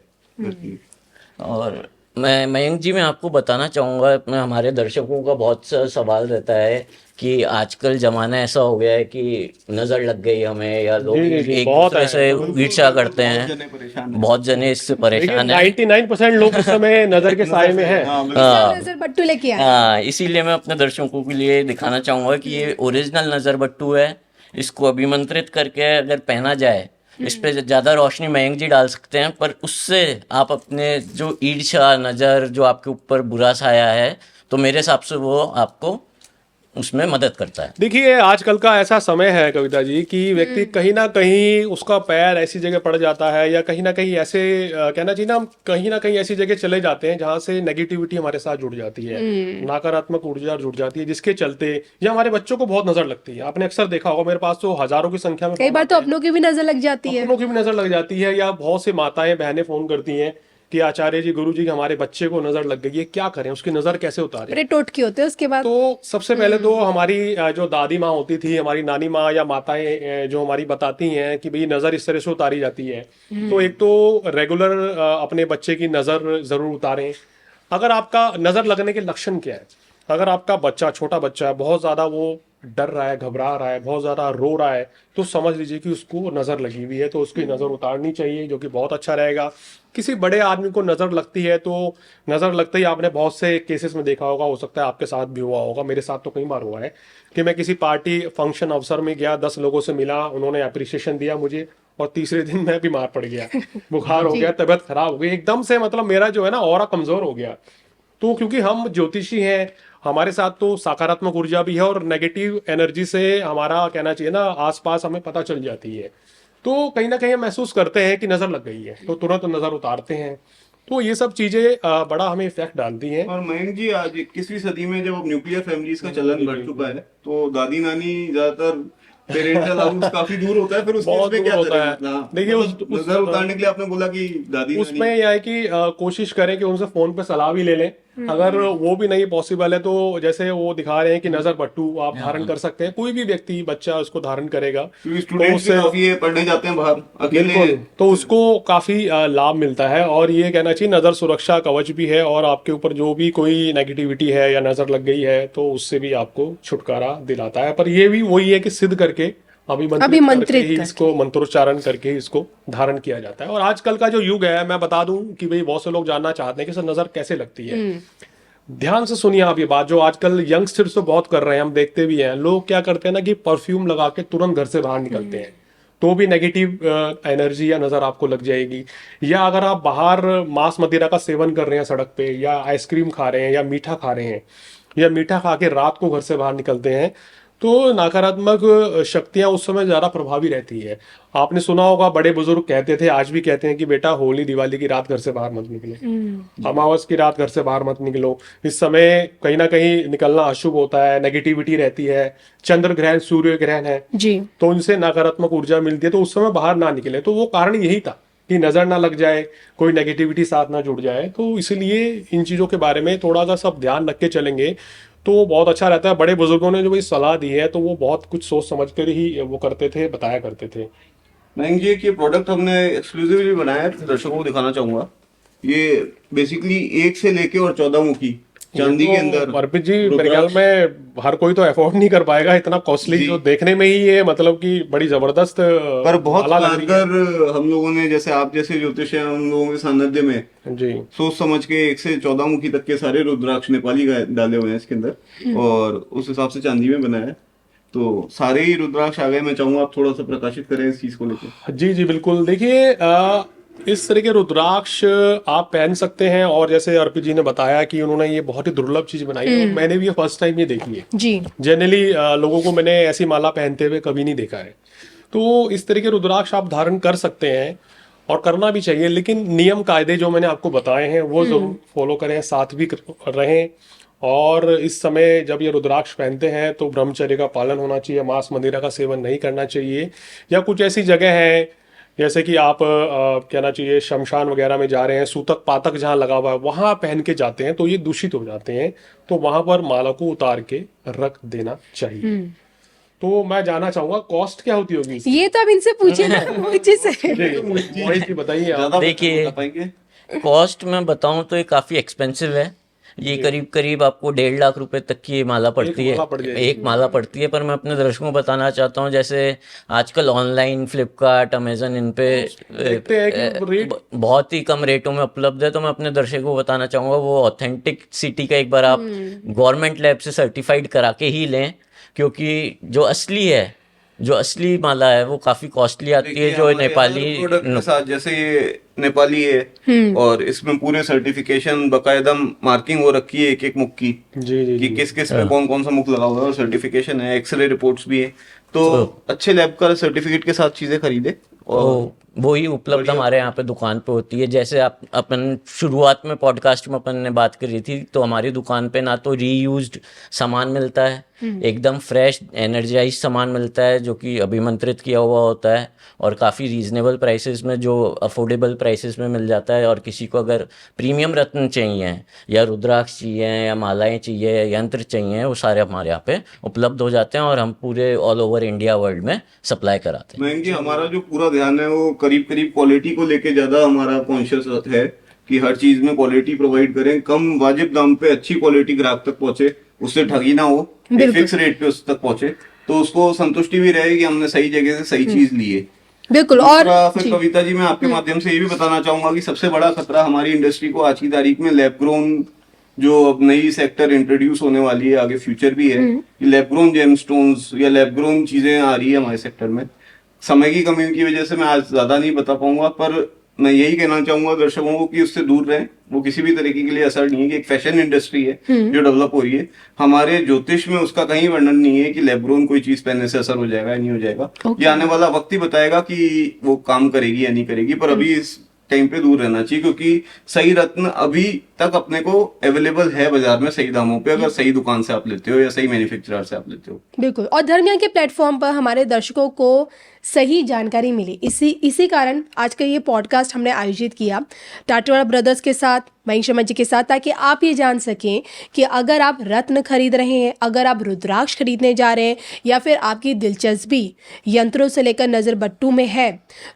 और मैं मयंक जी, मैं आपको बताना चाहूँगा, मैं हमारे दर्शकों का बहुत सा सवाल रहता है कि आजकल ज़माना ऐसा हो गया है कि नज़र लग गई हमें, या लोग एक दूसरे से ईर्ष्या करते हैं, बहुत जने इससे परेशान हैं। 99% लोग इस समय नजर के साए में हैं। नजर बट्टू लेके आए। हाँ, इसीलिए मैं अपने दर्शकों के लिए दिखाना चाहूँगा कि ये ओरिजिनल नज़र बट्टू है। इसको अभिमंत्रित करके अगर पहना जाए, इस पे ज्यादा रोशनी मयंक जी डाल सकते हैं, पर उससे आप अपने जो ईर्ष्या नजर, जो आपके ऊपर बुरा साया है, तो मेरे हिसाब से वो आपको उसमें मदद करता है। देखिए, आजकल का ऐसा समय है कविता जी कि व्यक्ति कहीं ना कहीं उसका पैर ऐसी जगह पड़ जाता है, या कहीं ना कहीं ऐसे कहना चाहिए ना, हम कहीं ना कहीं ऐसी जगह चले जाते हैं जहां से नेगेटिविटी हमारे साथ जुड़ जाती है, नकारात्मक ऊर्जा जुड़ जाती है, जिसके चलते या हमारे बच्चों को बहुत नजर लगती है। आपने अक्सर देखा होगा, मेरे पास तो हजारों की संख्या में कई बार तो अपनों की भी नजर लग जाती है। अपनों की भी नजर लग जाती है, या बहुत से माताएं बहनें फोन करती हैं कि आचार्य जी, गुरु जी, हमारे बच्चे को नजर लग गई है, क्या करें, उसकी नजर कैसे उतारें? बड़े टोटके होते हैं उसके बाद। तो सबसे पहले तो हमारी जो दादी माँ होती थी, हमारी नानी माँ या माताएं जो हमारी बताती हैं कि भाई नजर इस तरह से उतारी जाती है, तो एक तो रेगुलर अपने बच्चे की नजर जरूर उतारें। अगर आपका नजर लगने के लक्षण क्या है, अगर आपका बच्चा, छोटा बच्चा है, बहुत ज्यादा वो डर रहा है, घबरा रहा है, बहुत ज्यादा रो रहा है, तो समझ लीजिए कि उसको नजर लगी हुई है, तो उसकी नजर उतारनी चाहिए, जो कि बहुत अच्छा रहेगा। किसी बड़े आदमी को नजर लगती है, तो नजर लगते ही आपने बहुत से केसेस में देखा होगा, हो सकता है आपके साथ भी हुआ होगा, मेरे साथ तो कई बार हुआ है कि मैं किसी पार्टी फंक्शन अवसर में गया, 10 लोगों से मिला, उन्होंने अप्रिसिएशन दिया मुझे, और तीसरे दिन मैं बीमार पड़ गया, बुखार हो गया, तबीयत खराब हो गई एकदम से, मतलब मेरा जो है ना ऑरा कमजोर हो गया। तो क्योंकि हम ज्योतिषी हैं, हमारे साथ तो सकारात्मक ऊर्जा भी है और नेगेटिव एनर्जी से हमारा, कहना चाहिए ना, आसपास हमें पता चल जाती है, तो कहीं ना कहीं हम महसूस करते हैं कि नजर लग गई है, तो तुरंत नजर उतारते हैं। तो ये सब चीजें बड़ा हमें इफेक्ट डालती हैं। और मयंक जी, आज 21वीं सदी में जब न्यूक्लियर फैमिलीज का चलन बढ़ चुका है, तो दादी नानी ज्यादातर पेरेंटल हाउस काफी दूर होता है, फिर उसमें बहुत दूर होता है। देखिए, नजर उतारने के लिए आपने बोला कि दादी उसमें यह है कि कोशिश करें कि उनसे फोन पे सलाह भी ले लें। अगर वो भी नहीं पॉसिबल है, तो जैसे वो दिखा रहे हैं कि नजर बट्टू आप धारण कर सकते हैं, कोई भी व्यक्ति, बच्चा उसको धारण करेगा, स्टूडेंट्स भी काफी पढ़ने जाते हैं बाहर अकेले, तो उसको काफी लाभ मिलता है। और ये कहना चाहिए नजर सुरक्षा कवच भी है, और आपके ऊपर जो भी कोई नेगेटिविटी है या नजर लग गई है, तो उससे भी आपको छुटकारा दिलाता है। पर ये भी वही है कि सिद्ध करके अभिमंत्रित करके ही इसको, मंत्रोच्चारण करके ही इसको धारण किया जाता है। और आजकल का जो युग है, मैं बता दूं कि भाई बहुत से लोग जानना चाहते हैं कि सर नजर कैसे लगती है। ध्यान से सुनिए आप ये बात, जो आजकल यंगस्टर्स तो बहुत कर रहे हैं, हम देखते भी हैं। लोग क्या करते हैं ना कि परफ्यूम लगा के तुरंत घर से बाहर निकलते हैं, तो भी नेगेटिव एनर्जी या नजर आपको लग जाएगी। या अगर आप बाहर मांस मदिरा का सेवन कर रहे हैं सड़क पे, या आइसक्रीम खा रहे हैं, या मीठा खा रहे हैं, या मीठा खा के रात को घर से बाहर निकलते हैं, तो नकारात्मक शक्तियां उस समय ज्यादा प्रभावी रहती है। आपने सुना होगा, बड़े बुजुर्ग कहते थे, आज भी कहते हैं कि बेटा होली दिवाली की रात घर से बाहर मत निकलो, अमावस की रात घर से बाहर मत निकलो, इस समय कहीं ना कहीं निकलना अशुभ होता है, नेगेटिविटी रहती है, चंद्र ग्रहण, सूर्य ग्रहण है जी, तो उनसे नकारात्मक ऊर्जा मिलती है, तो उस समय बाहर ना निकले। तो वो कारण यही था कि नजर ना लग जाए, कोई नेगेटिविटी साथ ना जुड़ जाए। तो इसलिए इन चीजों के बारे में थोड़ा सा सब ध्यान रख के चलेंगे तो बहुत अच्छा रहता है। बड़े बुजुर्गों ने जो भी सलाह दी है तो वो बहुत कुछ सोच समझ कर ही वो करते थे, बताया करते थे। मैं ये कि प्रोडक्ट हमने एक्सक्लूसिवली बनाया है, दर्शकों को दिखाना चाहूंगा। ये बेसिकली 1 से लेके और 14 मुखी चांदी के अंदर अर्पित जी मेरे ख्याल में हर कोई तो अफोर्ड नहीं कर पाएगा इतना कॉस्टली, जो देखने में ही ये मतलब कि बड़ी जबरदस्त पर बहुत माला लग रही है। कारगर हम लोगों ने, जैसे आप जैसे ज्योतिष हैं हम लोगों के सानिध्य में जी सोच समझ के 1 से 14 मुखी तक के सारे रुद्राक्ष नेपाली डाले हुए हैं इसके अंदर, और उस हिसाब से चांदी में बनाया है। तो सारे ही रुद्राक्ष आ गए। मैं चाहूंगा आप थोड़ा सा प्रकाशित करें इस चीज को लेकर। जी जी बिल्कुल। देखिए इस तरह के रुद्राक्ष आप पहन सकते हैं, और जैसे अर्पित जी ने बताया कि उन्होंने ये बहुत ही दुर्लभ चीज बनाई है, और मैंने भी ये फर्स्ट टाइम ये देखी है। जी जनरली लोगों को मैंने ऐसी माला पहनते हुए कभी नहीं देखा है। तो इस तरह के रुद्राक्ष आप धारण कर सकते हैं और करना भी चाहिए, लेकिन नियम कायदे जो मैंने आपको बताए हैं वो जरूर फॉलो करें, सात्विक रहें। और इस समय जब ये रुद्राक्ष पहनते हैं तो ब्रह्मचर्य का पालन होना चाहिए, मांस मदिरा का सेवन नहीं करना चाहिए। या कुछ ऐसी जगह है जैसे कि आप कहना चाहिए शमशान वगैरह में जा रहे हैं, सूतक पातक जहाँ लगा हुआ है वहां पहन के जाते हैं तो ये दूषित हो जाते हैं, तो वहां पर माला को उतार के रख देना चाहिए। तो मैं जानना चाहूंगा कॉस्ट क्या होती होगी इसकी? ये तो अब इनसे पूछिए ना मुझे से। मोहित जी बताइए आप। ज्यादा देखिए, बता पाएंगे? कॉस्ट में बताऊं तो ये काफी एक्सपेंसिव है। ये करीब करीब आपको 1.5 लाख रुपए तक की ये माला पड़ती है, एक माला पड़ती है। पर मैं अपने दर्शकों को बताना चाहता हूँ, जैसे आजकल ऑनलाइन फ्लिपकार्ट, अमेजन, इन पे देखते हैं कि रेट बहुत ही कम रेटों में उपलब्ध है। तो मैं अपने दर्शकों को बताना चाहूंगा वो ऑथेंटिक सिटी का एक बार आप गवर्नमेंट लैब से सर्टिफाइड करा के ही लें, क्योंकि जो असली माला है वो काफी कॉस्टली आती है। जो नेपाली प्रोडक्ट के साथ, जैसे ये नेपाली है और इसमें पूरे सर्टिफिकेशन बकायदा मार्किंग हो रखी है एक एक मुख की, जी जी कि किस किस में कौन कौन सा मुख लगा हुआ है, और सर्टिफिकेशन है, एक्सरे रिपोर्ट्स भी है। तो अच्छे लैब का सर्टिफिकेट के साथ चीजें खरीदे। और वो ही उपलब्ध हमारे यहाँ पे दुकान पे होती है। जैसे आप अपन शुरुआत में पॉडकास्ट में अपन ने बात करी थी, तो हमारी दुकान पे ना तो रीयूज्ड सामान मिलता है, एकदम फ्रेश एनर्जाइज सामान मिलता है जो कि अभिमंत्रित किया हुआ होता है, और काफ़ी रीजनेबल प्राइसेस में, जो अफोर्डेबल प्राइसेस में मिल जाता है। और किसी को अगर प्रीमियम रत्न चाहिए या रुद्राक्ष चाहिए या मालाएं चाहिए या यंत्र चाहिए, वो सारे हमारे यहाँ पे उपलब्ध हो जाते हैं, और हम पूरे ऑल ओवर इंडिया वर्ल्ड में सप्लाई कराते हैं। महंगी हमारा जो पूरा ध्यान है वो करीब करीब क्वालिटी को लेके ज्यादा हमारा कॉन्शियस है कि हर चीज में क्वालिटी प्रोवाइड करें, कम वाजिब दाम पे अच्छी क्वालिटी ग्राहक तक पहुंचे, उससे ठगी ना हो, एक फिक्स रेट पे उस तक पहुंचे, तो उसको संतुष्टि भी रहे कि हमने सही जगह से सही चीज ली है। बिल्कुल। और फिर कविता जी, मैं आपके माध्यम से ये भी बताना चाहूंगा कि सबसे बड़ा खतरा हमारी इंडस्ट्री को आज की तारीख में लैब ग्रोन, जो अब नई सेक्टर इंट्रोड्यूस होने वाली है, आगे फ्यूचर भी है, लैब ग्रोन जेमस्टोन्स या लैब ग्रोन चीजें आ रही है हमारे सेक्टर में। समय की कमी की वजह से मैं आज ज्यादा नहीं बता पाऊंगा, पर मैं यही कहना चाहूंगा दर्शकों को कि उससे दूर रहें। वो किसी भी तरीके के लिए असर नहीं है, कि एक फैशन इंडस्ट्री है जो डेवलप हो रही है। हमारे ज्योतिष में उसका कहीं वर्णन नहीं है कि लैब ग्रोन कोई चीज पहनने से असर हो जाएगा या नहीं हो जाएगा। ये आने वाला वक्त ही बताएगा कि वो काम करेगी या नहीं करेगी, पर अभी इस टाइम पे दूर रहना चाहिए, क्योंकि सही रत्न अभी तक अपने को अवेलेबल है बाजार में सही दामों पे, अगर सही दुकान से आप लेते हो या सही मैन्युफैक्चरर से आप लेते हो। बिल्कुल। और धर्म ज्ञान के प्लेटफॉर्म पर हमारे दर्शकों को सही जानकारी मिली, इसी कारण आज का ये पॉडकास्ट हमने आयोजित किया टाटीवाला ब्रदर्स के साथ, मयंक शर्मा जी के साथ, ताकि आप ये जान सकें कि अगर आप रत्न खरीद रहे हैं, अगर आप रुद्राक्ष खरीदने जा रहे हैं, या फिर आपकी दिलचस्पी यंत्रों से लेकर नज़र बट्टू में है,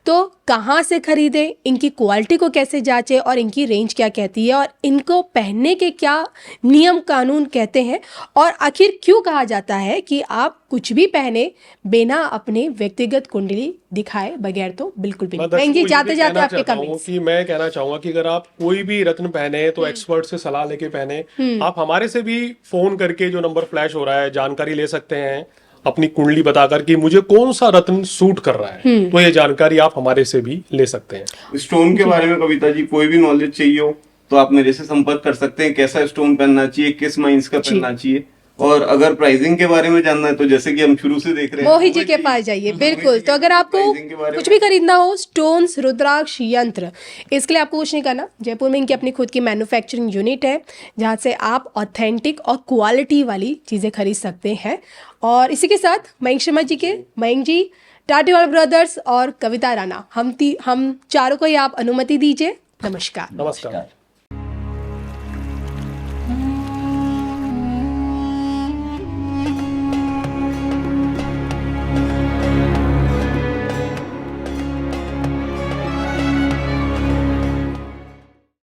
तो कहाँ से खरीदें, इनकी क्वालिटी को कैसे जांचें, और इनकी रेंज क्या कहती है, और इनको पहनने के क्या नियम कानून कहते हैं, और आखिर क्यों कहा जाता है कि आप कुछ भी पहने बिना अपने व्यक्तिगत कुंडली दिखाए बगैर तो बिल्कुल भी नहीं। जी, जाते जाते आपके कमेंट्स। मैं कहना चाहूंगा कि अगर आप कोई भी रत्न पहने तो एक्सपर्ट से सलाह लेके पहने। आप हमारे से भी फोन करके जो नंबर फ्लैश हो रहा है जानकारी ले सकते हैं, अपनी कुंडली बताकर कि मुझे कौन सा रत्न सूट कर रहा है, तो ये जानकारी आप हमारे से भी ले सकते हैं। स्टोन के बारे में कविता जी कोई भी नॉलेज चाहिए हो तो आप मेरे से संपर्क कर सकते हैं, कैसा स्टोन पहनना चाहिए, किस माइंस का पहनना चाहिए। और अगर प्राइसिंग के बारे में जानना है तो जैसे कि हम शुरू से देख रहे हैं, मोहित जी के पास जाइए। बिल्कुल। तो अगर आपको कुछ भी खरीदना हो, स्टोन्स, रुद्राक्ष, यंत्र, इसके लिए आपको कुछ नहीं करना। जयपुर में इनकी अपनी खुद की मैन्युफैक्चरिंग यूनिट है, जहाँ से आप ऑथेंटिक और क्वालिटी वाली चीज़ें खरीद सकते हैं। और इसी के साथ मयंक शर्मा जी के, मयंक जी, टाटीवाला ब्रदर्स और कविता राणा, हम चारों को ही आप अनुमति दीजिए। नमस्कार। नमस्कार।